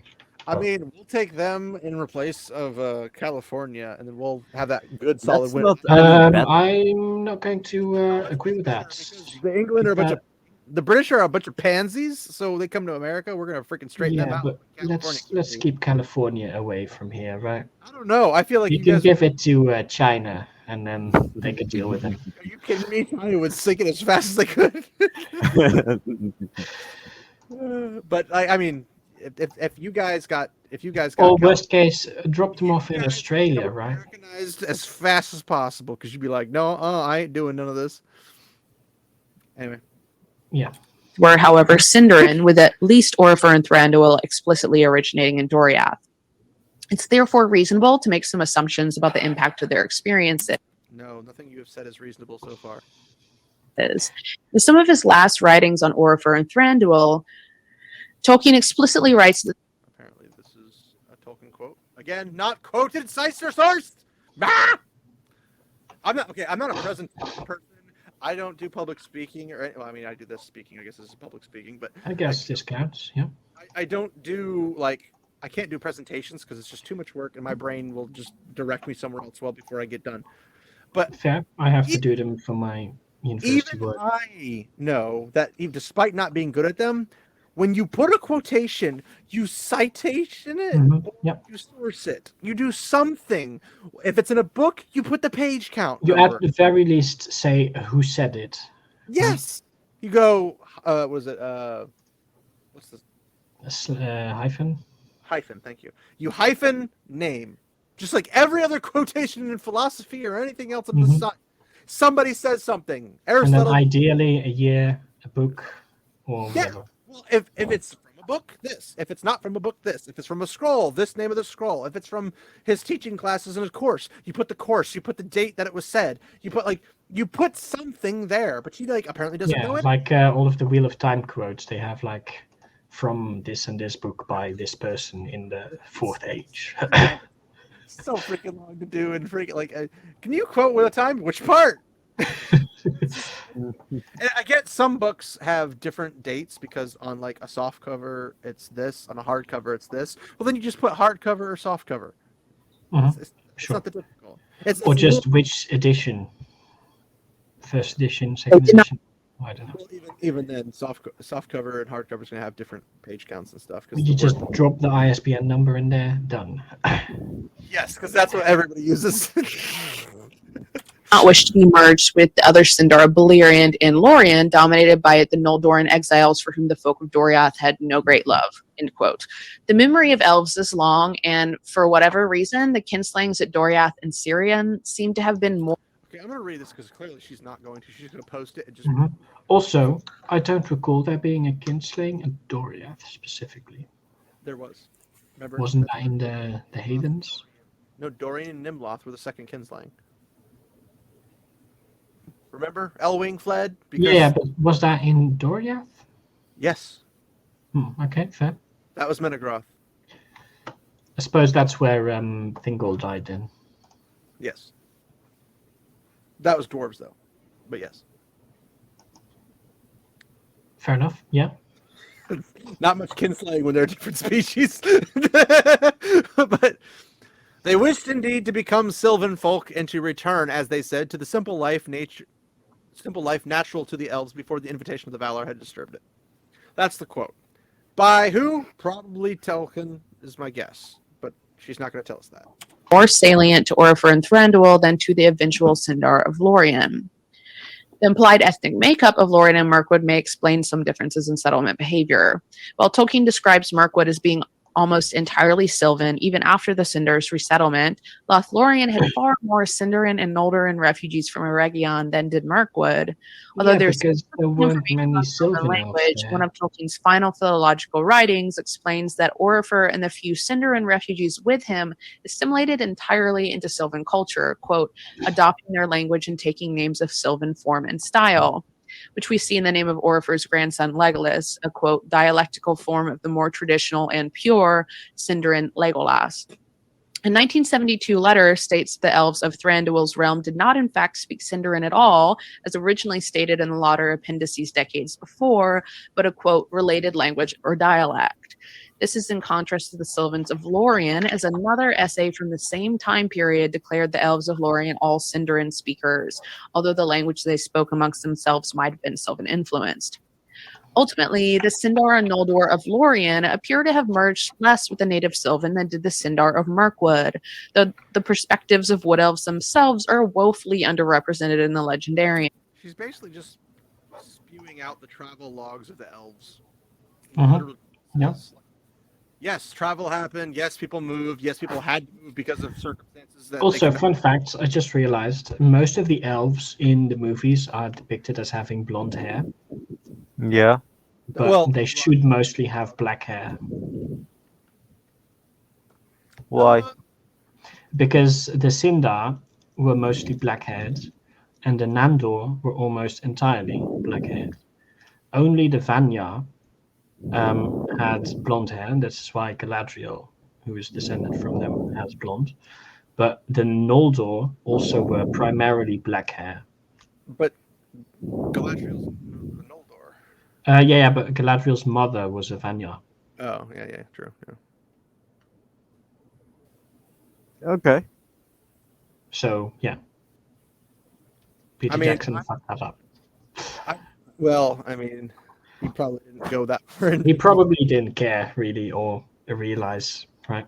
I mean, we'll take them in place of California, and then we'll have that good solid win. I'm not going to agree with that. The England are a bunch of, the British are a bunch of pansies, so they come to America. We're gonna freaking straighten them out. But let's keep California away from here, right? I don't know. I feel like you can give it to China, and then they can deal with it. Are you kidding me? China would sink it as fast as they could. But I mean. If you guys got worst case, drop them off in Australia, right? Americanized as fast as possible because you'd be like, no, I ain't doing none of this. Anyway, yeah. Were, however, Sindarin, with at least Orifer and Thranduil explicitly originating in Doriath. It's therefore reasonable to make some assumptions about the impact of their experiences. No, nothing you have said is reasonable so far. In some of his last writings on Orifer and Thranduil, Tolkien explicitly writes that. Apparently, this is a Tolkien quote. Again, not quoted, cited or sourced. Ah! I'm not a presentation person. I don't do public speaking, I mean, I do this speaking. I guess this is public speaking, but I guess this counts. Yeah. I don't do I can't do presentations because it's just too much work, and my brain will just direct me somewhere else before I get done. But fair, I have to do them for my university work. I know that despite not being good at them. When you put a quotation, you citation it, you source it, you do something. If it's in a book, you put the page count. You at the very least say who said it. Yes. You go, what's this? Hyphen? Hyphen, thank you. You hyphen name. Just like every other quotation in philosophy or anything else on the side. Somebody says something. Aristotle. And then ideally a year, a book, or whatever. Well, if it's from a book, this. If it's not from a book, this. If it's from a scroll, this name of the scroll. If it's from his teaching classes in his course, you put the course. You put the date that it was said. You put you put something there, but she like apparently doesn't know it. Like all of the Wheel of Time quotes, they have like from this and this book by this person in the Fourth Age. So freaking long to do and freaking like, can you quote Wheel of Time? Which part? And I get some books have different dates because on like a soft cover it's this, on a hardcover it's this. Well, then you just put hardcover or soft cover. It's Sure. not the difficult. Or just which edition? First edition, second edition? I don't know. Well, even then, soft cover and hardcover is going to have different page counts and stuff. You just drop the ISBN number in there, done. Yes, because that's what everybody uses. Not wish to be merged with the other Sindar of Beleriand and Lorien, dominated by the Noldoran exiles for whom the folk of Doriath had no great love. End quote. The memory of elves is long, and for whatever reason, the kinslayings at Doriath and Sirion seem to have been more. Okay, I'm going to read this because clearly she's not going to. She's going to post it and just. Also, I don't recall there being a kinslaying at Doriath specifically. There was. Remember? Wasn't that in the Havens? No, Dorian and Nimloth were the second kinslaying. Remember? Elwing fled? Yeah, but was that in Doriath? Yes. Okay, fair. That was Menegroth. I suppose that's where Thingol died then. Yes. That was dwarves, though. But yes. Fair enough, yeah. Not much kinslaying when they're different species. But they wished indeed to become sylvan folk and to return, as they said, to the simple life natural to the elves before the invitation of the Valar had disturbed it. That's the quote. By who? Probably Tolkien is my guess, but she's not going to tell us that. More salient to Orifer and Thranduil than to the eventual Sindar of Lorien. The implied ethnic makeup of Lorien and Mirkwood may explain some differences in settlement behavior. While Tolkien describes Mirkwood as being almost entirely Sylvan, even after the Sindar's resettlement, Lothlorien had far more Sindarin and Noldoran refugees from Eregion than did Mirkwood. Although because there weren't many Sylvan language, one of Tolkien's final philological writings explains that Orifer and the few Sindarin refugees with him assimilated entirely into Sylvan culture, quote, adopting their language and taking names of Sylvan form and style, which we see in the name of Orifer's grandson Legolas, a, quote, dialectical form of the more traditional and pure Sindarin Legolas. A 1972 letter states the elves of Thranduil's realm did not in fact speak Sindarin at all, as originally stated in the latter appendices decades before, but a, quote, related language or dialect. This is in contrast to the Sylvans of Lorien, as another essay from the same time period declared the elves of Lorien all Sindarin speakers, although the language they spoke amongst themselves might have been Sylvan influenced. Ultimately, the Sindar and Noldor of Lorien appear to have merged less with the native Sylvan than did the Sindar of Mirkwood, though the perspectives of wood elves themselves are woefully underrepresented in the legendarium. She's basically just spewing out the travel logs of the elves. Yeah. Yes, travel happened. Yes, people moved. Yes, people had to move because of circumstances. That also, fun fact, I just realized most of the elves in the movies are depicted as having blonde hair. Yeah. But they should mostly have black hair. Why? Because the Sindar were mostly black-haired, and the Nandor were almost entirely black-haired. Only the Vanya had blonde hair, and that's why Galadriel, who is descended from them, has blonde. But the Noldor also were primarily black hair. But Galadriel's a Noldor. Yeah, but Galadriel's mother was a Vanya. Oh, yeah, true. Yeah. Okay. So, yeah. Peter Jackson fucked that up. He probably didn't go that far. He probably didn't care, really, or realize, right?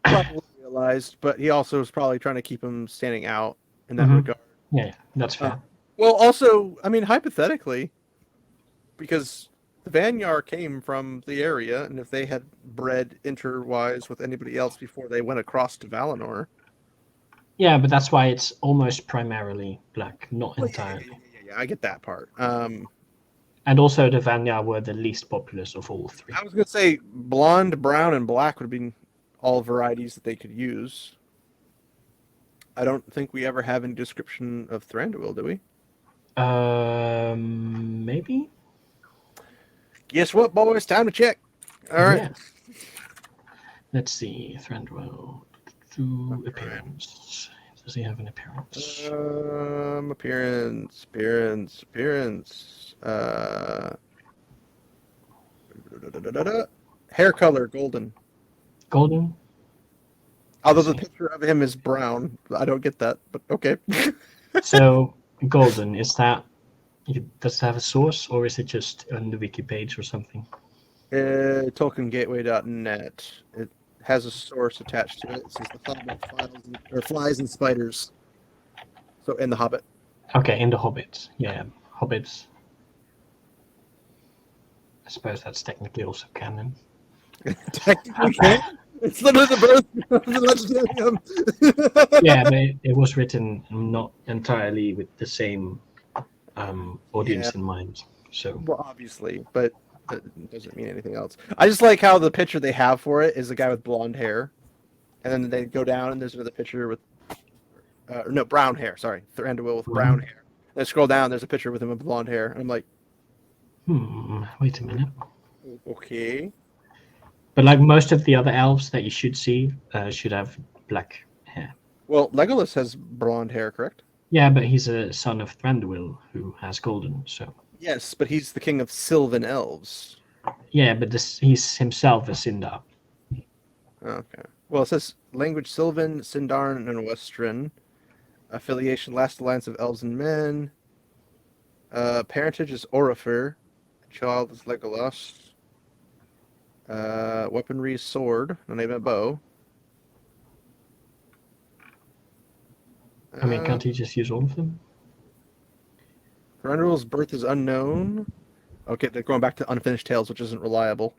Probably realized, but he also was probably trying to keep him standing out in that regard. Yeah, that's fair. Well, also, hypothetically, because the Vanyar came from the area, and if they had bred interwise with anybody else before they went across to Valinor. Yeah, but that's why it's almost primarily black, not entirely. Yeah, I get that part. And also the Vanya were the least populous of all three. I was going to say blonde, brown, and black would have been all varieties that they could use. I don't think we ever have any description of Thranduil, do we? Maybe. Guess what, boys? Time to check. All right. Yeah. Let's see. Thranduil. Appearance. Does he have an appearance? Appearance. Hair color, golden. Golden. Although the picture of him is brown. I don't get that, but okay. So, golden, is that... Does it have a source, or is it just on the wiki page or something? TolkienGateway.net. It has a source attached to it. It says the Hobbit flies and spiders. So in the Hobbit. Okay, in the Hobbit. Yeah, Hobbits. I suppose that's technically also canon. Technically canon? It's literally the birth of the Legendarium. Yeah, but it was written not entirely with the same audience in mind. So, well, obviously, but that doesn't mean anything else. I just like how the picture they have for it is a guy with blonde hair, and then they go down and there's another picture with brown hair. Sorry, Thranduil with brown hair. And I scroll down, there's a picture with him with blonde hair, and I'm like, wait a minute. Okay. But like most of the other elves that you should see, should have black hair. Well, Legolas has blonde hair, correct? Yeah, but he's a son of Thranduil who has golden. So. Yes, but he's the king of Sylvan elves. Yeah, but he's himself a Sindar. Okay. Well, it says language Sylvan, Sindarin, and Western. Affiliation, last alliance of elves and men. Parentage is Orifer. Child is Legolas. Weaponry is sword, not even a bow. I mean, can't he just use all of them? Thranduil's birth is unknown. Okay, they're going back to Unfinished Tales, which isn't reliable.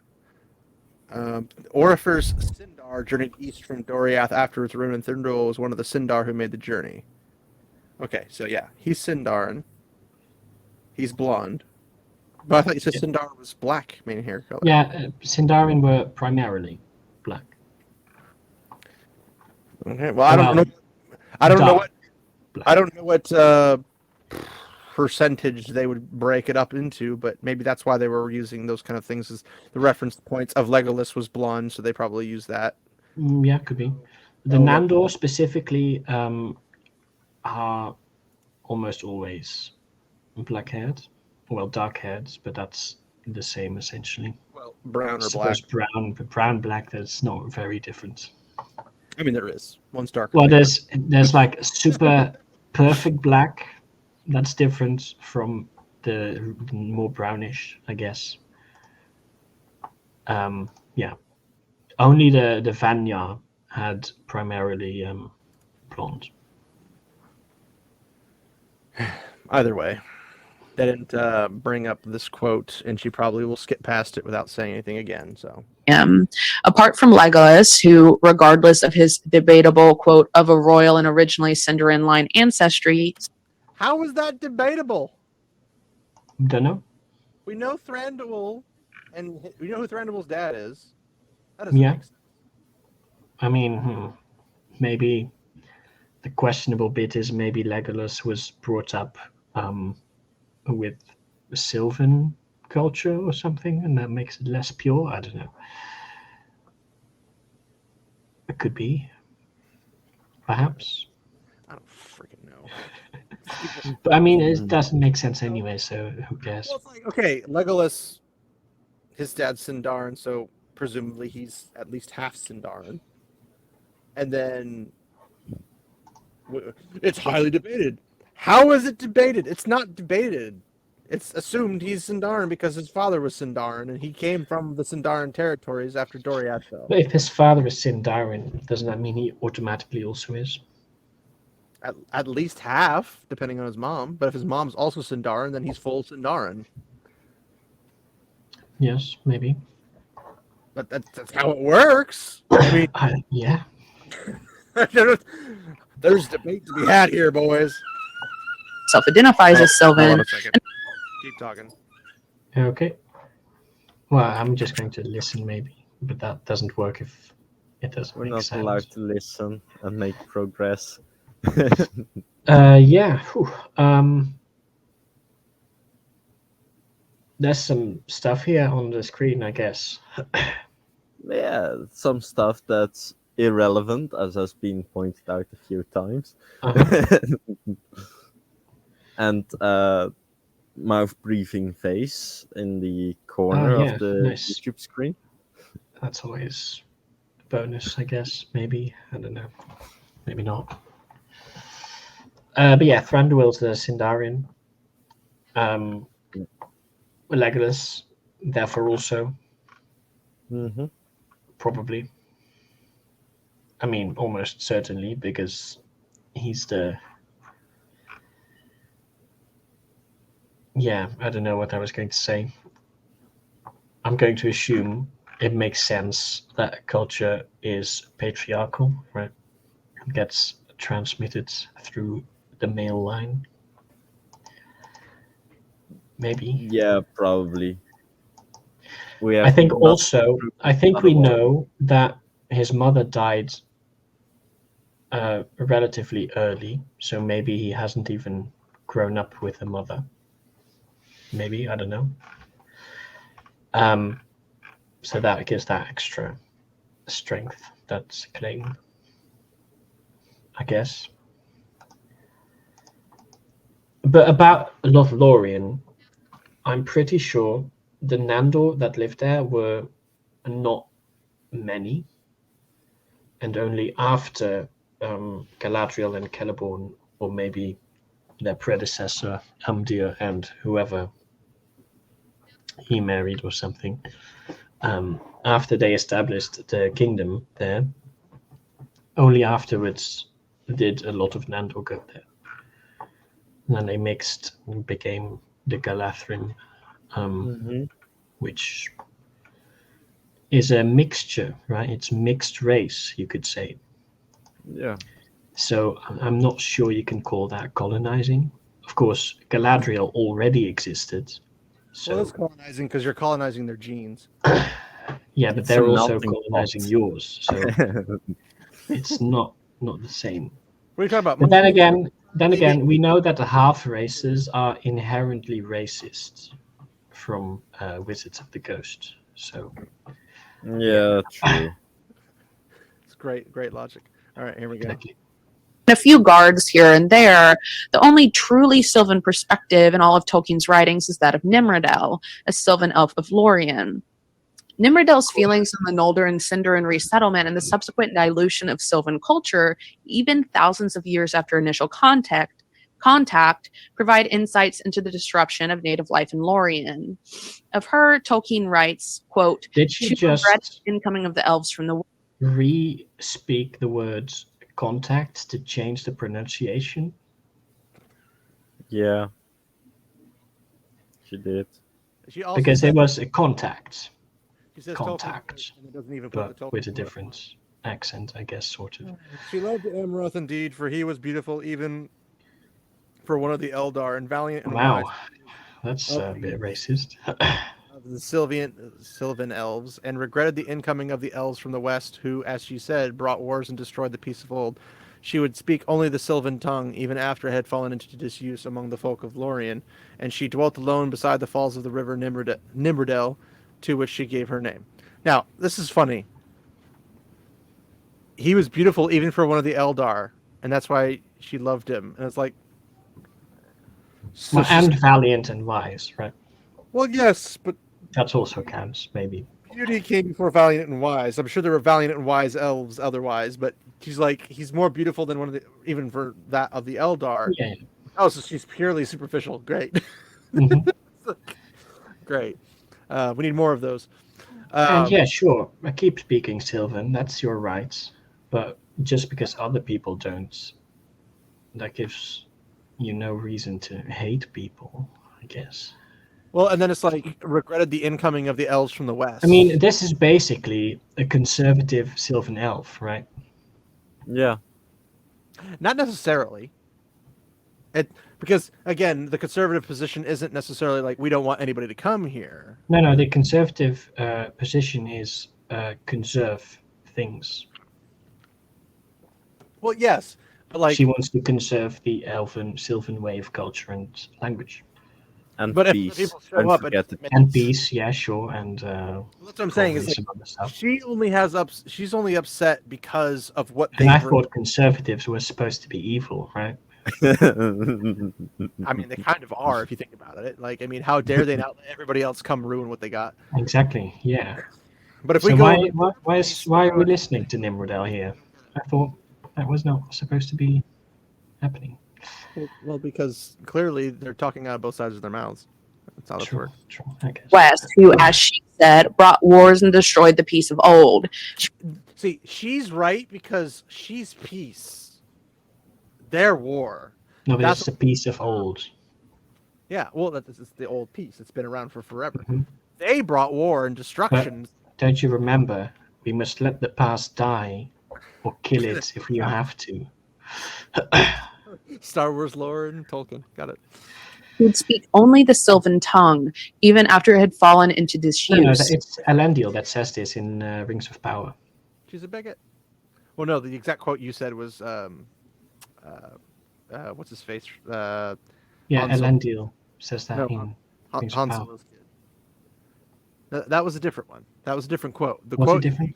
Orifer's Sindar journeyed east from Doriath afterwards. Ruin, and Thranduil was one of the Sindar who made the journey. Okay, so yeah, he's Sindarin. He's blonde. But I thought you said Sindar was black, main hair color. Yeah, Sindarin were primarily black. Okay, well, I don't know. I don't know what percentage they would break it up into, but maybe that's why they were using those kind of things as the reference points of Legolas was blonde, so they probably use that. Yeah, could be. The Nandor specifically are almost always black-haired. Well, dark-haired, but that's the same essentially. Well, brown or black. Brown, black. That's not very different. I mean, there is. One's darker. Well, there's like super perfect black. That's different from the more brownish, I guess. Yeah. Only the Vanya had primarily blonde. Either way, they didn't bring up this quote, and she probably will skip past it without saying anything again. So, apart from Legolas, who, regardless of his debatable quote of a royal and originally Sindarin line ancestry, how is that debatable? Don't know. We know Thranduil, and we know who Thranduil's dad is. That doesn't Yeah. make sense. I mean, maybe the questionable bit is maybe Legolas was brought up with Sylvan culture or something, and that makes it less pure. I don't know. It could be, perhaps. I don't freaking know. But I mean, it doesn't make sense anyway, so who cares? Well, it's like, okay, Legolas, his dad's Sindarin, so presumably he's at least half Sindarin. And then it's highly debated. How is it debated? It's not debated. It's assumed he's Sindarin because his father was Sindarin, and he came from the Sindarin territories after Doriath fell. But if his father is Sindarin, doesn't that mean he automatically also is? At least half, depending on his mom. But if his mom's also Sindarin, then he's full Sindarin. Yes, maybe. But that's how it works. I mean, yeah. There's debate to be had here, boys. self-identifies as Sylvan. Hold on a second. Keep talking. Okay. Well, I'm just going to listen, maybe, but that doesn't work if it doesn't We're make not sense. allowed to listen and make progress. Yeah. There's some stuff here on the screen, I guess. Yeah, some stuff that's irrelevant, as has been pointed out a few times. Uh-huh. And mouth breathing face in the corner yeah, of the nice. YouTube screen. That's always a bonus, I guess. Maybe. I don't know. Maybe not. But yeah, Thranduil's the Sindarian. Legolas, therefore also, Mm-hmm. probably. I mean, almost certainly, because he's the... Yeah, I don't know what I was going to say. I'm going to assume it makes sense that culture is patriarchal, right? It gets transmitted through the male line. Maybe. Yeah, probably. I think nothing we otherwise. know that his mother died relatively early, so maybe he hasn't even grown up with a mother. Maybe, I don't know. So that gives that extra strength that's claimed, I guess. But about Lothlorien, I'm pretty sure the Nandor that lived there were not many, and only after Galadriel and Celeborn, or maybe their predecessor Amdir and whoever he married or something, after they established the kingdom there, only afterwards did a lot of Nandor go there. And then they mixed and became the Galathrim, which is a mixture, right? It's mixed race, you could say. Yeah. So I'm not sure you can call that colonizing. Of course, Galadriel already existed. So Well, it's colonizing because you're colonizing their genes. yeah, but It's they're a also melting colonizing pot. yours. So it's not the same. What are you talking about? But then again, we know that the half races are inherently racist from Wizards of the Coast. So Yeah, true. It's great logic. All right, here we go. exactly. A few guards here and there, the only truly Sylvan perspective in all of Tolkien's writings is that of Nimrodel, a Sylvan elf of Lorien. Nimrodel's feelings on the Noldor and Sindarin resettlement and the subsequent dilution of Sylvan culture, even thousands of years after initial contact, provide insights into the disruption of native life in Lorien. Of her, Tolkien writes, quote, Did she regretted just the incoming of the elves from the re-speak the words contact to change the pronunciation? Yeah. She did. She also Because said, it was a contact, she says contact, Tolkien, and it doesn't even put the but Tolkien with a word. different accent, I guess, sort of. She loved Amroth indeed, for he was beautiful even for one of the Eldar, and valiant and wise Wow, that's a bit racist. of the Sylvan elves, and regretted the incoming of the elves from the west, who, as she said, brought wars and destroyed the peace of old. She would speak only the Sylvan tongue, even after it had fallen into disuse among the folk of Lorien, and she dwelt alone beside the falls of the river Nimrodel, to which she gave her name. Now, this is funny. He was beautiful even for one of the Eldar, and that's why she loved him. And it's like, so Well, and valiant and wise, right? well, yes, but That also counts, maybe. beauty came before valiant and wise. I'm sure there were valiant and wise elves otherwise, but she's like, he's more beautiful than one of the, even for that of the Eldar. Yeah. Oh, so she's purely superficial. Great. Mm-hmm. Great. We need more of those. And yeah, sure, I keep speaking Sylvan, that's your right. But just because other people don't, that gives you no reason to hate people, I guess. Well, and then it's like, regretted the incoming of the elves from the west. I mean, this is basically a conservative Sylvan elf, right? Yeah. Not necessarily. Because, again, the conservative position isn't necessarily like, we don't want anybody to come here. No, the conservative position is conserve things. Well, yes, but like, she wants to conserve the elven, Sylvan way of culture and language. And But if peace. people show Don't up forget and, And peace, yeah, sure, and that's what I'm saying is probably like, some other stuff. she's only upset because of what And they I bring. thought conservatives were supposed to be evil, right? I mean, they kind of are if you think about it. Like, I mean, how dare they not let everybody else come ruin what they got? Exactly, yeah. But if So we go, why are we listening to Nimrodel here? I thought that was not supposed to be happening. well, because clearly they're talking out of both sides of their mouths. That's how this True, works. true, I guess. West, who, as she said, brought wars and destroyed the peace of old. See, she's right because she's peace. They're war. No, but That's it's a piece of old. Yeah, well, that's the old peace. It's been around for forever. Mhm. They brought war and destruction. Don't you remember? We must let the past die, or kill it if we have to. Star Wars lore and Tolkien. Got it. Who would speak only the Sylvan tongue, even after it had fallen into disuse. No, it's Elendil that says this in Rings of Power. She's a bigot. Well, no, the exact quote you said was, what's his face? Yeah, Han Solo. Elendil says that No, in Rings of Han Power. Solo's kid. That was a different one. That was a different quote. The Was it quote, different?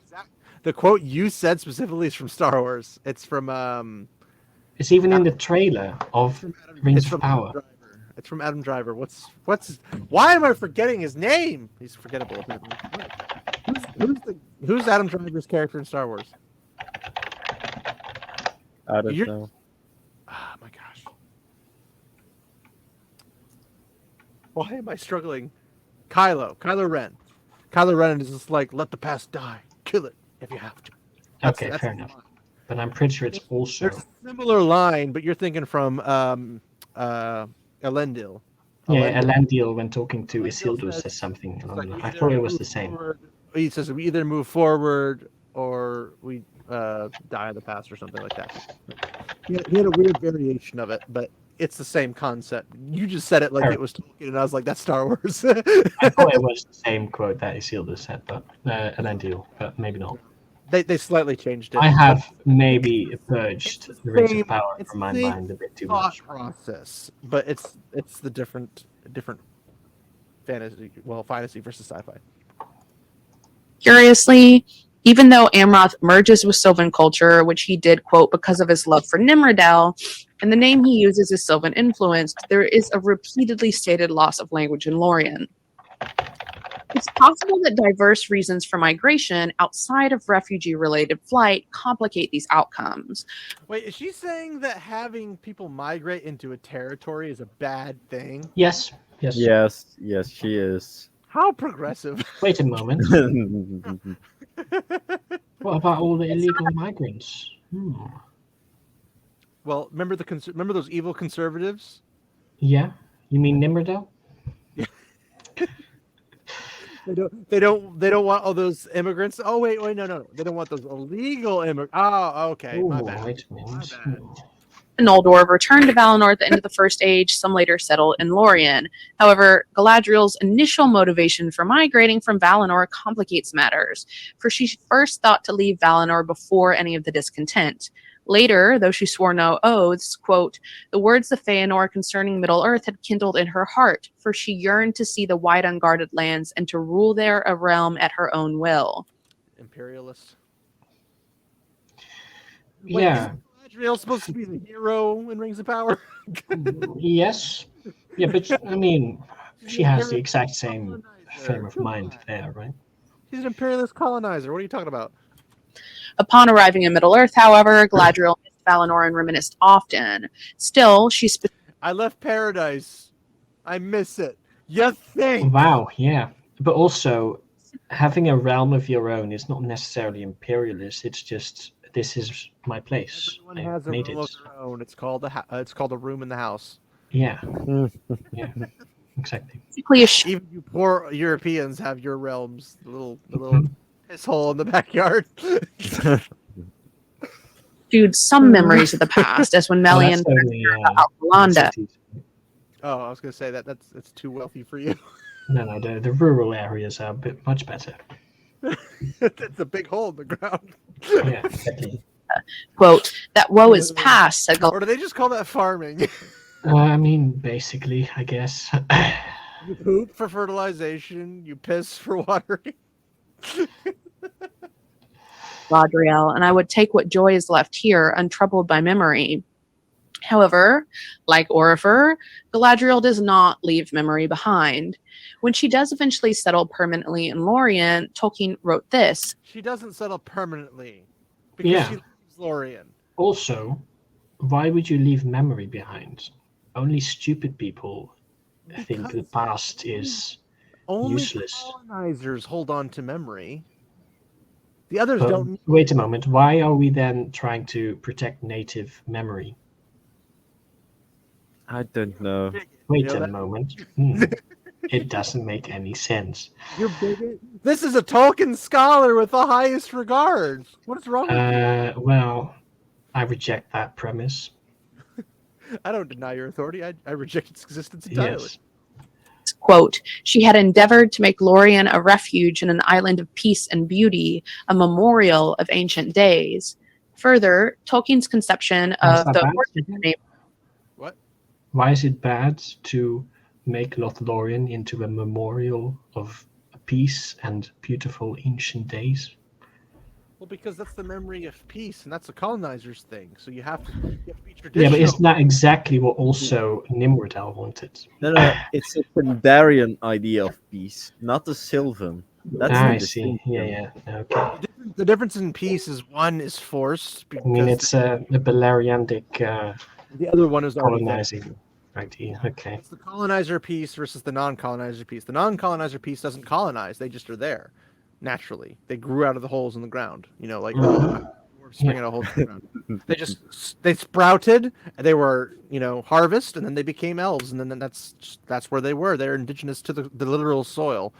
the quote you said specifically is from Star Wars. It's from It's even in the trailer of Rings of Adam Power. Driver. It's from Adam Driver. Why am I forgetting his name? He's forgettable. Who's Adam Driver's character in Star Wars? I don't know. Oh my gosh. Why am I struggling? Kylo Ren. Kylo Ren is just like, let the past die. Kill it if you have to. That's Fair the enough. line. But I'm pretty sure it's also... There's a similar line, but you're thinking from Elendil. Yeah, Elendil, when talking to Elendil Isildur, says- says something. It's like, we I either thought it was move the same. forward- He says we either move forward or we die in the past or something like that. He had a weird variation of it, but it's the same concept. You just said it like Sure. it was Tolkien, and I was like, that's Star Wars. I thought it was the same quote that Isildur said, but Elendil, but maybe not. They slightly changed it. I have maybe purged It's the Rings same- of Power it's from my the same mind a bit too thought much. process, but it's the different fantasy versus sci-fi. Curiously, even though Amroth merges with Sylvan culture, which he did, quote, because of his love for Nimrodel, and the name he uses is Sylvan influenced, there is a repeatedly stated loss of language in Lorien. It's possible that diverse reasons for migration outside of refugee-related flight complicate these outcomes. Wait, is she saying that having people migrate into a territory is a bad thing? Yes. Yes, she is. How progressive. Wait a moment. What about all the illegal migrants? Well, remember remember those evil conservatives? Yeah? You mean Nimrodel? They don't want all those immigrants. Oh wait, no. They don't want those illegal immigrants. Oh, okay. My bad. Wait a minute. My bad. The Noldor returned to Valinor at the end of the First Age. Some later settled in Lorien. However, Galadriel's initial motivation for migrating from Valinor complicates matters, for she first thought to leave Valinor before any of the discontent. Later, though she swore no oaths, quote, the words of Feanor concerning Middle-earth had kindled in her heart, for she yearned to see the wide unguarded lands and to rule there a realm at her own will. Imperialist. Yeah. Galadriel's supposed to be the hero in Rings of Power. Yes. Yeah, but I mean, she has the exact same frame of mind there, right? She's an imperialist colonizer. What are you talking about? Upon arriving in Middle-earth, however, Galadriel missed Valinor and reminisced often. Still, she I left paradise. I miss it. You think? Wow, yeah. But also, having a realm of your own is not necessarily imperialist. It's just, this is my place. Everyone I has a made room it. of their own. It's called a room in the house. Yeah. Yeah. Exactly. basically Even you poor Europeans have your realms. The little piss hole in the backyard. eschewed some memories of the past, as when Melian Well, that's only, Alcalanda. cities. Oh, I was gonna say that's too wealthy for you. No, the rural areas are a bit much better. It's a big hole in the ground. Yeah, exactly. Quote, that woe is past, said Or do they just call that farming? I mean, basically, I guess. You poop for fertilization. You piss for watering. Galadriel, and I would take what joy is left here, untroubled by memory. However, like Orifer, Galadriel does not leave memory behind. When she does eventually settle permanently in Lorien, Tolkien wrote this. She doesn't settle permanently because Yeah. she leaves Lorien. Also, why would you leave memory behind? Only stupid people think the past is Only useless. colonizers hold on to memory. The others But don't. wait a moment. Why are we then trying to protect native memory? I don't know. Wait You know a that? moment. It doesn't make any sense. You're bigot. This is a Tolkien scholar with the highest regards. What is wrong with you? Well, I reject that premise. I don't deny your authority. I reject its existence entirely. Yes. Quote, she had endeavored to make Lorien a refuge and an island of peace and beauty, a memorial of ancient days. Further, Tolkien's conception Is of that the bad? origin name. What? Why is it bad to make Lothlorien into a memorial of peace and beautiful ancient days? Well, because that's the memory of peace, and that's a colonizer's thing. So you have to be traditional. Yeah, but isn't that exactly what also Nimrodel wanted? No, it's a Pandarian idea of peace, not the Sylvan. That's I the see. distinction. Yeah. Okay. The difference in peace is one is forced. I mean, it's a Beleriandic the other one is already there. colonizing idea. Okay. It's the colonizer piece versus the non-colonizer piece. The non-colonizer piece doesn't colonize; they just are there naturally. They grew out of the holes in the ground. You know, like spring out of holes in the ground. They sprouted. They were harvest, and then they became elves, and then that's where they were. They're indigenous to the literal soil.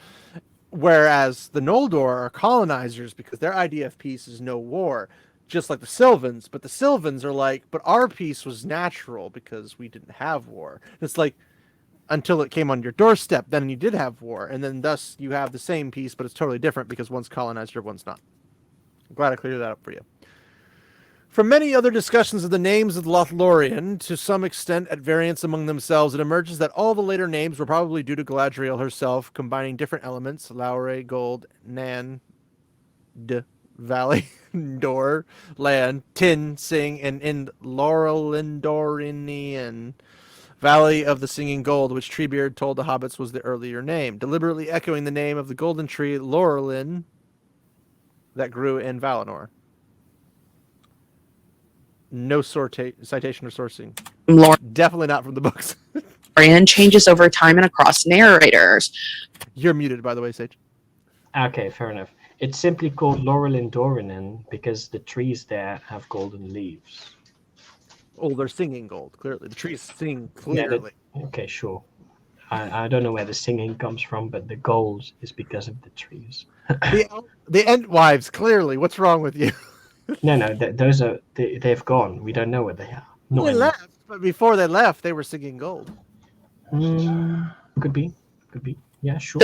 Whereas the Noldor are colonizers because their idea of peace is no war, just like the Sylvans. But the Sylvans are like, but our peace was natural because we didn't have war. It's like until it came on your doorstep, then you did have war, and then thus you have the same peace, but it's totally different because one's colonizer, one's not. I'm glad I cleared that up for you. From many other discussions of the names of the Lothlorien, to some extent at variance among themselves, it emerges that all the later names were probably due to Galadriel herself, combining different elements: Laure, Gold, Nan, Valley, Dor, Land, Tin, Sing, and in Laurelindorinian, Valley of the Singing Gold, which Treebeard told the hobbits was the earlier name, deliberately echoing the name of the golden tree Laurelin that grew in Valinor. No citation or sourcing. Definitely not from the books. Lorien changes over time and across narrators. You're muted, by the way, Sage. Okay, fair enough. It's simply called Laurelindorinen because the trees there have golden leaves. Oh, they're singing gold, clearly. The trees sing clearly. Yeah, okay, sure. I don't know where the singing comes from, but the gold is because of the trees. The Entwives, clearly. What's wrong with you? No, those are they've gone. We don't know where they are. They left, but before they left, they were singing gold. Could be. Yeah, sure.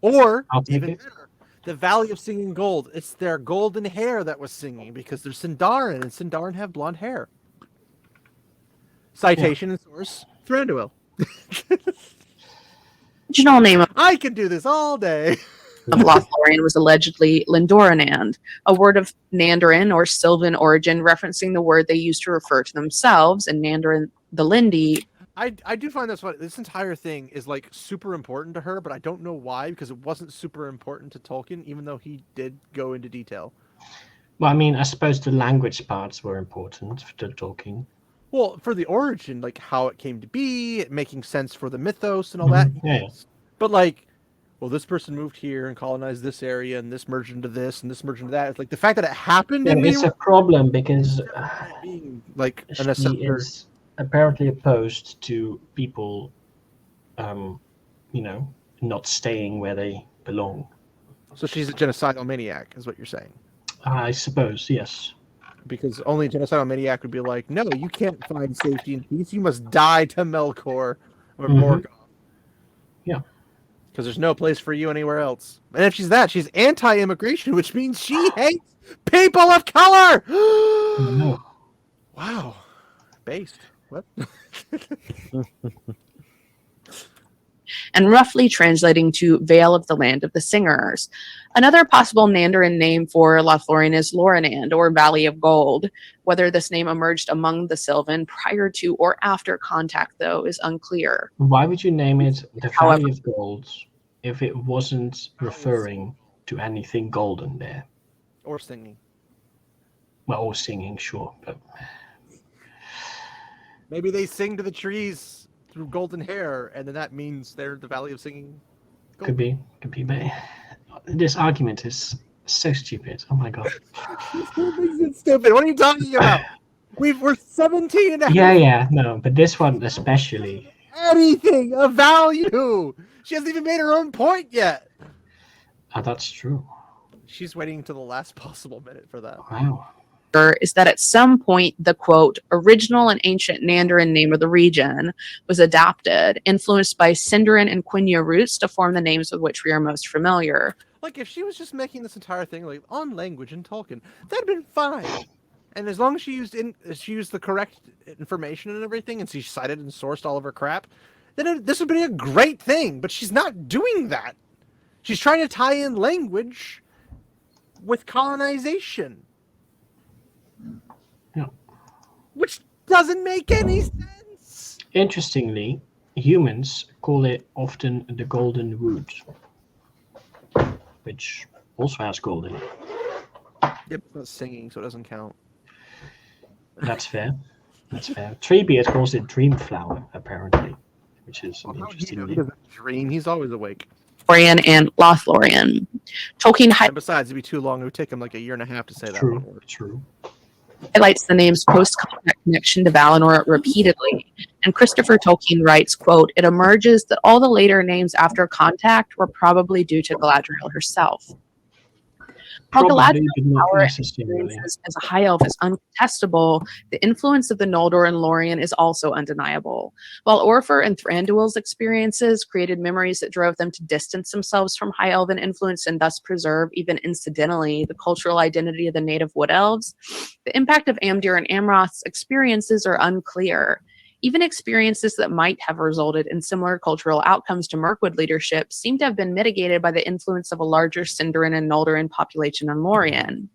Or I'll take even it. better, the Valley of Singing Gold. It's their golden hair that was singing because they're Sindarin, and Sindarin have blonde hair. Citation and source: Thranduil. Original name of I can do this all day. Lothlorien was allegedly Lindorinand, a word of Nandarin or Sylvan origin, referencing the word they used to refer to themselves, and Nandarin the Lindi. I do find that's what this entire thing is like super important to her, but I don't know why, because it wasn't super important to Tolkien, even though he did go into detail. Well, I mean, I suppose the language parts were important to Tolkien. Well, for the origin, like how it came to be, it making sense for the mythos and all that. Yeah. But like, well, this person moved here and colonized this area, and this merged into this, and this merged into that. It's like the fact that it happened. Yeah, it's a problem because being like an she assessor is apparently opposed to people, not staying where they belong. So she's a genocidal maniac, is what you're saying. I suppose, yes. Because only a genocidal maniac would be like, no, you can't find safety and peace. You must die to Melkor or Morgoth. Yeah. Because there's no place for you anywhere else. And if she's that, she's anti-immigration, which means she hates people of color. No. Wow. Based. What? And roughly translating to Vale of the Land of the Singers. Another possible Mandarin name for Lothlorien is Lorinand, or Valley of Gold. Whether this name emerged among the Sylvan prior to or after contact, though, is unclear. Why would you name it the However- Valley of Gold if it wasn't referring to anything golden there? Or singing. Well, or singing, sure, but Maybe they sing to the trees through golden hair, and then that means they're the Valley of Singing. could be. But this argument is so stupid. Oh my god. It's stupid. What are you talking about? We're 17 and a half. Yeah, no, but this one especially. Anything of value. She hasn't even made her own point yet. Oh, that's true. She's waiting to the last possible minute for that. Wow. Is that at some point the quote original and ancient Mandarin name of the region was adapted, influenced by Sindarin and Quenya roots to form the names with which we are most familiar. Like, if she was just making this entire thing like on language in Tolkien, that'd been fine. And as long as she used the correct information and everything, and she cited and sourced all of her crap, then this would be a great thing. But she's not doing that. She's trying to tie in language with colonization. Yeah. Which doesn't make any sense. Interestingly, humans call it often the Golden Wood, which also has gold in it. Yep, it's singing, so it doesn't count. That's fair. Treebeard calls it Dream Flower, apparently, which is an interesting He name. doesn't dream. He's always awake. Lothlorien and Lothlorien. Tolkien And besides, it'd be too long. It would take him like a year and a half to say that one word. True. highlights the name's post-contact connection to Valinor repeatedly. And Christopher Tolkien writes, quote, "It emerges that all the later names after contact were probably due to Galadriel herself." While Probably, Galadriel's but not power necessarily. experiences as a high elf is uncontestable, the influence of the Noldor and Lorien is also undeniable. While Orfer and Thranduil's experiences created memories that drove them to distance themselves from high elven influence and thus preserve, even incidentally, the cultural identity of the native wood elves, the impact of Amdir and Amroth's experiences are unclear. Even experiences that might have resulted in similar cultural outcomes to Mirkwood leadership seem to have been mitigated by the influence of a larger Sindarin and Noldorin population on Lorien.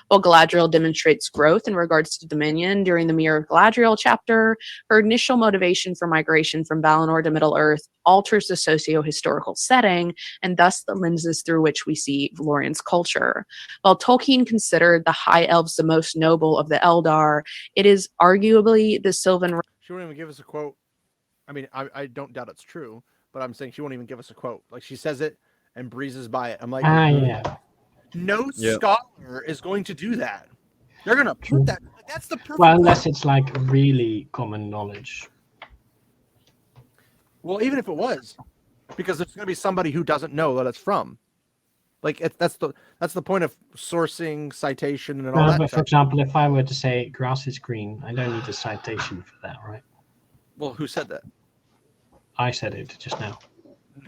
While Galadriel demonstrates growth in regards to Dominion during the Mirror of Galadriel chapter, her initial motivation for migration from Valinor to Middle-earth alters the socio-historical setting and thus the lenses through which we see Lorien's culture. While Tolkien considered the High Elves the most noble of the Eldar, it is arguably the Sylvan. She won't even give us a quote. I mean, I don't doubt it's true, but I'm saying she won't even give us a quote. Like, she says it and breezes by it. I'm like, yeah. no scholar is going to do that. They're going to put that. Like, that's the perfect. Well, unless it's like really common knowledge. Well, even if it was, because there's going to be somebody who doesn't know that it's from. Like, that's the point of sourcing, citation, and all that. But stuff. for example, if I were to say grass is green, I don't need a citation for that, right? Well, who said that? I said it just now.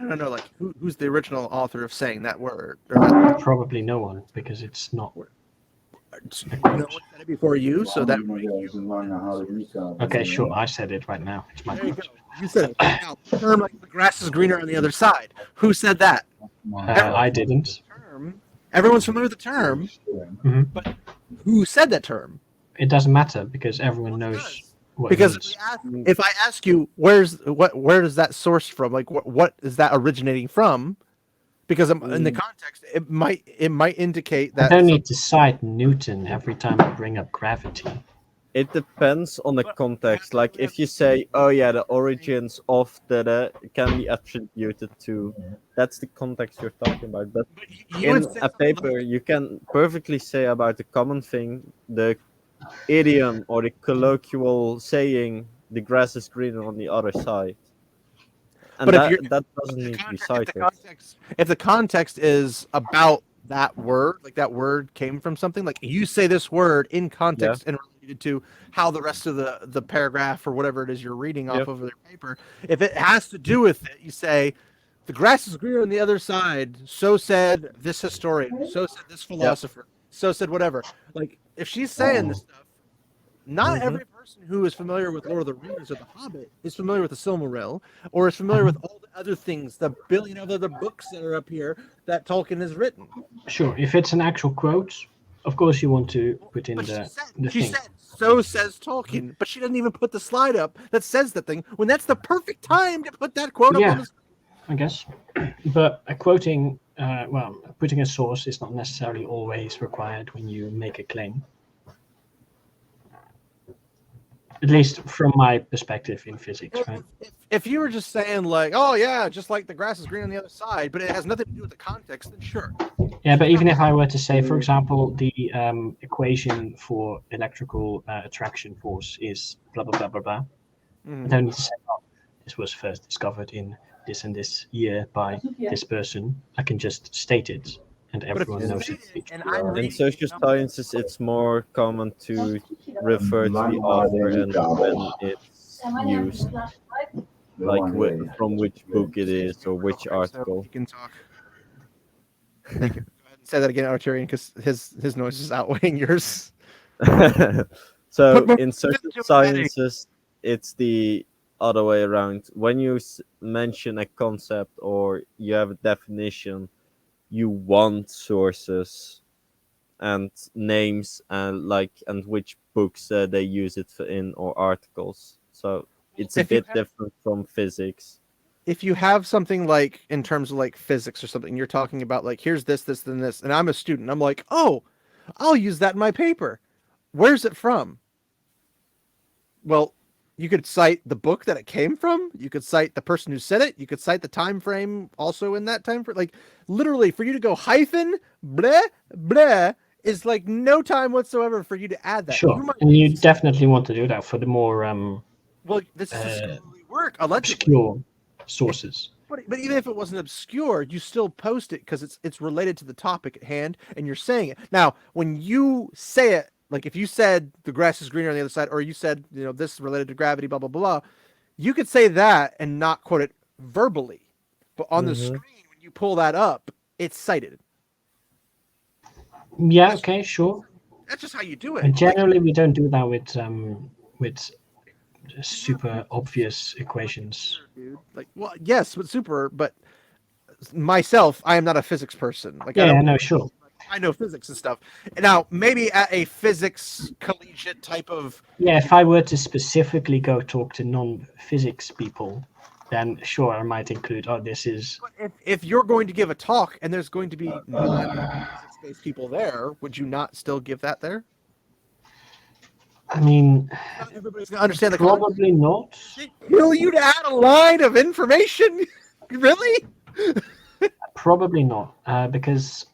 No. Like, who's the original author of saying that word? Or that, Probably no one, because it's not. no one said it before you, so that. Okay, sure. I said it right now. It's my There you fault. go. You said it. Now, the term like the grass is greener on the other side. Who said that? I didn't. Term. Everyone's familiar with the term, Mhm. but who said that term? It doesn't matter because everyone knows what Because it means. if I ask you where does that source from? Like what is that originating from? Because in the context, it might indicate I that. don't need to cite Newton every time I bring up gravity. It depends on the context. Like if you say, "Oh yeah, the origins of the can be attributed to," that's the context you're talking about. But you in would say a something paper, you can perfectly say about the common thing, the idiom or the colloquial saying, "The grass is greener on the other side." And But if that doesn't need to be cited. if the context is about that word, like that word came from something, like you say this word in context and related to how the rest of the paragraph or whatever it is you're reading off of their paper, if it has to do with it, you say the grass is greener on the other side. So said this historian. So said this philosopher. So said whatever. Like if she's saying this stuff, not every person person who is familiar with Lord of the Rings or The Hobbit is familiar with the Silmaril, or is familiar with all the other things, the billion of other books that are up here that Tolkien has written. Sure, if it's an actual quote, of course you want to put in But the she thing. said, so says Tolkien, but she doesn't even put the slide up that says the thing when that's the perfect time to put that quote up on the screen. I guess. But quoting, putting a source is not necessarily always required when you make a claim. At least from my perspective in physics, right? If you were just saying like, oh yeah, just like the grass is green on the other side, but it has nothing to do with the context, then sure. Yeah, but even if I were to say, for example, the equation for electrical attraction force is blah, blah, blah, blah, blah. I don't need to say, oh, this was first discovered in this and this year by this person. I can just state it, and everyone knows it. In social sciences, it's more common to refer to the author and when it's used, like from which book it is or which article. You can talk. Go ahead and say that again, Arturian, because his noise is outweighing yours. So in social sciences, it's the other way around. When you mention a concept or you have a definition, you want sources and names and which books they use it in or articles. So it's a bit different from physics. If you have something like in terms of like physics or something, you're talking about like here's this, this, and this, and I'm a student. I'm like, oh, I'll use that in my paper. Where's it from? Well, you could cite the book that it came from. You could cite the person who said it. You could cite the time frame also in that time frame. Like literally for you to go hyphen, bleh, bleh, is like no time whatsoever for you to add that. Sure, and you definitely want to do that for the more well, this is scholarly work, allegedly. Obscure sources. But even if it wasn't obscure, you still post it because it's related to the topic at hand and you're saying it. Now, when you say it, like if you said the grass is greener on the other side, or you said, this is related to gravity, blah, blah, blah, you could say that and not quote it verbally. But on the screen, when you pull that up, it's cited. Yeah, okay, sure. That's just how you do it. And generally, we don't do that with super obvious equations. Like, well, yes, but myself, I am not a physics person. Like, Sure. I know physics and stuff. Now, maybe at a physics collegiate type of... Yeah, if I were to specifically go talk to non-physics people, then sure, I might include, this is... If you're going to give a talk and there's going to be non-physics-based people there, would you not still give that there? I mean... Not everybody's going to understand the probably not. Will you add a line of information? Really? Probably not, because...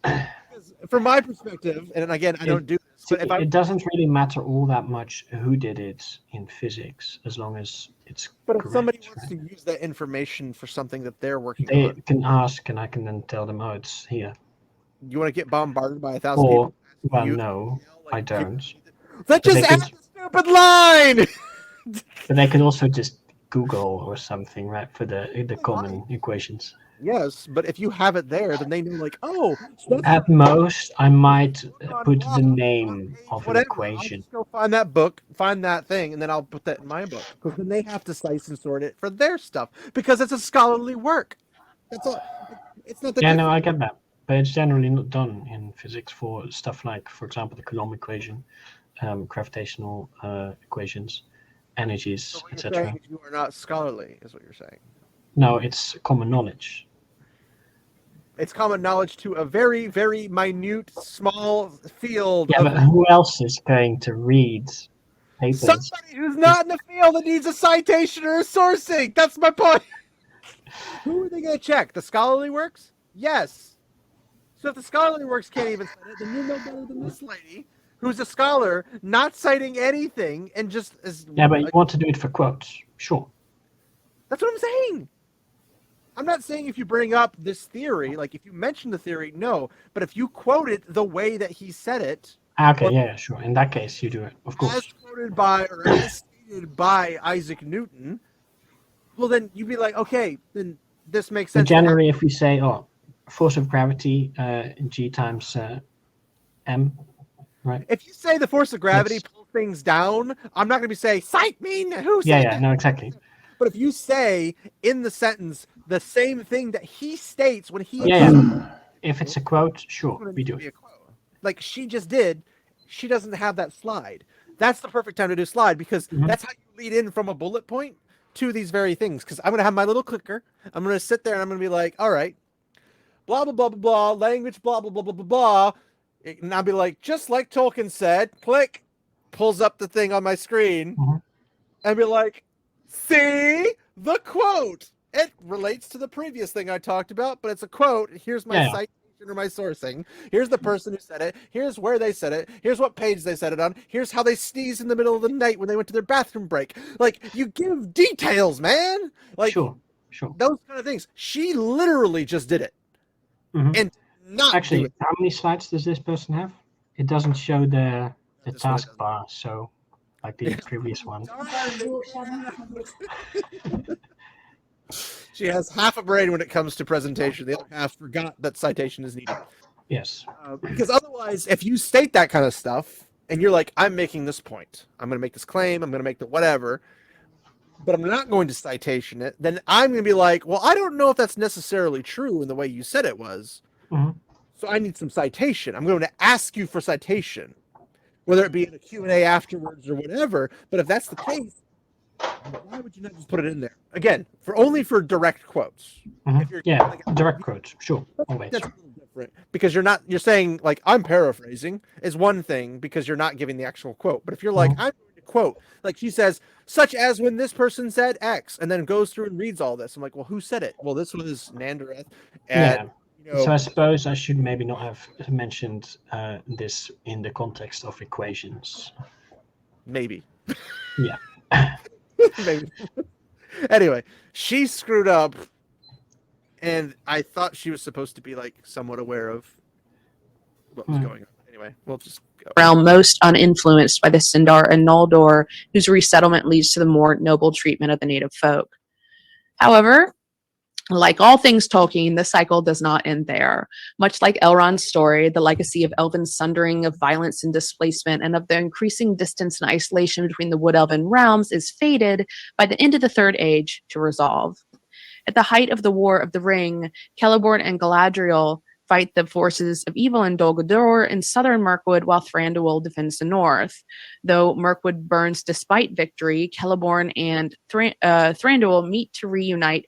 From my perspective, and again, I don't do this, but it doesn't really matter all that much who did it in physics, as long as it's But correct, if somebody wants to use that information for something that they're working they on, can ask, and I can then tell them, it's here. You want to get bombarded by 1,000 Or, people? well, no, I don't. Let's just add the stupid line! But they can also just Google or something, right, for the common equations. Yes, but if you have it there, then they know, like, oh. So at most, I might put the name of an equation. I'll just go find that book, find that thing, and then I'll put that in my book. Because then they have to slice and sort it for their stuff. Because it's a scholarly work. That's all. It's not the no, I get that. But it's generally not done in physics for stuff like, for example, the Coulomb equation, gravitational equations, energies, etc. You are not scholarly, is what you're saying. No, it's common knowledge. It's common knowledge to a very, very minute, small field. Yeah, but who else is going to read papers? Somebody who's not in the field that needs a citation or a sourcing. That's my point. Who are they going to check? The scholarly works? Yes. So if the scholarly works can't even cite it, then you're no better than this lady, who's a scholar, not citing anything, and just is... Yeah, but you want to do it for quotes. Sure. That's what I'm saying. I'm not saying if you bring up this theory, like if you mention the theory, no. But if you quote it the way that he said it... Okay, yeah, sure. In that case, you do it, of course. As quoted by, or as stated by Isaac Newton, well, then you'd be like, okay, then this makes sense. But generally, if we say, force of gravity, G times M, right? If you say the force of gravity pulls things down, I'm not going to be saying, cite me, who said Yeah, that? no, exactly. But if you say in the sentence the same thing that he states when he Yeah. If it's a quote, sure, it's gonna we need to do be it. a quote. Like she just did, she doesn't have that slide. That's the perfect time to do slide because that's how you lead in from a bullet point to these very things. Because I'm going to have my little clicker. I'm going to sit there and I'm going to be like, all right, blah, blah, blah, blah, blah, language, blah, blah, blah, blah, blah, blah. And I'll be like, just like Tolkien said, click, pulls up the thing on my screen, and be like, see the quote. It relates to the previous thing I talked about, but it's a quote. Here's my citation or my sourcing. Here's the person who said it. Here's where they said it. Here's what page they said it on. Here's how they sneezed in the middle of the night when they went to their bathroom break. Like, you give details, man. Like, Sure. those kind of things. She literally just did it. And not actually, do it. how many slides does this person have? It doesn't show the taskbar, so like the previous one. She has half a brain when it comes to presentation. The other half forgot that citation is needed. Yes. Because otherwise, if you state that kind of stuff and you're like, I'm making this point, I'm going to make this claim, I'm going to make the whatever, but I'm not going to citation it, then I'm going to be like, well, I don't know if that's necessarily true in the way you said it was. So I need some citation. I'm going to ask you for citation, whether it be in a Q&A afterwards or whatever. But if that's the case, why would you not just put it in there? Again, only for direct quotes. Direct quotes, sure, always. That's a little different because you're saying like I'm paraphrasing is one thing because you're not giving the actual quote. But if you're like I'm going to quote, like she says, such as when this person said X, and then goes through and reads all this. I'm like, well, who said it? Well, this was Nandareth. And so I suppose I should maybe not have mentioned this in the context of equations. Maybe. Yeah. Maybe. Anyway, she screwed up, and I thought she was supposed to be like somewhat aware of what was going on. Anyway, we'll just go. Realm most uninfluenced by the Sindar and Noldor, whose resettlement leads to the more noble treatment of the native folk. However, like all things Tolkien, the cycle does not end there. Much like Elrond's story, the legacy of elven sundering, of violence and displacement, and of the increasing distance and isolation between the wood elven realms is fated by the end of the Third Age to resolve. At the height of the War of the Ring, Celeborn and Galadriel fight the forces of evil in Dol Guldur in southern Mirkwood, while Thranduil defends the north. Though Mirkwood burns despite victory, Celeborn and Thranduil meet to reunite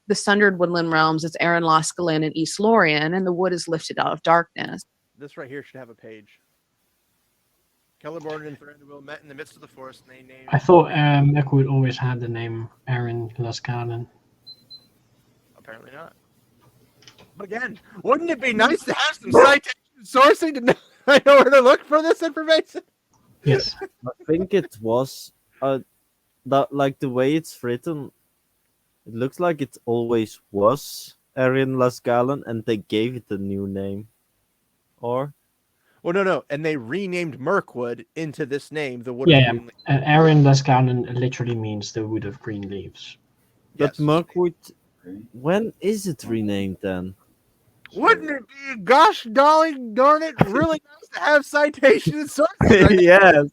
the sundered woodland realms as Aaron Loscalin and East Lorien, and the wood is lifted out of darkness. This right here should have a page. Celeborn and Thranduil met in the midst of the forest, and they named... I thought Mirkwood always had the name Aaron Loscalin. Apparently not. But again, wouldn't it be nice to have some citation sourcing to know where to look for this information? Yes. I think it was that, like the way it's written, it looks like it always was Arian Lasgalan, and they gave it a new name. Or? Well, no, and they renamed Mirkwood into this name, the Wood of Green Leaves. Aaron Lasgalan literally means the Wood of Green Leaves. But yes. Mirkwood, when is it renamed then? Wouldn't it be, gosh darn it, really nice to have citation and sources? Yes.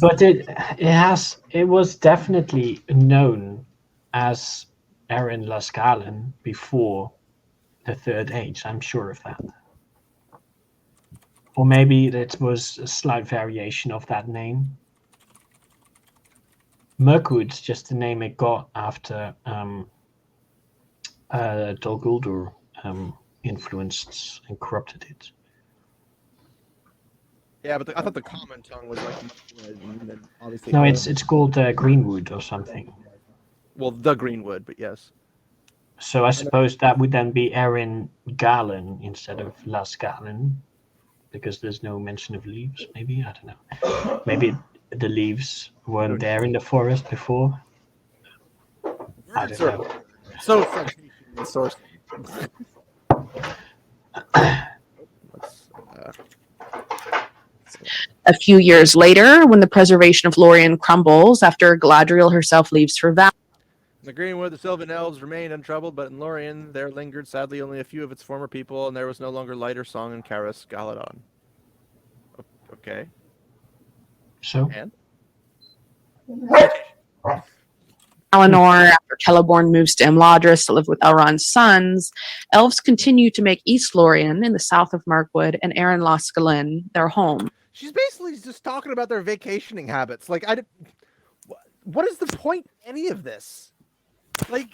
But it was definitely known as Aaron Lascalin before the Third Age. I'm sure of that. Or maybe it was a slight variation of that name. Mirkwood's just the name it got after Dol Guldur influenced and corrupted it. Yeah, but I thought the common tongue was like and then obviously. No, it's called Greenwood or something. Well, the Greenwood, but yes. So I suppose that would then be Aaron Galen instead of Las Galen, because there's no mention of leaves. Maybe, I don't know. Maybe the leaves weren't there in the forest before. I don't know. So source. A few years later, when the preservation of Lorien crumbles after Galadriel herself leaves for Val. In the Greenwood, the Sylvan Elves remained untroubled, but in Lorien there lingered sadly only a few of its former people, and there was no longer light or song in Caris Galadon. Okay. So And Eleanor, after Celeborn moves to Imladris to live with Elrond's sons, elves continue to make East Lorien in the south of Mirkwood and Aaron Loscalin their home. she's basically just talking about their vacationing habits. Like, what is the point in any of this? Like,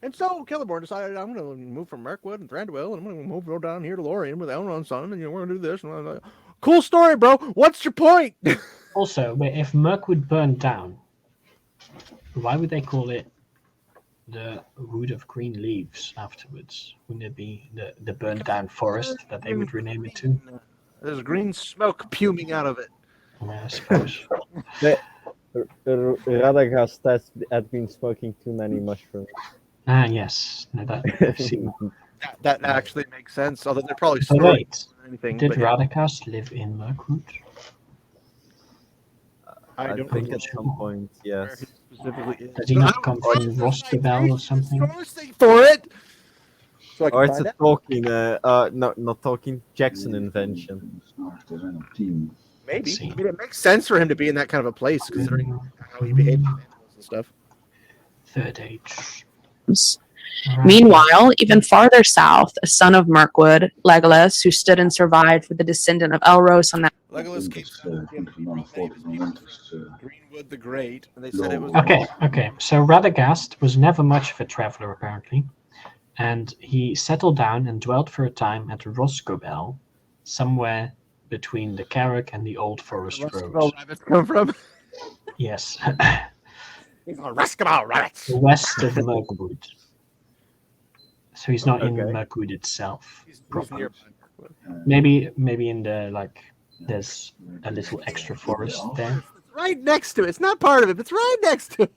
and so Celeborn decided, I'm going to move from Mirkwood and Thranduil, and I'm going to go down here to Lorien with Elrond's son, and we're going to do this. And I'm like, cool story, bro. What's your point? also, if Mirkwood burned down, why would they call it the Wood of Green Leaves afterwards? Wouldn't it be the burned down forest that they would rename it to? There's green smoke puming out of it. I suppose. Radagast had been smoking too many mushrooms. Ah, yes. No, I've seen That actually makes sense. Although they're probably So storing wait, anything. did but yeah, Radagast live in Mirkwood? I don't think think at some point, where yes. he specifically is. Does he But not I come don't from know Rostabel or something? sourcing for it. So I can Or it's find a out. Tolkien, no, not Tolkien, Jackson invention. Maybe. see. I mean, it makes sense for him to be in that kind of a place, considering how he behaved with animals and stuff. Third Age. Right. Meanwhile, even farther south, a son of Mirkwood, Legolas, who stood and survived with the descendant of Elros on that. Legolas came south again. He brought many of his people from Greenwood the Great, and they said it was Okay. So Radagast was never much of a traveler, apparently, and he settled down and dwelt for a time at Rosgobel, somewhere between the Carrick and the Old Forest where Roads. rabbits come from. Yes, He's on Reskabal rabbits. west of Mirkwood. So he's not in Okay. Mirkwood itself. He's proper. near. Maybe in the there's a little extra forest there. It's right next to it. It's not part of it, but it's right next to it.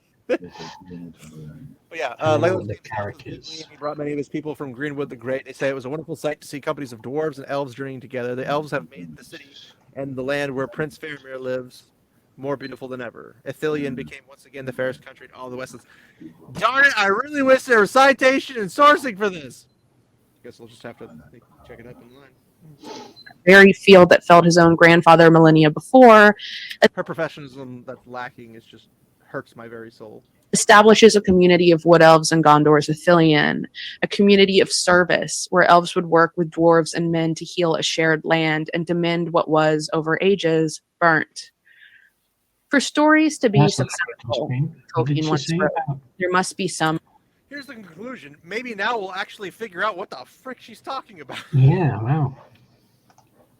But yeah, I don't know Legolas what the came to Carrick Italy, is. and he brought many of his people from Greenwood the Great. They say it was a wonderful sight to see companies of dwarves and elves journeying together. The elves have made the city and the land where Prince Faramir lives more beautiful than ever. Ithilien became once again the fairest country in all the West. Darn it, I really wish there was citation and sourcing for this. Guess we'll just have to check it up online. Very field that felled his own grandfather millennia before, Her professionalism that's lacking is just hurts my very soul. establishes a community of wood elves in Gondor's Ithilien, a community of service where elves would work with dwarves and men to heal a shared land and to mend what was, over ages, burnt. For stories to be That's what's successful, on screen. What did Tolkien she once say wrote, about? there must be some Here's the conclusion. Maybe now we'll actually figure out what the frick she's talking about. Yeah, wow.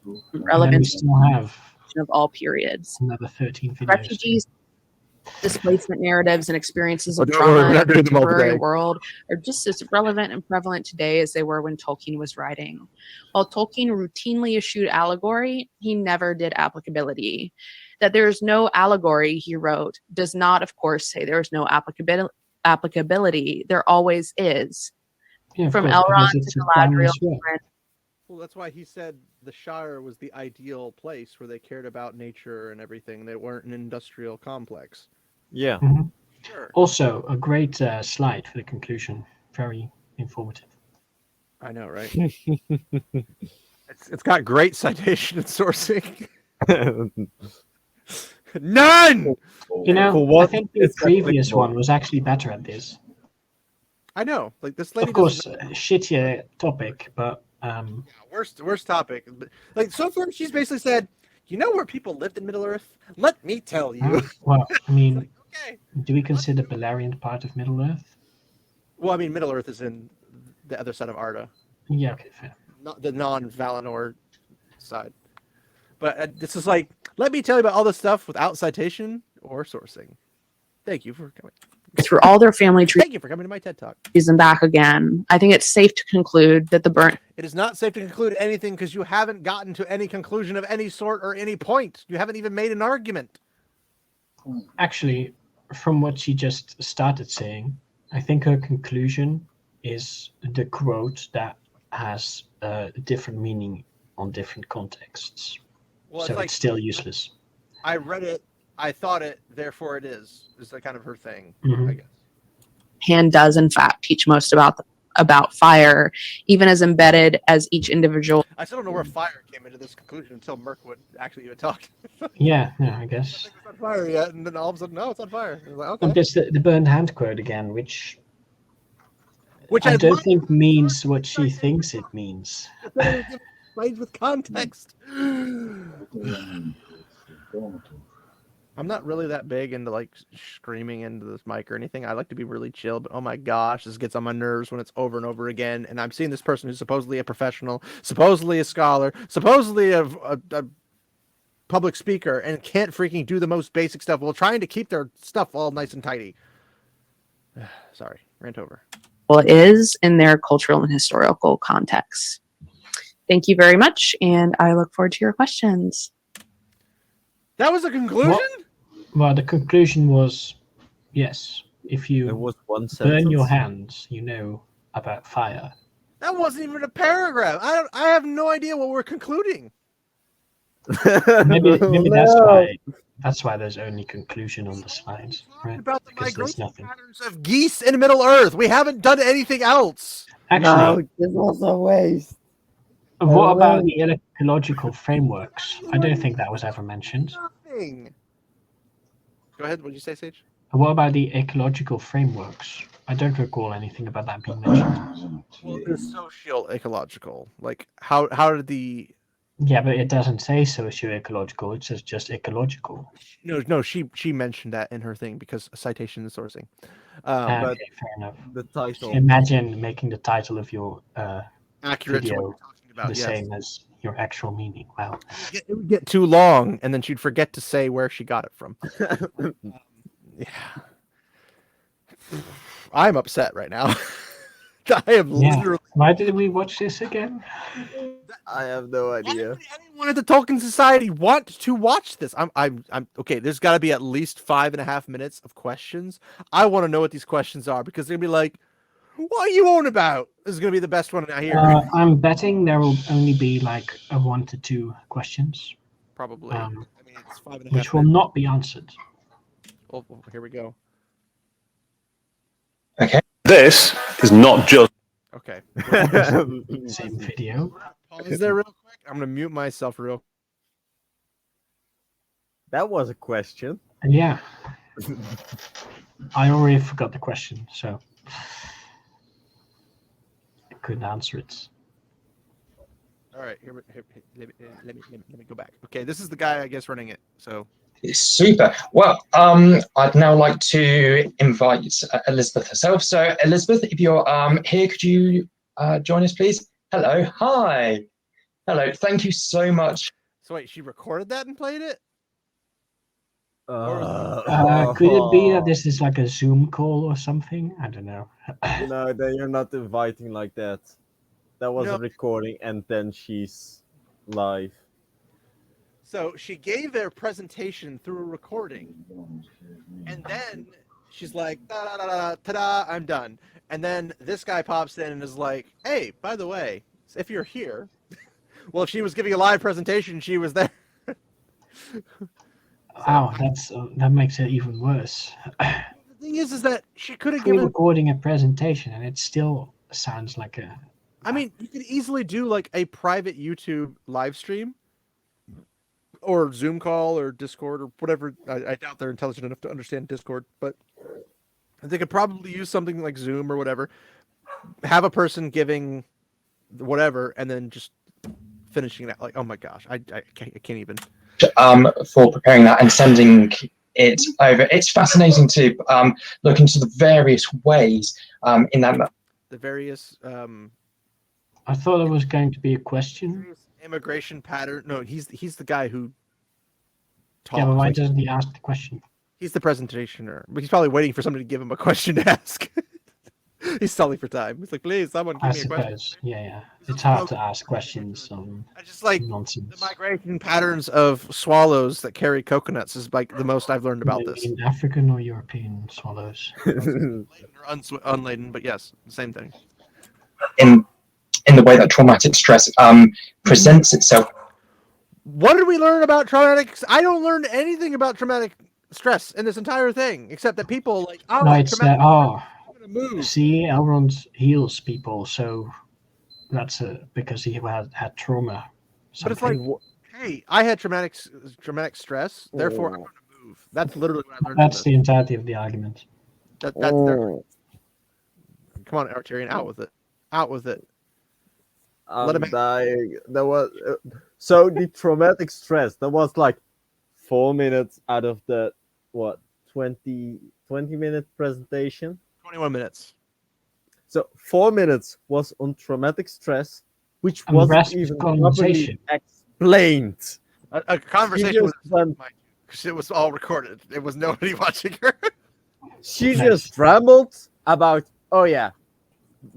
And then we relevance still have of all periods. another 13 videos. Refugees, displacement narratives, and experiences of don't worry, trauma we're in not the doing them all contemporary today. world are just as relevant and prevalent today as they were when Tolkien was writing. While Tolkien routinely eschewed allegory, he never did applicability. That there is no allegory, he wrote, does not, of course, say there is no applicability. There always is. Yeah, of From course, because Elrond it's to a Galadriel timeless to work. Ren. Well, that's why he said the Shire was the ideal place where they cared about nature and everything. They weren't an industrial complex. Yeah. Mhm. Sure. Also, a great slide for the conclusion. Very informative. I know, right? It's got great citation and sourcing. None! You know, For what I think the it's previous applicable. one was actually better at this. I know. Like, this lady Of course, doesn't- shittier topic, but Yeah, worst topic. But, like, so far, she's basically said, you know where people lived in Middle Earth? Let me tell you. well, I mean, Like, okay. do we consider Beleriand part of Middle Earth? Well, I mean, Middle Earth is in the other side of Arda, Yeah, okay, fair. not the non-Valinor side. But this is like, let me tell you about all this stuff without citation or sourcing. Thank you for coming. Through all their family trees Thank you for coming to my TED Talk. and back again, I think it's safe to conclude that the burnt It is not safe to conclude anything because you haven't gotten to any conclusion of any sort or any point. You haven't even made an argument. Actually, from what she just started saying, I think her conclusion is the quote that has a different meaning on different contexts. Well, So it's like, it's still useless. I read it, I thought it, therefore it is the kind of her thing, Mhm. I guess. hand does in fact teach most about about fire, even as embedded as each individual. I still don't know where fire came into this conclusion until Mirkwood actually even talked. Yeah, I I guess. think it's on fire yet, and then all of a sudden, no, it's on fire. I was like, And okay. there's the burned hand quote again, which I I don't like think means what she thinks it means. Explained with context. I'm not really that big into like screaming into this mic or anything. I like to be really chill, but oh my gosh, this gets on my nerves when it's over and over again. And I'm seeing this person who's supposedly a professional, supposedly a scholar, supposedly a public speaker, and can't freaking do the most basic stuff while trying to keep their stuff all nice and tidy. Sorry, rant over. Is in their cultural and historical context. Thank you very much, and I look forward to your questions. That was a conclusion? Well, the conclusion was, yes, if There you was one burn sentence. your hands, you know about fire. That wasn't even a paragraph. I have no idea what we're concluding. Maybe No. that's why there's only conclusion on the slides, right? About the Because there's migration nothing. patterns of geese in Middle Earth. We haven't done anything else. Actually, this was a waste. what about the ecological frameworks? I don't think that was ever mentioned. Nothing. Go ahead. What did you say, Sage? What about the ecological frameworks? I don't recall anything about that being mentioned. Well, the social ecological. Like how did the Yeah, but it doesn't say socio-ecological. It says just ecological. no she mentioned that in her thing because citation and sourcing. but- Okay, fair enough. The title. Imagine making the title of your Accurate to what video you're talking about. the Yes. same as your actual meaning. Wow. It would get too long, and then she'd forget to say where she got it from. Yeah. I'm upset right now. I am Yeah. literally. Why did we watch this again? I have no idea. Anyone at the Tolkien Society want to watch this? I'm okay. There's got to be at least 5.5 minutes of questions. I want to know what these questions are because they're gonna be like, "What are you on about?" This is gonna be the best one I hear. I'm betting there will only be like 1 to 2 questions, Probably. I mean, it's 5.5 which will minutes. not be answered. Oh, here we go. This is not just Okay. Same video. Pause there real quick. I'm gonna mute myself real. That was a question. And yeah, I already forgot the question, so I couldn't answer it. All right. Let me go back. Okay, this is the guy I guess running it. So Super. Well, I'd now like to invite Elizabeth herself. So, Elizabeth, if you're here, could you join us, please? Hello. Hi. Hello. Thank you so much. so wait, she recorded that and played it? Could it be that this is like a Zoom call or something? I don't know. No, you're not inviting like that. That was No. a recording, and then she's live. So she gave their presentation through a recording, and then she's like, da da da da, ta-da, I'm done. And then this guy pops in and is like, hey, by the way, if you're here, well, if she was giving a live presentation, she was there. Wow, that makes it even worse. The thing is that she could have given. Pre-recording a presentation, and it still sounds like a. I mean, you could easily do like a private YouTube live stream or Zoom call or Discord or whatever. I doubt they're intelligent enough to understand Discord, but they could probably use something like Zoom or whatever. Have a person giving whatever, and then just finishing that. Like, oh my gosh, I can't even. For preparing that and sending it over. It's fascinating to look into the various ways in that. The various I thought it was going to be a question. immigration pattern. No, he's the guy who talks. Yeah, but why Like, doesn't he ask the question? he's the presentationer, but he's probably waiting for somebody to give him a question to ask. He's stalling for time. He's like, please, someone give I me a question. suppose. Yeah. It's hard to ask questions on I just like the nonsense. migration patterns of swallows that carry coconuts is like the most I've learned about You this. mean African or European swallows? Laden or unladen, but yes, same thing. In the way that traumatic stress presents itself. What did we learn about traumatic? I don't learn anything about traumatic stress in this entire thing, except that people like, oh, No, it's traumatic move. See, Elrond heals people, so that's because he had trauma. But it's something. like, hey, I had traumatic stress, therefore I'm going to move. That's literally what I learned. That's the entirety of the argument. That's Oh. Come on, Arturian, out with it. Out with it. Let I'm him- dying. That was so the traumatic stress. That was like 4 minutes out of the 20-minute presentation. 21 minutes. So 4 minutes was on traumatic stress, which And the wasn't rest was even properly colonization. explained. A conversation with just went- because it was all recorded. It was nobody watching her. She Nice. just rambled about, oh yeah,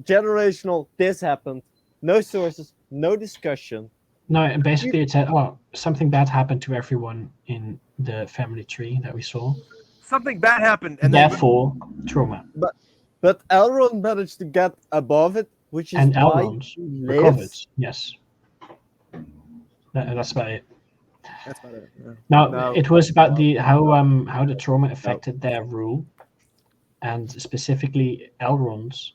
generational, this happened. No sources, no discussion. No, basically it said, oh, something bad happened to everyone in the family tree that we saw. Something bad happened, and then Therefore, trauma. But Elrond managed to get above it, which is And why Elrond he recovered. lives. Yes. That's about it. that's about it. Yeah. No, No. it was about how the trauma affected their rule, and specifically Elrond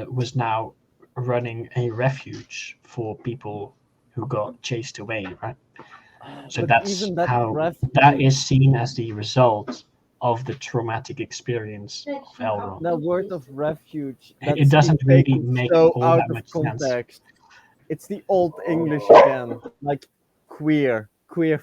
was now running a refuge for people who got chased away, right? So But that's even that how refuge- that is seen as the result of the traumatic experience of Elrond. That word of refuge. It that's doesn't being really taken make so all out that of much sense. context. It's the old English again, like queer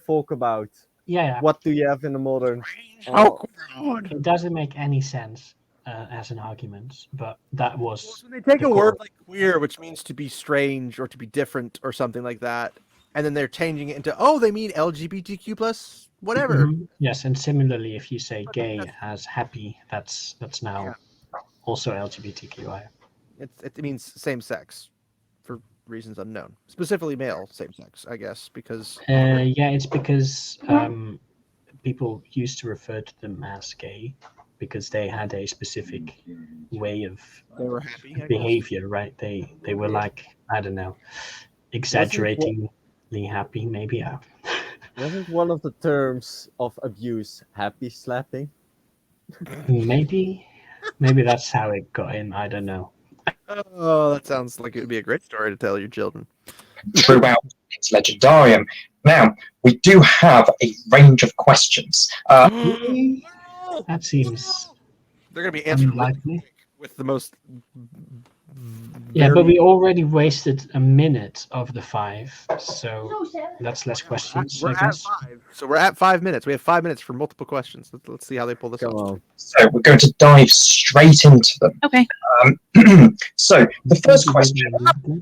folk about. Yeah, What do you have in the modern? Oh, God. it doesn't make any sense as an argument, but that was When they take the a word core. like queer, which means to be strange or to be different or something like that, and then they're changing it into, oh, they mean LGBTQ plus whatever. Mhm. Yes, and similarly, if you say gay as happy, that's now also LGBTQI. It means same sex for reasons unknown. Specifically male same sex, I guess, because Yeah, it's because people used to refer to them as gay because they had a specific way of they were happy. I guess. behavior, right? They were like, I don't know, exaggeratingly happy, maybe. Yeah. Wasn't one of the terms of abuse happy slapping? Maybe that's how it got in. I don't know. Oh, that sounds like it would be a great story to tell your children. Throughout its legendarium. Now, we do have a range of questions. That seems They're going to be answered really unlikely. quick with the most. Yeah, but very- we already wasted a minute of the 5, so that's less questions, We're I at guess. 5, so we're at 5 minutes. We have 5 minutes for multiple questions. Let's see how they pull this Come off. on. So we're going to dive straight into them. Okay. So the first question.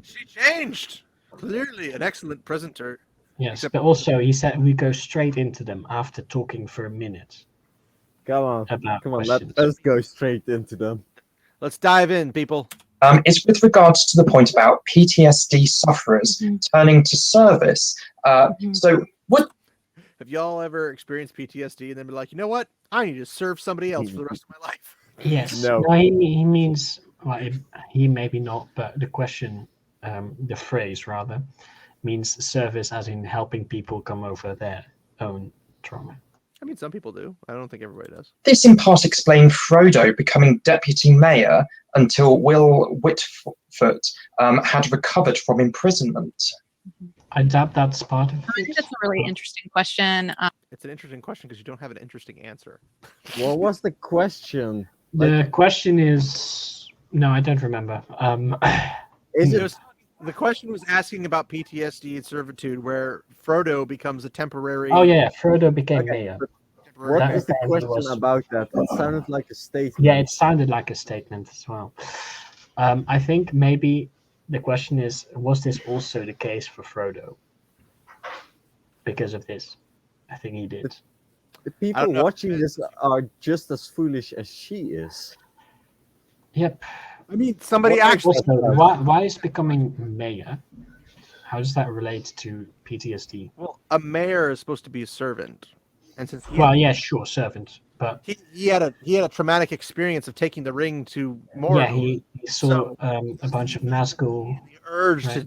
She changed. Clearly, an excellent presenter. Yes, Except- but also he said we go straight into them after talking for a minute Come on. about Come on, questions. let us go straight into them. Let's dive in, people. It's with regards to the point about PTSD sufferers turning to service. So what? Have y'all ever experienced PTSD and then be like, you know what? I need to serve somebody else for the rest of my life. Yes, No. he means, well, he maybe not, but the question, the phrase rather, means service as in helping people come over their own trauma. I mean, some people do. I don't think everybody does. This in part explained Frodo becoming deputy mayor until Will Whitfoot had recovered from imprisonment. I doubt that's part of I think it. that's a really interesting question. It's an interesting question because you don't have an interesting answer. What was the question? The question is, no, I don't remember. Is It it was- the question was asking about PTSD and servitude, where Frodo becomes a temporary. Oh yeah, Frodo became Okay, mayor. but temporary what That is the apparently question was- about that? It sounded like a statement. Yeah, it sounded like a statement as well. I think maybe the question is, was this also the case for Frodo? Because of this, I think he did. The I people don't know. watching this are just as foolish as she is. Yep. I mean, somebody What- actually. Also, why is becoming mayor? How does that relate to PTSD? Well, a mayor is supposed to be a servant, and since Well, yeah, sure, servant, but he had a traumatic experience of taking the ring to Mordor. yeah, he saw a bunch of Nazgul. the urge Right.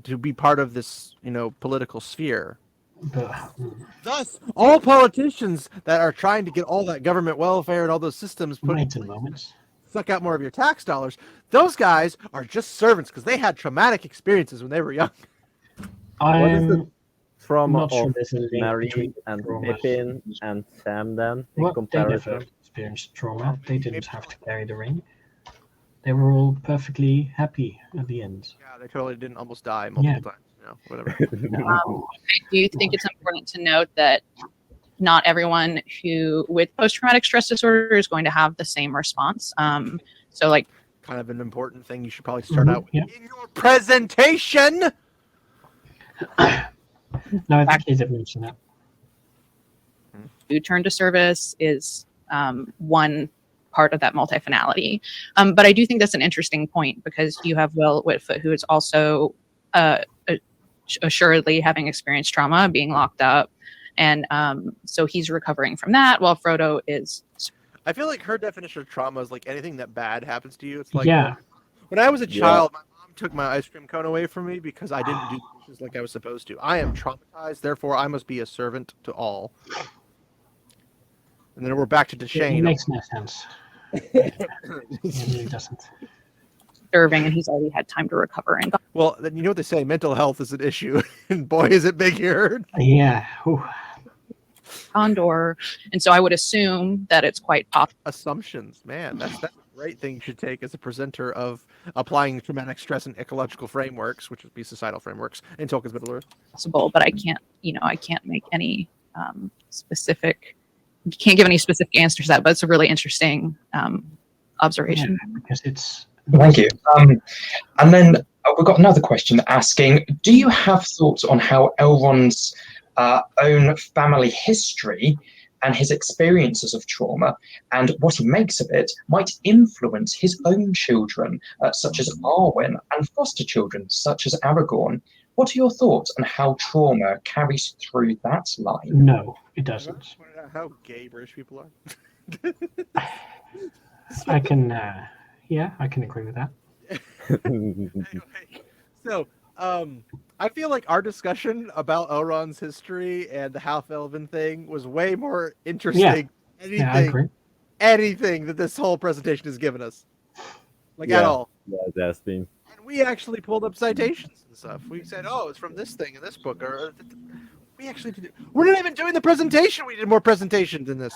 to be part of this, political sphere. But Thus, all politicians that are trying to get all that government welfare and all those systems put in wait a place moment. suck out more of your tax dollars. Those guys are just servants because they had traumatic experiences when they were young. What is the I'm trauma not sure of there's a link Mary between and trauma. Pippin and Sam then in Well, they never comparison? experienced trauma. They didn't have to carry the ring. They were all perfectly happy at the end. Yeah, they totally didn't almost die multiple times. You know, whatever. No. I do think it's important to note that not everyone who with post-traumatic stress disorder is going to have the same response. So like Kind of an important thing you should probably start out with Yeah. in your presentation. No, I think he did mention that. who turn to service is one part of that multifinality. But I do think that's an interesting point because you have Will Whitfoot, who is also assuredly having experienced trauma, being locked up. And so he's recovering from that while Frodo is. I feel like her definition of trauma is like anything that bad happens to you. It's like Yeah. when I was a Yeah. child, my mom took my ice cream cone away from me because I didn't do the dishes like I was supposed to. I am traumatized, therefore I must be a servant to all. And then we're back to It Deshane. makes no sense. It really doesn't. Serving, and he's already had time to recover and Well, then you know what they say: mental health is an issue, and boy, is it big here. Yeah. Ooh. Condor. And so I would assume that it's quite Assumptions, man, that's a great thing you should take as a presenter of applying traumatic stress and ecological frameworks, which would be societal frameworks in Tolkien's Middle Earth. possible, but I can't make any specific. You can't give any specific answers to that, but it's a really interesting observation. Yeah, because it's. Thank you. And then we've got another question asking, do you have thoughts on how Elrond's own family history and his experiences of trauma and what he makes of it might influence his own children, such as Arwen, and foster children, such as Aragorn? What are your thoughts on how trauma carries through that line? No, it doesn't. How gay British people are. I can. Yeah, I can agree with that. Anyway, so I feel like our discussion about Elrond's history and the half-elven thing was way more interesting. Yeah, I agree. Anything that this whole presentation has given us, like at Yeah. all. Yeah, it has been. And we actually pulled up citations and stuff. We said, "Oh, it's from this thing in this book," or we actually did. We're not even doing the presentation. We did more presentations than this.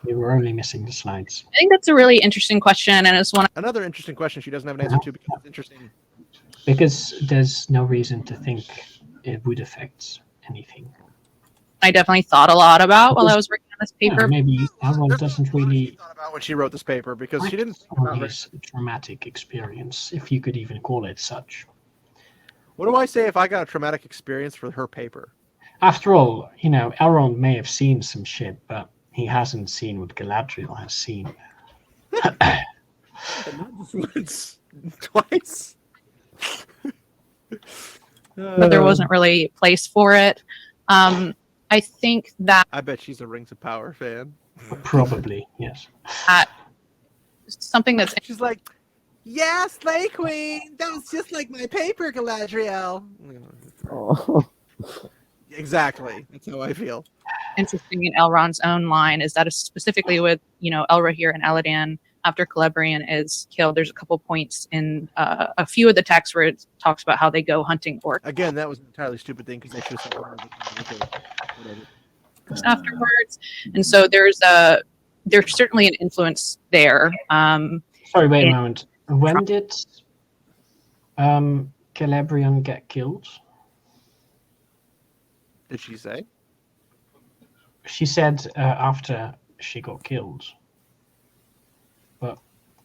We were only missing the slides. I think that's a really interesting question, and it's one Another interesting question she doesn't have an answer to because it's interesting. Because there's no reason to think it would affect anything. I definitely thought a lot about while I was working on this paper. Yeah, maybe Elrond There's doesn't a lot she really thought about when she wrote this paper because she didn't. think on about his traumatic experience, if you could even call it such. What do I say if I got a traumatic experience for her paper? After all, Elrond may have seen some shit, but he hasn't seen what Galadriel has seen. And not just once, twice. But there wasn't really a place for it. I think that I bet she's a Rings of Power fan. Probably, yes. something that's She's like, "Yeah, Slay Queen. That was just like my paper, Galadriel." Oh. Exactly. That's how I feel. interesting in Elrond's own line is that specifically with Elrohir and Elladan after Celebrian is killed. There's a couple points in a few of the texts where it talks about how they go hunting orcs Again, that was an entirely stupid thing because they should have said afterwards, and so there's certainly an influence there. Sorry, wait a Yeah. moment. When did Celebrian get killed? Did she say? She said after she got killed. But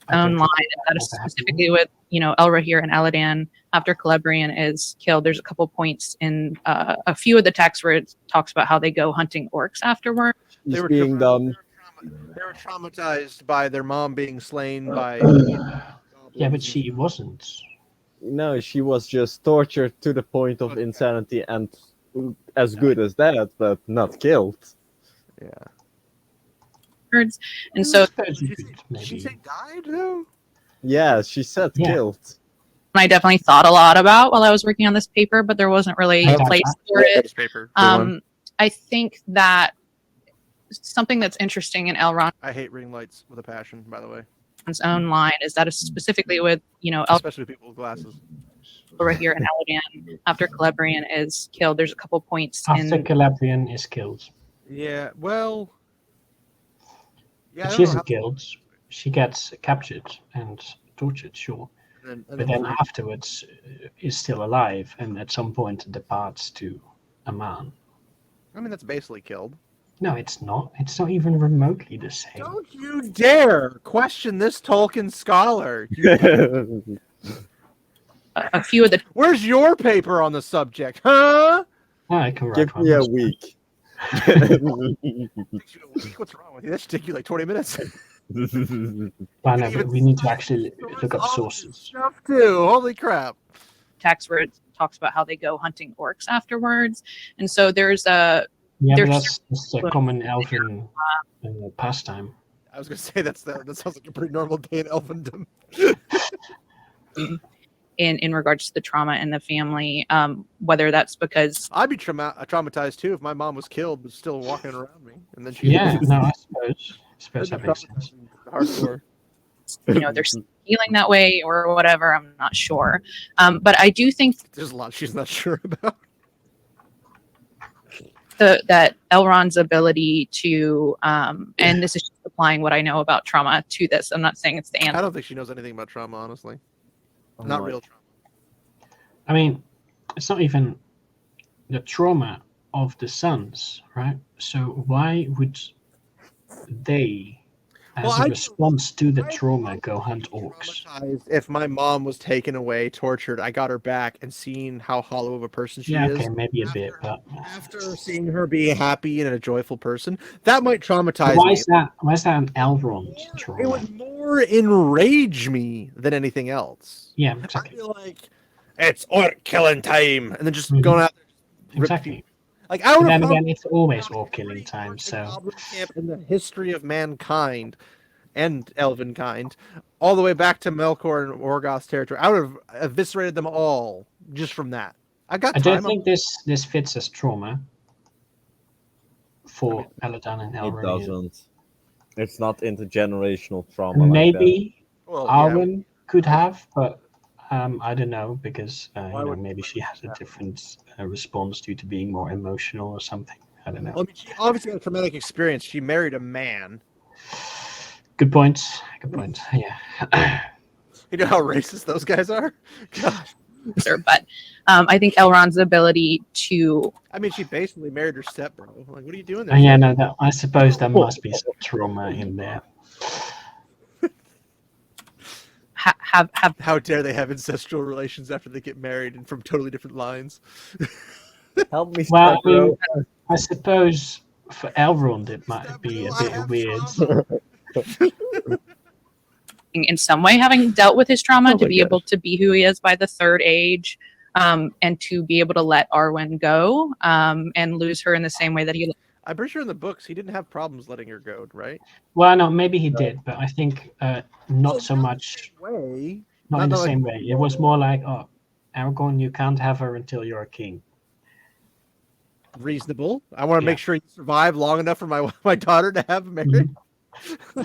I Own don't line think that is ever happened. specifically with Elrohir and Elladan after Celebrian is killed. There's a couple points in a few of the texts where it talks about how they go hunting orcs afterward. She's being dumb. They were traumatized by their mom being slain by. Yeah, but she wasn't. No, she was just tortured to the point of insanity and as good as that, but not killed. Yeah. Birds. And so Did she say died though? Yeah, she said Yeah. killed. I definitely thought a lot about while I was working on this paper, but there wasn't really I a got place that. for it. Newspaper. I think that something that's interesting in Elrond's I hate ring lights with a passion, by the way, own line is that specifically with, especially people with glasses. right here in Elegant, after Celebrian is killed, there's a couple points After in Calabrian is killed. Yeah, well, yeah, I But don't she know isn't how. killed. She gets captured and tortured, sure. And But then afterwards is still alive and at some point departs to a man. I mean, that's basically killed. No, it's not. It's not even remotely the same. Don't you dare question this Tolkien scholar. a few of the Where's your paper on the subject, huh? I can write Give one. me a That's week. What's wrong with you? That should take you like 20 minutes. But no, but we need to actually look up sources. Stuff too. Holy crap. text where it talks about how they go hunting orcs afterwards, and so there's a Yeah, but There's- that's a common elfin pastime. I was gonna say that sounds like a pretty normal day in elfendom. in regards to the trauma in the family, whether that's because I'd be traumatized too if my mom was killed but still walking around me, and then she Yeah, no, I suppose I'd that be makes sense. hardcore. they're healing that way or whatever, I'm not sure, but I do think There's a lot she's not sure about. that Elrond's ability to and this is just applying what I know about trauma to this. I'm not saying it's the I answer. don't think she knows anything about trauma, honestly. Not real trauma. I mean, it's not even the trauma of the sons, right? So why would they, as Well, a I- response to the trauma, go hunt orcs? Traumatized if my mom was taken away, tortured, I got her back, and seeing how hollow of a person she Yeah, is. okay, maybe a bit, but After seeing her be happy and a joyful person, that might traumatize why me. is that? Why is that an Elrond It trauma? would more enrage me than anything else. Yeah, I'd exactly. be like, it's orc killing time, and then just Mhm. going out there. rip Exactly. people. Like I But would then have again, it's always orc killing time. So goblin camp in the history of mankind and elven kind, all the way back to Melkor and Morgoth's territory. I would have eviscerated them all just from that. I got I time. don't think this fits as trauma for Aladan and It Elrond. doesn't. It's not intergenerational trauma. Maybe Well, Arwen could have, but I don't know because Why would- maybe she has a different response due to being more emotional or something. I don't know. Well, I mean, she obviously had a traumatic experience. She married a man. Good point. Good point. Yeah. You know how racist those guys are? Gosh. But I think Elrond's ability to I mean, she basically married her stepbrother. Like, what are you doing there? Yeah. No. I suppose there must be some trauma in there. have How dare they have ancestral relations after they get married and from totally different lines? Help me, Well, I mean, Stepbro. I suppose for Elrond it might be a bit weird. in some way having dealt with his trauma Oh to my be able to be who he is by the third age, and to be able to let Arwen go and lose her in the same way that he I'm pretty sure in the books he didn't have problems letting her go, right? Well, no, maybe he did, but I think not so much. Way. Not in the like- same way. It was more like, oh, Aragorn, you can't have her until you're a king. Reasonable. I want to Yeah. make sure you survive long enough for my daughter to have a marriage. Mm-hmm.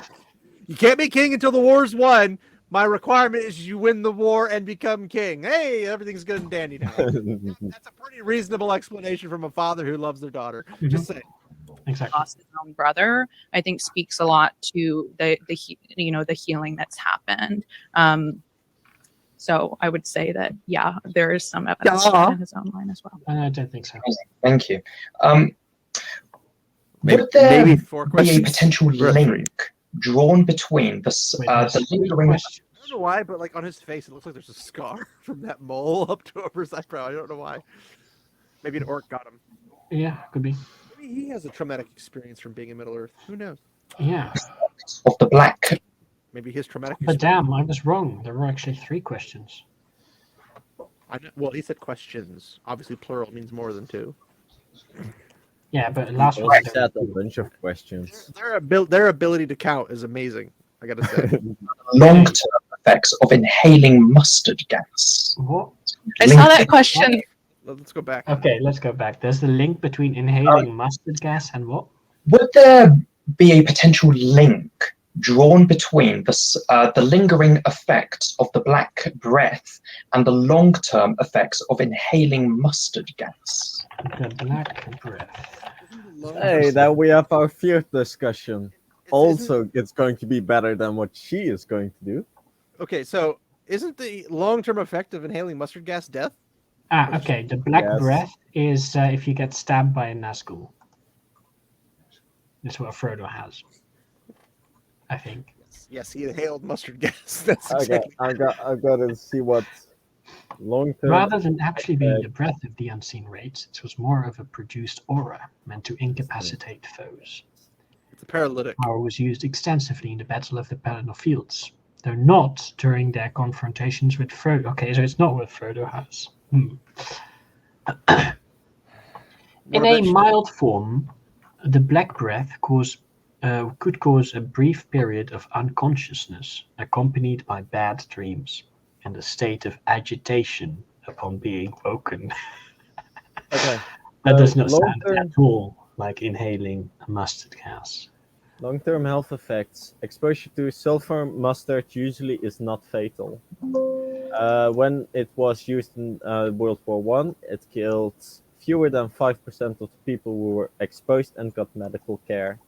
You can't be king until the war's won. My requirement is you win the war and become king. Hey, everything's good and dandy now. That's a pretty reasonable explanation from a father who loves their daughter. Just saying. Exactly. lost his own brother, I think speaks a lot to the healing that's happened. So I would say that there is some evidence in his own line as well. I don't think so. Thank you. Maybe, Would there maybe 4 be a questions. potential Or 3. link drawn between Wait, the that's lingering question. I don't know why, but like on his face, it looks like there's a scar from that mole up to over his eyebrow. I don't know why. Maybe an orc got him. Yeah, could be. Maybe he has a traumatic experience from being in Middle Earth. Who knows? Yeah. of the black? Maybe his traumatic But experience. damn, I was wrong. There were actually 3 questions. Well, he said questions. Obviously, plural means more than 2. Yeah, but He last also one. said a bunch of questions. Their ability to count is amazing. I gotta say. Long-term effects of inhaling mustard gas. What? I saw that question. Let's go back. Okay, let's go back. There's the link between inhaling mustard gas and what? would there be a potential link drawn between the lingering effects of the black breath and the long-term effects of inhaling mustard gas? The black breath. Hey, now we have our fear discussion. Isn't- Also, it's going to be better than what she is going to do. Okay, so isn't the long-term effect of inhaling mustard gas death? Okay. The black Yes. breath is if you get stabbed by a Nazgul. That's what Frodo has, I think. Yes, he inhaled mustard gas. That's Okay, exactly. I got to see what long term. Rather than actually being the breath of the unseen race, it was more of a produced aura meant to incapacitate foes. It's a paralytic. Power was used extensively in the Battle of the Pelennor Fields, though not during their confrontations with Frodo. Okay, so it's not what Frodo has. In a mild form, the black breath could cause a brief period of unconsciousness accompanied by bad dreams and a state of agitation upon being woken. Okay. That does not sound long-term- at all like inhaling a mustard gas. Long-term health effects. Exposure to sulfur mustard usually is not fatal. When it was used in World War One, it killed fewer than 5% of the people who were exposed and got medical care.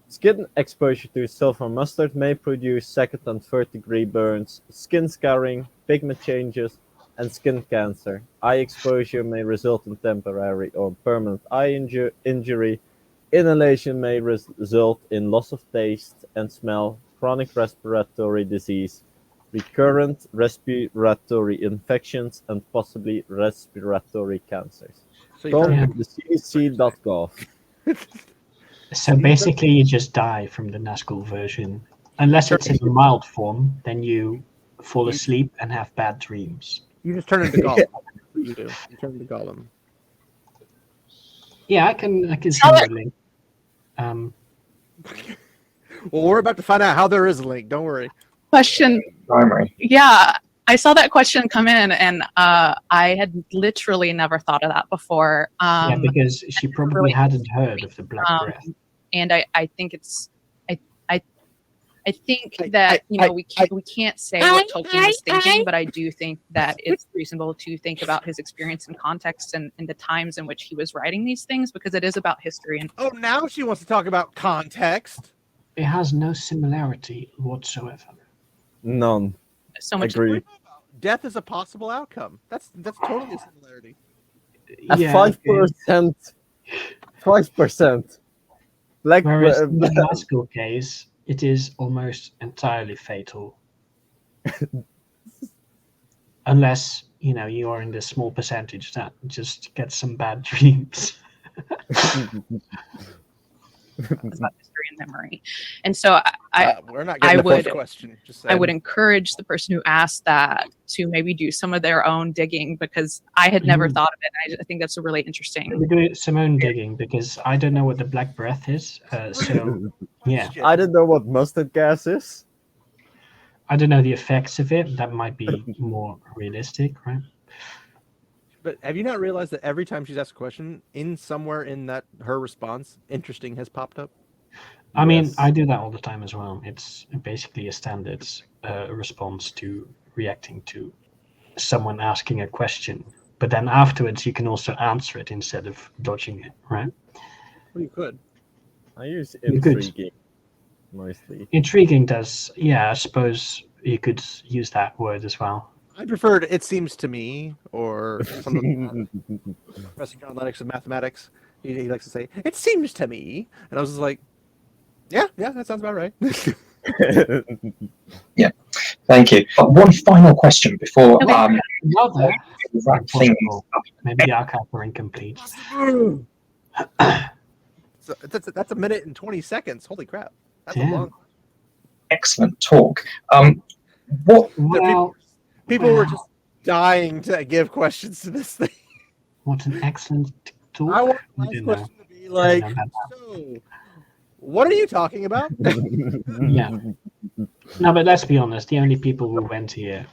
Skin exposure to sulfur mustard may produce second and third degree burns, skin scarring, pigment changes, and skin cancer. Eye exposure may result in temporary or permanent eye injury. Inhalation may result in loss of taste and smell, chronic respiratory disease, recurrent respiratory infections, and possibly respiratory cancers. So From Yeah. the cdc.gov. So basically, you just die from the Nazgul version. Unless it's in a mild form, then you fall asleep and have bad dreams. you just turn into Gollum. That's what you do. You turn into Gollum. Yeah, I can send you a link. Well, we're about to find out how there is a link. Don't worry. Question. Primary. Yeah, I saw that question come in, and I had literally never thought of that before. Yeah, because she probably really- hadn't heard of the black breath. And I think it's I think that we can't say what Tolkien was thinking, but I do think that it's reasonable to think about his experience and context and the times in which he was writing these things, because it is about history. And Oh, now she wants to talk about context. It has no similarity whatsoever. None. so much. Agree. Death is a possible outcome. That's totally a similarity. At Yeah, 5%. 5%. Black Whereas breath. in the Nazgul case, it is almost entirely fatal. Unless, you are in the small percentage that just gets some bad dreams. It's about history and memory, and so We're not getting I the fourth would- question. Just I would saying. encourage the person who asked that to maybe do some of their own digging, because I had never thought of it. I think that's a really interesting. We do some own digging because I don't know what the black breath is. So, yeah, I don't know what mustard gas is. I don't know the effects of it. That might be more realistic, right? But have you not realized that every time she's asked a question, somewhere in that her response, interesting has popped up? I mean, Yes. I do that all the time as well. It's basically a standard response to reacting to someone asking a question. But then afterwards, you can also answer it instead of dodging it, right? Well, you could. I use You could. intriguing mostly. Intriguing does, yeah, I suppose you could use that word as well. I preferred "it seems to me" or something. Professor John Lennox of mathematics, he likes to say "it seems to me," and I was just like, "Yeah, that sounds about right." Thank you. One final question before Another wrap things impossible. up. Maybe the archive were incomplete. So that's a minute and 20 seconds. Holy crap! That's a Damn. long. Excellent talk. What Well, People were just dying to give questions to this thing. what an excellent talk. I want the I last don't know. question to be like, I don't know "So, what are you talking about?" Yeah. No, but let's be honest. The only people who went here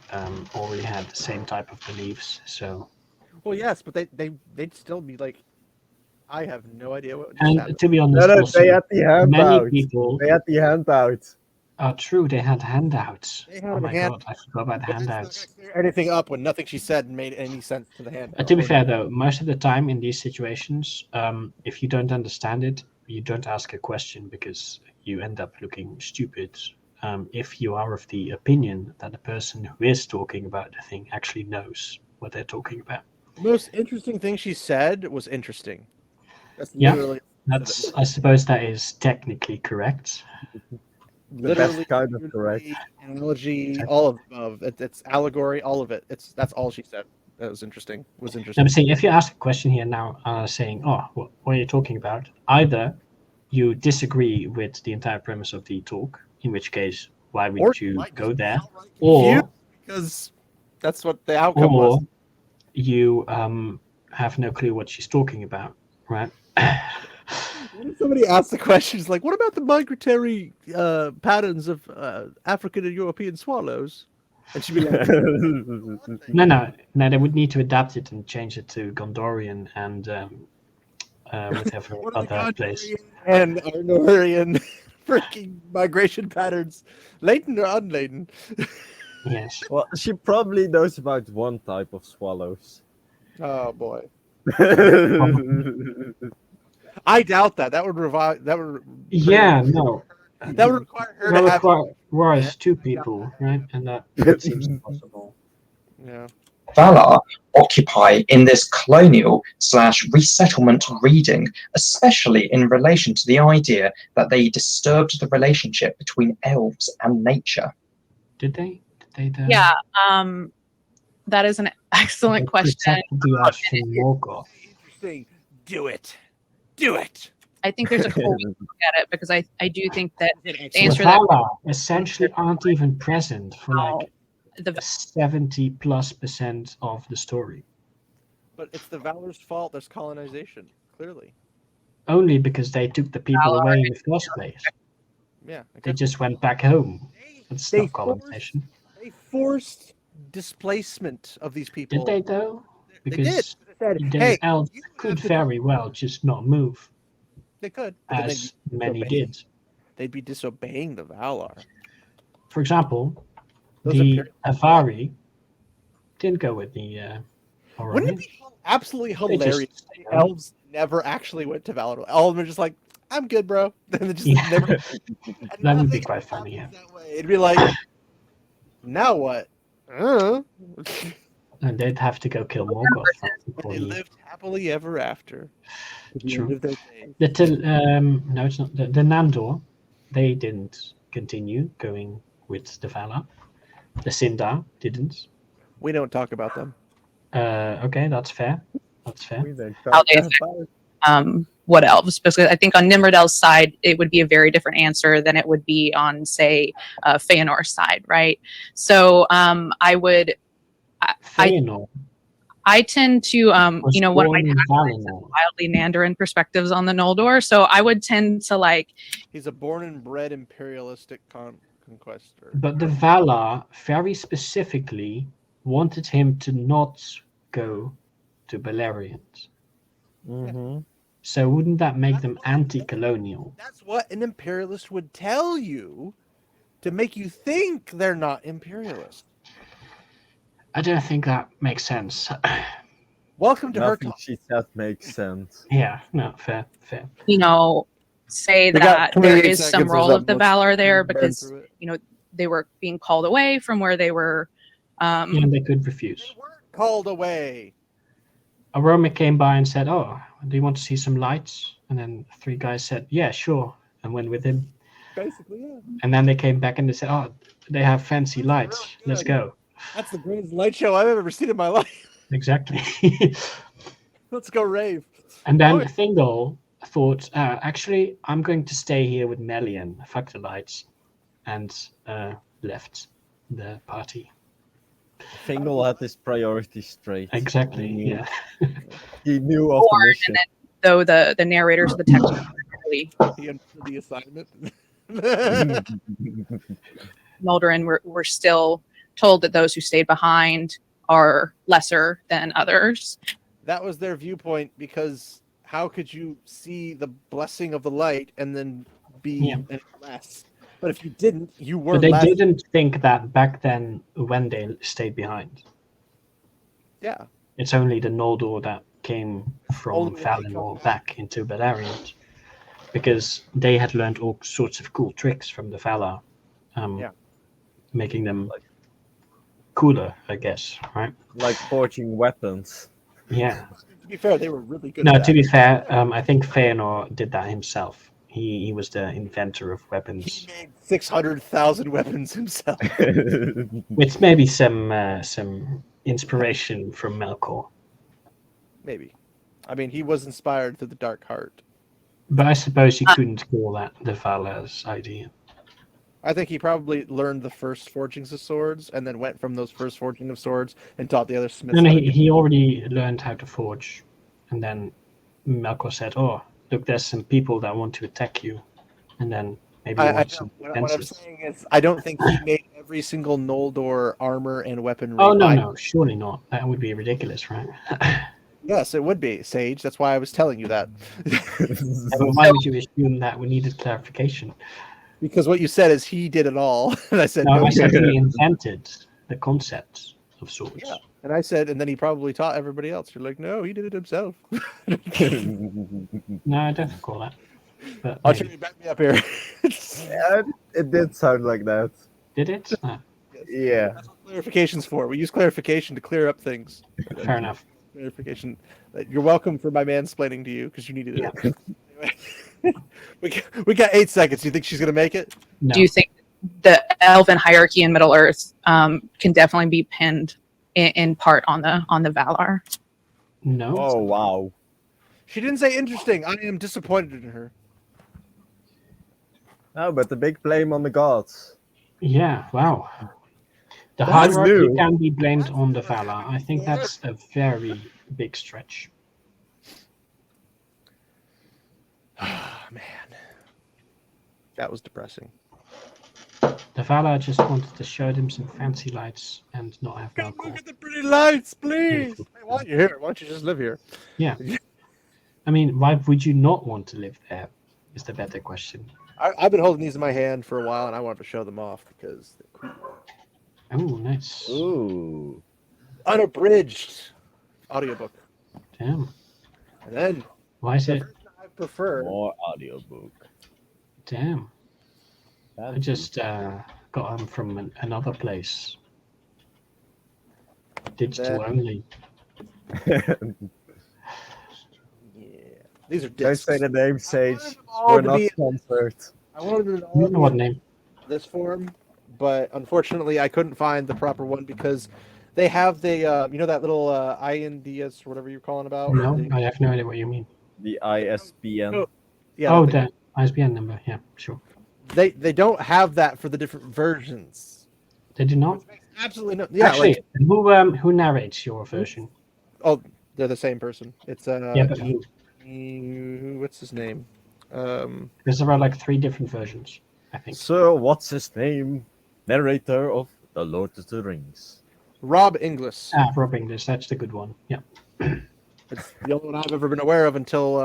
already had the same type of beliefs. So Well, yes, but they'd still be like, I have no idea what just And happened. to be honest, No, also, they had the many handouts. people They had the handouts. are true. They had handouts. They had Oh a my hand- god, I forgot about the But that's not handouts. gonna clear anything up when nothing she said made any sense to the handout. To be fair, though, most of the time in these situations, if you don't understand it, you don't ask a question because you end up looking stupid. If you are of the opinion that the person who is talking about the thing actually knows what they're talking about. The most interesting thing she said was interesting. That's Yeah. literally That's, I suppose that is technically correct. The literally best kind of correct. imagery, analogy, all of the above. It's allegory, all of it. That's all she said. That was interesting. Was Now, interesting. I'm saying if you ask a question here now, saying, "Oh, what are you talking about?" Either you disagree with the entire premise of the talk, in which case, why Or would you might go just be there? outright Or, confused because that's what the outcome was. you have no clue what she's talking about, right? What if somebody asks the questions like, "What about the migratory patterns of African and European swallows?" And she'd be like, No. They would need to adapt it and change it to Gondorian and whatever "What are the other place. Gondorian and Arnorian freaking migration patterns, latent or unlatent?" Yes. Well, she probably knows about one type of swallows. Oh boy, I doubt that. That would revive. That would. Yeah. No. That would require her That to have. requires two people, right? And that seems impossible. Yeah. Valar occupy in this colonial/resettlement reading, especially in relation to the idea that they disturbed the relationship between elves and nature. Did they? Yeah, that is an excellent question. Protected the earth from Morgoth. Interesting. Do it. Do it. I think there's a cool way to look at it because I do think that the The answer that Valar essentially aren't even present for like the 70+% of the story. But it's the Valor's fault. There's colonization. Clearly. Only because they took the people away in the first place. Yeah. They just went back home. That's They not colonization. They forced displacement of these people. Did they though? They did. Because They said, the "Hey, elves you could have to very well just not move, They could. But then as they'd be many disobeying- did. They'd be disobeying the Valar. For example, Those the imperial- Avari didn't go with the Wouldn't it Oronians. be absolutely They just hilarious? stayed if home. Elves never actually went to Valar. All of them are just like, "I'm good, bro." Then they just Yeah. never. That would be quite funny, yeah. That way. It'd be like, now what? And they'd have to go kill Morgoth before They he... lived happily ever after. To the True. end of their days. No, it's not. The Nandor, they didn't continue going with the Valar. The Sindar didn't. We don't talk about them. Okay, that's fair. That's fair. We don't How talk they about what elves? Because I think on Nimrodell's side, it would be a very different answer than it would be on, say, Feanor's side, right? So I would, Feanor I tend to, was one of my born in Valinor. wildly Mandarin perspectives on the Noldor, so I would tend to like, He's a born and bred imperialistic conquestor. But the Valar very specifically wanted him to not go to Beleriand. Mhm. So wouldn't that make them anti-colonial? That's what an imperialist would tell you to make you think they're not imperialist. I don't think that makes sense. Welcome to her Nothing talk. she said makes sense. Yeah, no, fair. say We got that there 28 is some seconds or role of the something. Valor there Burn because through it. they were being called away from where they were. And they could refuse. They weren't called away. A Romic came by and said, "Oh, do you want to see some lights?" And then 3 guys said, "Yeah, sure," and went with him. Basically, yeah. And then they came back and they said, "Oh, they have fancy lights. really Let's good. go." That's the greatest light show I've ever seen in my life. Exactly. Let's go rave. And then Oh, Thingol thought, actually, I'm going to stay here with Melian, fuck the lights, and left the party. Fingal had his priorities straight. Exactly, He knew- yeah. He knew of the Born, mission. Though the narrators of the text were really he understood the assignment. Noldorin were still told that those who stayed behind are lesser than others. That was their viewpoint because how could you see the blessing of the light and then be any less? But if you didn't, you were But they less. didn't think that back then when they stayed behind. Yeah. It's only the Noldor that came from Only when they come Valinor back into Beleriand, because they had learned all sorts of cool tricks from the Valar, making them cooler, I guess, right? Like forging weapons. Yeah. To be fair, they were really good No, at that. to be fair, I think Feanor did that himself. He was the inventor of He weapons, made 600,000 weapons himself. with maybe some inspiration from Melkor. Maybe. I mean, he was inspired through the Dark Heart. But I suppose you couldn't call that the Valar's idea. I think he probably learned the first forgings of swords and then went from those first forging of swords and taught the other smiths. No, how to do he already learned how to forge, and then Melkor said, "Oh, look, there's some people that want to attack you," and then maybe you want some what I'm defenses. saying is, I don't think he made every single Noldor armor and weaponry. Oh no, surely not. That would be ridiculous, right? Yes, it would be, Sage. That's why I was telling you that. But why would you assume that we needed clarification? Because what you said is he did it all, and I said No, no. I said he invented the concept of swords. Yeah. And I said, and then he probably taught everybody else. You're like, no, he did it himself. No, I don't recall that. But I'll maybe. try to back me up here. Yeah, it did sound like that. Did it? Yeah. That's what clarification's for. We use clarification to clear up things. Fair enough. Clarification. You're welcome for my mansplaining to you because you needed it. Anyway, we got 8 seconds. Do you think she's gonna make it? No. Do you think the elven hierarchy in Middle Earth can definitely be pinned in part on the Valar? No. Oh wow. She didn't say interesting. I am disappointed in her. No, but the big blame on the gods. Yeah, wow. The That's hierarchy new. can be blamed on the Valar. I think that's a very big stretch. Man, that was depressing. The Valar just wanted to show them some fancy lights and not have Come Melkor. look at the pretty lights, please. Hey, why are you here? Why don't you just live here? Yeah. I mean, why would you not want to live there? Is the better question. I've been holding these in my hand for a while, and I wanted to show them off because they're cool. Oh, nice. Ooh. Unabridged audiobook. Damn. And then Why is the it? version I prefer. More audiobook. Damn. I just got them from another place. Digital That- only. Yeah, these are Don't discs. say the name, Sage. I wanted them all We're to not be- sponsored. I wanted them all to be What in name? this form, but unfortunately, I couldn't find the proper one because they have the you know that little INDS or whatever you're calling about. No, I have no idea what you mean. The ISBN. Yeah. Oh, that the ISBN number. Yeah, sure. they don't have that for the different versions. They do not. Absolutely no. Yeah, Actually, who narrates your version? oh, they're the same person. It's Yeah, but who? what's his name? Because there are like 3 different versions, I think. So, what's his name? Narrator of The Lord of the Rings. Rob Inglis. Rob English, that's the good one. Yeah. It's the only one I've ever been aware of until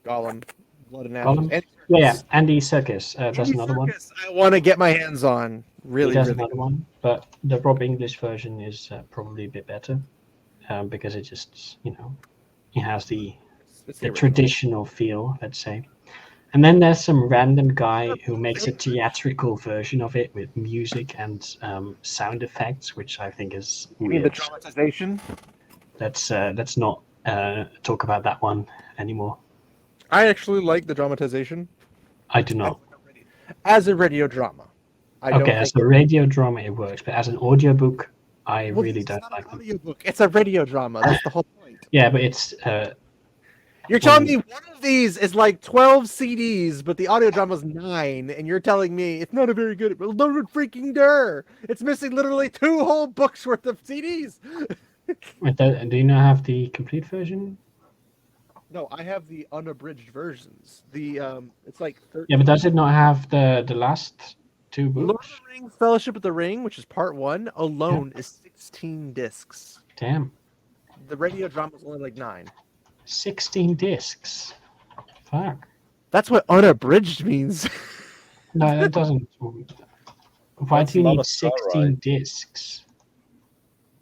Gollum, Blood and Ashes. Gollum? Yeah, Andy Serkis does another one. I want to get my hands on. He Really, does really. another one, but the Rob English version is probably a bit better because it just, it has the It's the original. traditional feel, let's say. And then there's some random guy who makes a theatrical version of it with music and sound effects, which I think is You mean the weird. dramatization? Let's not talk about that one anymore. I actually like the dramatization I do not. as a radio drama. I don't Okay, as a radio drama it works, but as an audiobook, I really it's don't not like an them. audiobook. It's a radio drama. That's the whole point. Yeah, but it's You're telling me one of these is like 12 CDs, but the audio drama's 9, and you're telling me it's not a very good. Well, no freaking dare! It's missing literally 2 whole books worth of CDs. do you not have the complete version? No, I have the unabridged versions. The it's like 13. Yeah, but does it not have the last 2 Lord of books. the Rings: Fellowship of the Ring, which is part 1, alone is 16 discs. Damn. The radio drama is only like 9. 16 discs. Fuck. That's what unabridged means. No, that doesn't. Why That's do you a lot need of Star 16 Ride. discs?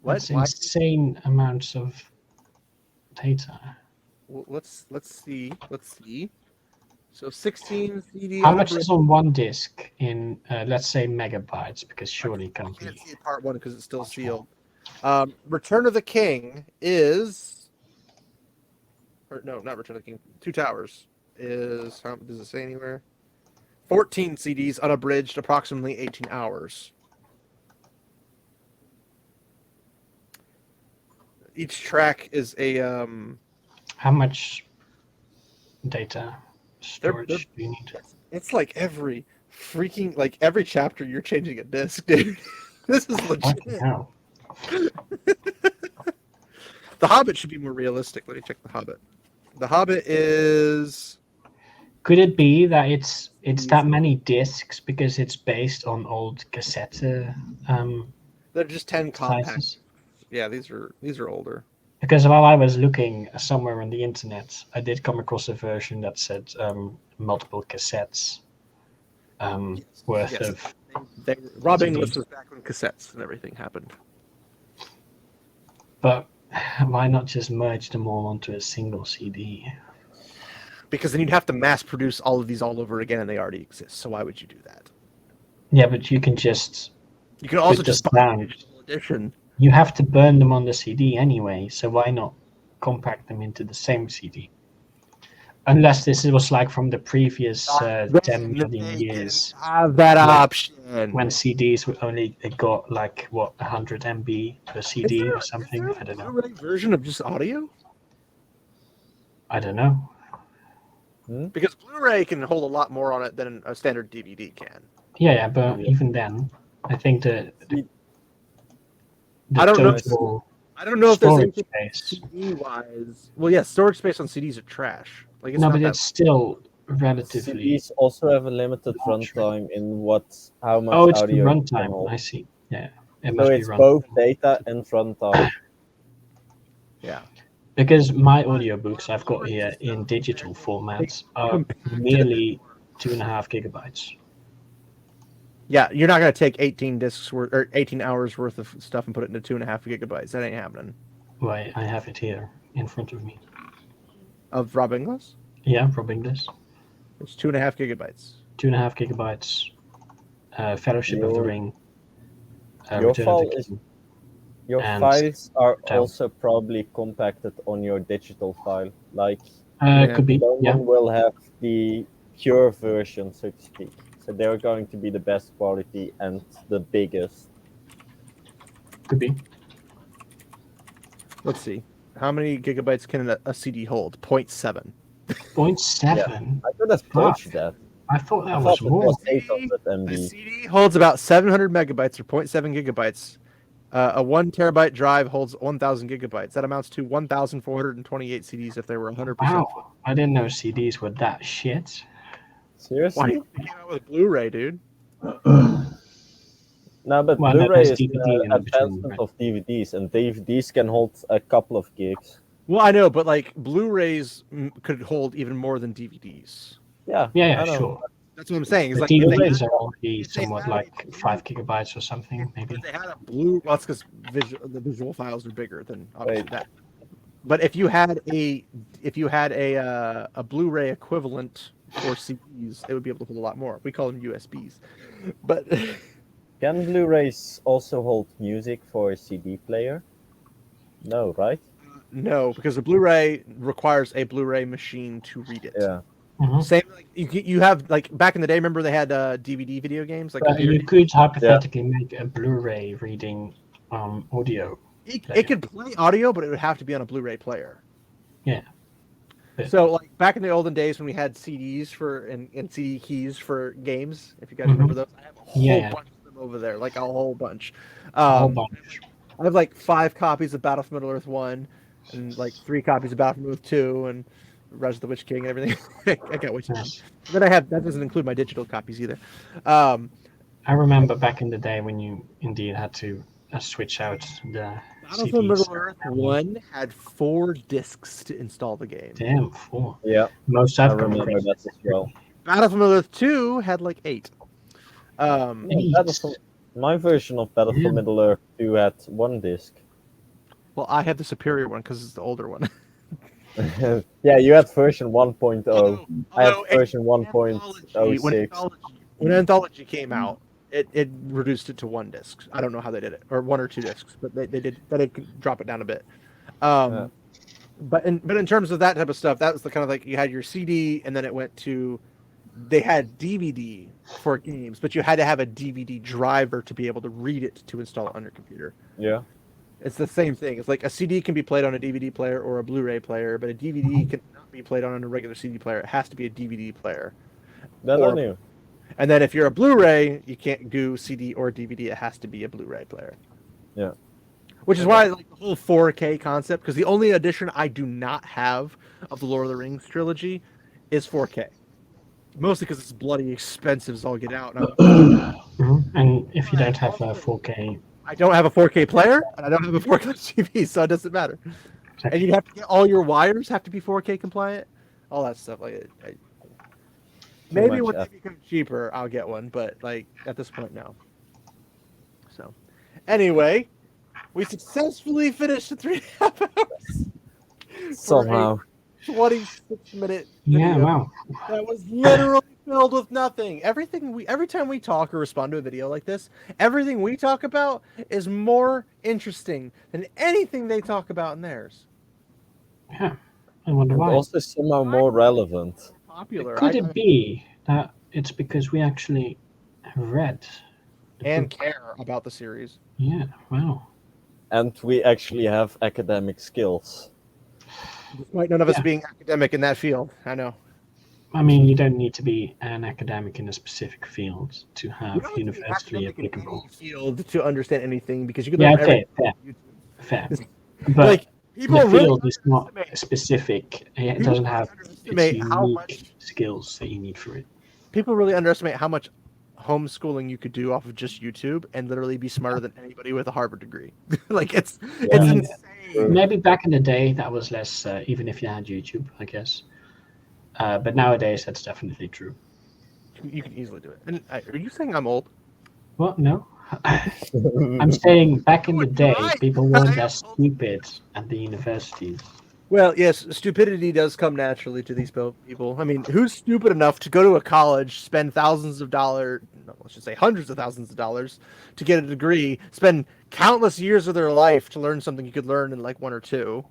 What? That's Why? insane amounts of data. Well, let's see. Let's see. So 16 CD. How much is on one disc in, let's say, megabytes? Because I surely it can't can't be. see part 1 because it's still much sealed. Return of the King is, or no, not Return of the King. Two Towers is, how does it say anywhere? 14 CDs, unabridged, approximately 18 hours. Each track is a How much data storage do you need? it's like every freaking, like every chapter you're changing a disc, dude. This is legit. Fucking hell. The Hobbit should be more realistic. Let me check The Hobbit. The Hobbit is, Could it be that it's that many discs because it's based on old cassette they're just 10 compact. sizes? Yeah, these are older. Because while I was looking somewhere on the internet, I did come across a version that said multiple cassettes worth Yes. of. Rob CDs. Inglis was back when cassettes and everything happened. But why not just merge them all onto a single CD? Because then you'd have to mass produce all of these all over again, and they already exist. So why would you do that? Yeah, but you can just. You can also Put just this buy down. a digital edition. You have to burn them on the CD anyway, so why not compact them into the same CD? Unless this was like from the previous 10 million years. Have that option. When CDs were only, they got like, what, 100 MB per CD or something? I don't know. Blu-ray version of just audio? I don't know. Because Blu-ray can hold a lot more on it than a standard DVD can. Yeah, but even then, I think the I don't know. total I don't know if there's storage anything space. CD-wise. Well, yeah, storage space on CDs are trash. Like, it's No, not but that. it's still relatively. CDs also have a limited Not true. runtime in how much Oh, it's the audio you can runtime. hold. I see. Yeah, it So must be it's runtime. both data and runtime. Yeah. Because my audiobooks I've got here in digital formats are merely 2.5 gigabytes. Yeah, you're not gonna take 18 discs worth or 18 hours worth of stuff and put it into 2.5 gigabytes. That ain't happening. Why, I have it here in front of me. Of Rob Inglis, Yeah, from English. it's 2.5 gigabytes. 2.5 gigabytes. Fellowship of the Ring. Your Return of file the is King. your And files are Tell. also probably compacted on your digital file. Like Could be. no Yeah, one will have the pure version, so to speak. So they're going to be the best quality and the biggest. could be. Let's see. How many gigabytes can a CD hold? 0.7. 0.7. I could have told you that. I thought that I was thought it more. was 800 A MB. CD holds about 700 megabytes or 0.7 gigabytes. A 1 terabyte drive holds 1,000 gigabytes. That amounts to 1,428 CDs if they were 100%. Wow, I didn't know CDs were that shit. Seriously? Why? They came out with Blu-ray, dude. No, but Well, Blu-ray there's is DVD in an between, advancement right? of DVDs, and DVDs can hold a couple of gigs. Well, I know, but like Blu-rays could hold even more than DVDs. Yeah, Yeah, I know. sure. That's what I'm saying. It's The like if they DVDs had- are already if they somewhat had like a 5 gigabytes or something, maybe. If they had a blue, well, that's because the visual files are bigger than obviously Wait. that. But if you had a Blu-ray equivalent for CDs, it would be able to hold a lot more. We call them USBs. But Can Blu-rays also hold music for a CD player? No, right? no, because the Blu-ray requires a Blu-ray machine to read it. Yeah. Mhm. Same like you have like back in the day. Remember they had DVD video games like But computer you could hypothetically make a Blu-ray reading audio. It could play audio, but it would have to be on a Blu-ray player. Yeah. But- So, like back in the olden days when we had CDs and CD keys for games, if you guys Mhm. remember those, I have a whole Yeah. bunch of them over there, like a whole bunch. A whole bunch. I have like 5 copies of Battle for Middle-earth 1, and like 3 copies of Battle for Middle-earth 2, and Rise of the Witch King and everything. I got way too many. Then I have that doesn't include my digital copies either. I remember back in the day when you indeed had to switch out the Battlefield CDs. Middle-earth 1 had 4 discs to install the game. Damn, 4. Yeah, Most I I've come remember across. that as well. Battlefield Middle-earth 2 had like 8. No, Eight. my version of Battlefield Yeah. Middle-earth 2 had 1 disc. Well, I had the superior one because it's the older one. Yeah, you had version 1.0. I had Although version Anthology- 1.06. when Anthology came out, it reduced it to 1 disc. I don't know how they did it, or 1 or 2 discs, but they did. They did drop it down a bit. Yeah. But in terms of that type of stuff, that was the kind of like you had your CD, and then it went to. They had DVD for games, but you had to have a DVD driver to be able to read it to install it on your computer. Yeah. It's the same thing. It's like a CD can be played on a DVD player or a Blu-ray player, but a DVD cannot be played on a regular CD player. It has to be a DVD player. That I Or- knew. And then if you're a Blu-ray, you can't do CD or DVD. It has to be a Blu-ray player. Yeah. Which is why I like the whole 4K concept, because the only edition I do not have of the Lord of the Rings trilogy is 4K. Mostly because it's bloody expensive as all get out. And Mhm. And if you don't have a 4K, I don't have a 4K player, and I don't have a 4K TV, so it doesn't matter. And you have to get all your wires have to be 4K compliant, all that stuff. Like, maybe much when they effort. become cheaper, I'll get one, but like at this point, no. So, anyway, we successfully finished the 3.5 hours. Somehow. 26-minute yeah, video wow. that was literally filled with nothing. Every time we talk or respond to a video like this, everything we talk about is more interesting than anything they talk about in theirs. Yeah, I wonder And why. also somehow more relevant. Popular. Could it be that it's because we actually read the and book? care about the series? Yeah, wow. And we actually have academic skills. Despite none of us Yeah. being academic in that field, I know. I mean, you don't need to be an academic in a specific field to You have don't need to be university academic in applicable. any field to understand anything because you can Yeah, learn okay, everything on YouTube. fair. It's- But Like people the really field is not underestimate- specific. It people doesn't really have its underestimate how unique much skills that you need for it. people really underestimate how much homeschooling you could do off of just YouTube and literally be smarter than anybody with a Harvard degree. Like it's Yeah. insane. Maybe back in the day that was less, even if you had YouTube, I guess. But nowadays that's definitely true. You can easily do it. And are you saying I'm old? Well, no. I'm saying back in the day, Right. people weren't as stupid at the universities. Well, yes, stupidity does come naturally to these people. I mean, who's stupid enough to go to a college, spend thousands of dollars, no, let's just say hundreds of thousands of dollars to get a degree, spend countless years of their life to learn something you could learn in like 1 or 2,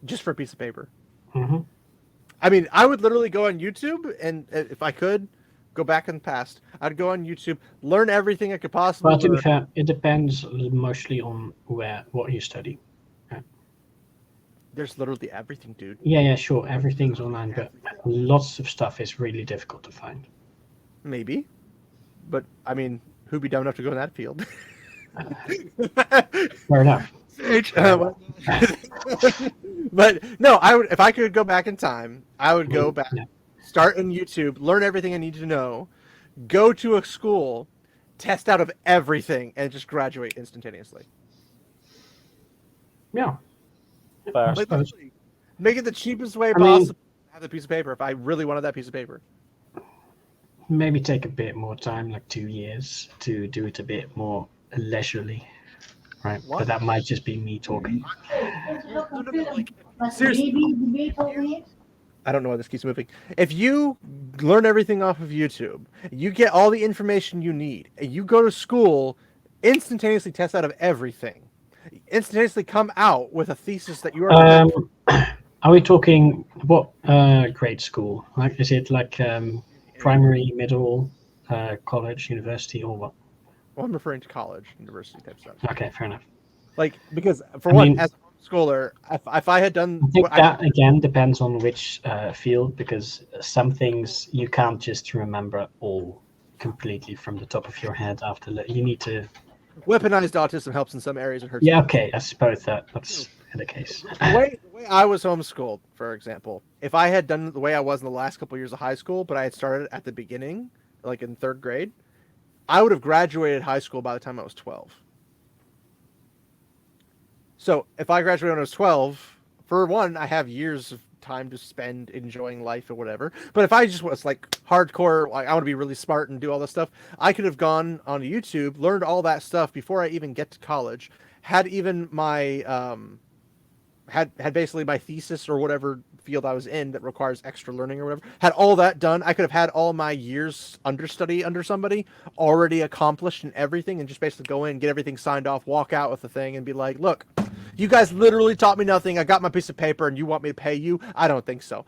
just for a piece of paper? Hmm. I mean, I would literally go on YouTube, and if I could go back in the past, I'd go on YouTube, learn everything I could possibly Well, to be learn. fair, it depends mostly on what you study. There's literally everything, dude. Yeah, sure, everything's online, but lots of stuff is really difficult to find. Maybe. But, I mean, who'd be dumb enough to go in that field? Fair enough. But no, I would if I could go back in time, I would go back, Yeah. start on YouTube, learn everything I need to know, go to a school, test out of everything, and just graduate instantaneously. Yeah. Fair. I Like, suppose. literally, make it the cheapest way I mean- possible to have the piece of paper if I really wanted that piece of paper. Maybe take a bit more time, like 2 years, to do it a bit more leisurely. Right. What? But that might just be me talking. Seriously, I don't know why this keeps moving. If you learn everything off of YouTube, you get all the information you need, and you go to school, instantaneously test out of everything, instantaneously come out with a thesis that you are. Are we talking what grade school? Like, is it like primary, middle, college, university, or what? Well, I'm referring to college, university type stuff. Okay, fair enough. Like, because for I one, mean- as a homeschooler, if I had done I think what that again depends on which field, because some things you can't just remember all completely from the top of your head after. You need to. weaponized autism helps in some areas and hurts. Yeah, in okay, I suppose that's the case. The way I was homeschooled, for example, if I had done the way I was in the last couple of years of high school, but I had started at the beginning, like in 3rd grade, I would have graduated high school by the time I was 12. So if I graduated when I was 12, for one, I have years of time to spend enjoying life or whatever. But if I just was like hardcore, like I want to be really smart and do all this stuff, I could have gone on YouTube, learned all that stuff before I even get to college, had even my had basically my thesis or whatever field I was in that requires extra learning or whatever, had all that done. I could have had all my years understudy under somebody already accomplished and everything, and just basically go in, get everything signed off, walk out with the thing, and be like, look, you guys literally taught me nothing. I got my piece of paper, and you want me to pay you? I don't think so.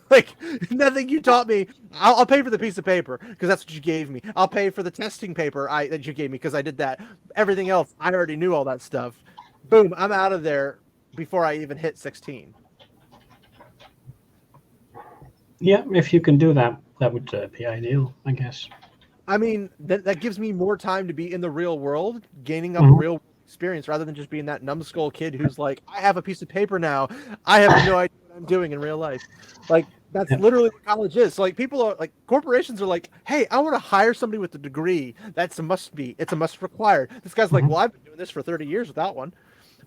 Like, nothing you taught me. I'll pay for the piece of paper because that's what you gave me. I'll pay for the testing paper that you gave me because I did that. Everything else, I already knew all that stuff. Boom, I'm out of there before I even hit 16. Yeah, if you can do that, that would be ideal, I guess. I mean, that gives me more time to be in the real world, gaining up Mhm. real experience rather than just being that numbskull kid who's like, I have a piece of paper now. I have no idea what I'm doing in real life. Like, that's Yep. literally what college is. So, like, people are like, corporations are like, hey, I want to hire somebody with a degree. That's a must be. It's a must required. This guy's like, Mhm. well, I've been doing this for 30 years without one.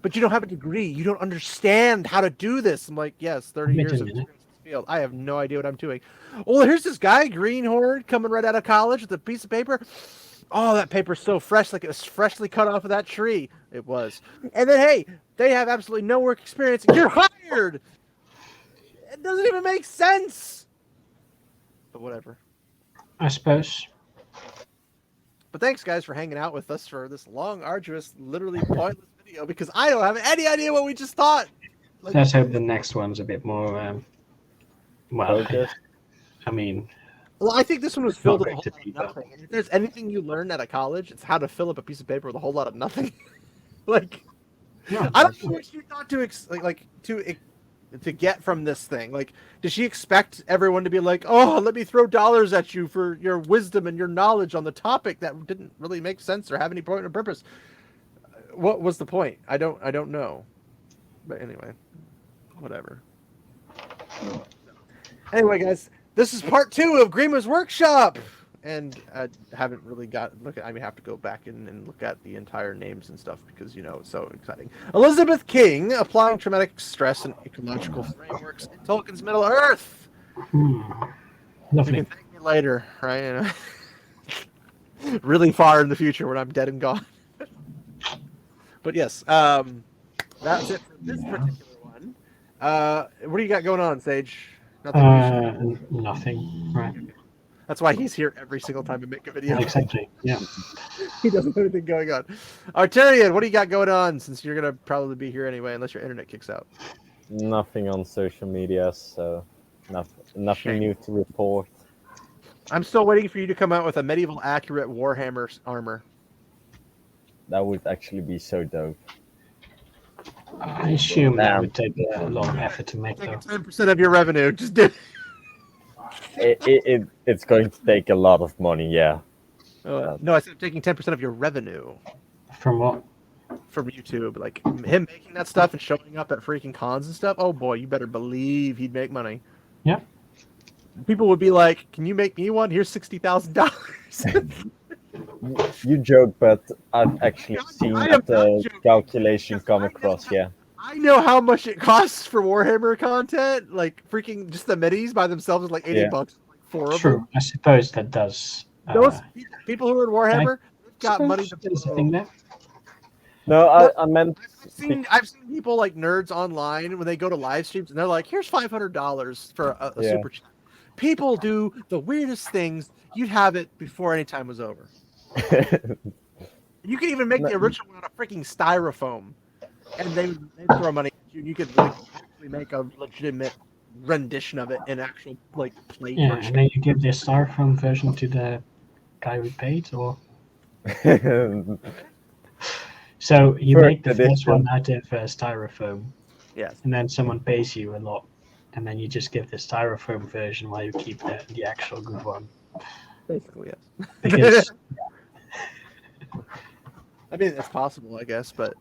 But you don't have a degree. You don't understand how to do this. I'm like, yes, 30 Wait a years of minute. experience in this field. I have no idea what I'm doing. Well, here's this guy, greenhorn, coming right out of college with a piece of paper. Oh, that paper's so fresh, like it was freshly cut off of that tree. It was. And then, hey, they have absolutely no work experience. You're hired. It doesn't even make sense. But whatever. I suppose. But thanks, guys, for hanging out with us for this long, arduous, literally pointless video because I don't have any idea what we just thought. Like, Let's hope the next one's a bit more. Well, Focused. I mean, well, I think this one was Not filled with a great whole to lot of debug. nothing. And if there's anything you learn at a college, it's how to fill up a piece of paper with a whole lot of nothing. Like, yeah, I don't know what she thought to get from this thing. Like, does she expect everyone to be like, "Oh, let me throw dollars at you for your wisdom and your knowledge on the topic that didn't really make sense or have any point or purpose"? What was the point? I don't know. But anyway, whatever. Anyway, guys, this is part 2 of Grima's workshop, and I haven't really I have to go back in and look at the entire names and stuff because it's so exciting. Elizabeth King, applying traumatic stress and ecological frameworks in Tolkien's Middle Earth. You Lovely. can thank me later, right? Really far in the future when I'm dead and gone. But yes, that's it for this particular one. What do you got going on, Sage? Nothing. Nothing. Right. That's why he's here every single time we make a video. Exactly. Yeah. He doesn't have anything going on. Arterian, what do you got going on? Since you're gonna probably be here anyway, unless your internet kicks out. Nothing on social media, so nothing Shame. new to report. I'm still waiting for you to come out with a medieval accurate Warhammer armor. That would actually be so dope. I assume that Damn. would take a lot of effort to make, Take though. 10% of your revenue. Just do. It's going to take a lot of money, yeah. No, I said taking 10% of your revenue From what? from YouTube. Like him making that stuff and showing up at freaking cons and stuff. Oh boy, you better believe he'd make money. Yeah. People would be like, "Can you make me one? Here's $60,000." You joke, but I've actually seen I am not the joking, calculation because come I know across, how- yeah. I know how much it costs for Warhammer content. Like freaking just the middies by themselves is like $80. Yeah. Like 4 of them. True. I suppose that does. Those people who are in Warhammer, they've got money to There's a blow. thing there. No, I meant... I've seen people like nerds online when they go to live streams and they're like, "Here's $500 for a Yeah. super chat." People do the weirdest things. You'd have it before any time was over. You could even make the original one out of freaking styrofoam, and they'd throw money at you. And you could like, actually make a legitimate rendition of it in actual like plate Yeah, version. and then you give the styrofoam version to the guy we paid, or so you First make the first edition. one out of styrofoam, Yes. and then someone pays you a lot, and then you just give the styrofoam version while you keep the actual good one. Basically, yes. Because I mean, it's possible, I guess, but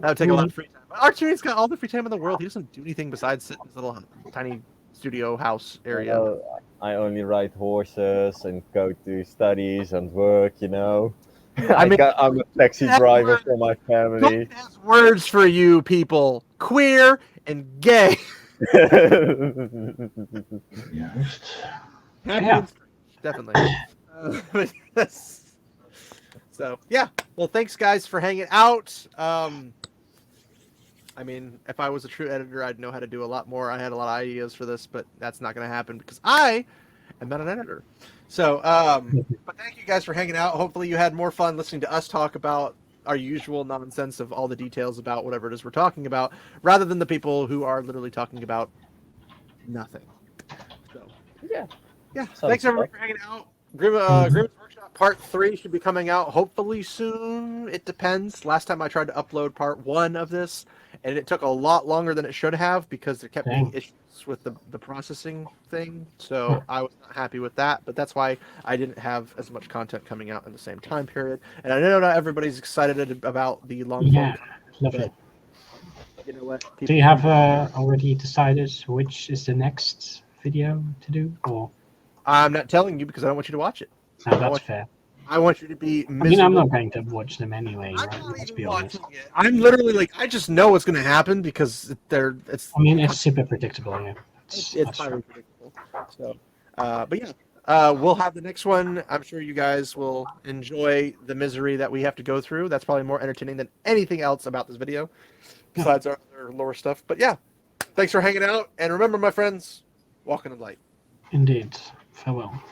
that would take a lot of free time. But Archie's got all the free time in the world. He doesn't do anything besides sit in his little tiny studio house area. I only ride horses and go to studies and work. I mean, I'm a taxi driver for my family. Tolkien has words for you people: queer and gay. Happy and strange, definitely. But yes. So yeah, well, thanks guys for hanging out. I mean, if I was a true editor, I'd know how to do a lot more. I had a lot of ideas for this, but that's not going to happen because I am not an editor. So, but thank you guys for hanging out. Hopefully, you had more fun listening to us talk about our usual nonsense of all the details about whatever it is we're talking about, rather than the people who are literally talking about nothing. So, yeah. Thanks everybody for hanging out. Grima's Workshop Part 3 should be coming out hopefully soon. It depends. Last time I tried to upload Part 1 of this, and it took a lot longer than it should have because there kept being issues with the processing thing. So I was not happy with that, but that's why I didn't have as much content coming out in the same time period. And I know not everybody's excited about the long form content, lovely. You know what? Do you have already decided which is the next video to do? Or I'm not telling you because I don't want you to watch it. no, that's fair. I want you to be miserable. I mean, I'm not going to watch them anyway, I'm right? not Let's even be honest. watching it. I'm literally like, I just know what's going to happen because it's. I mean, it's super predictable, yeah. It's highly predictable. So, but yeah, we'll have the next one. I'm sure you guys will enjoy the misery that we have to go through. That's probably more entertaining than anything else about this video, besides our other lore stuff. But yeah, thanks for hanging out. And remember, my friends, walk in the light. Indeed. Farewell.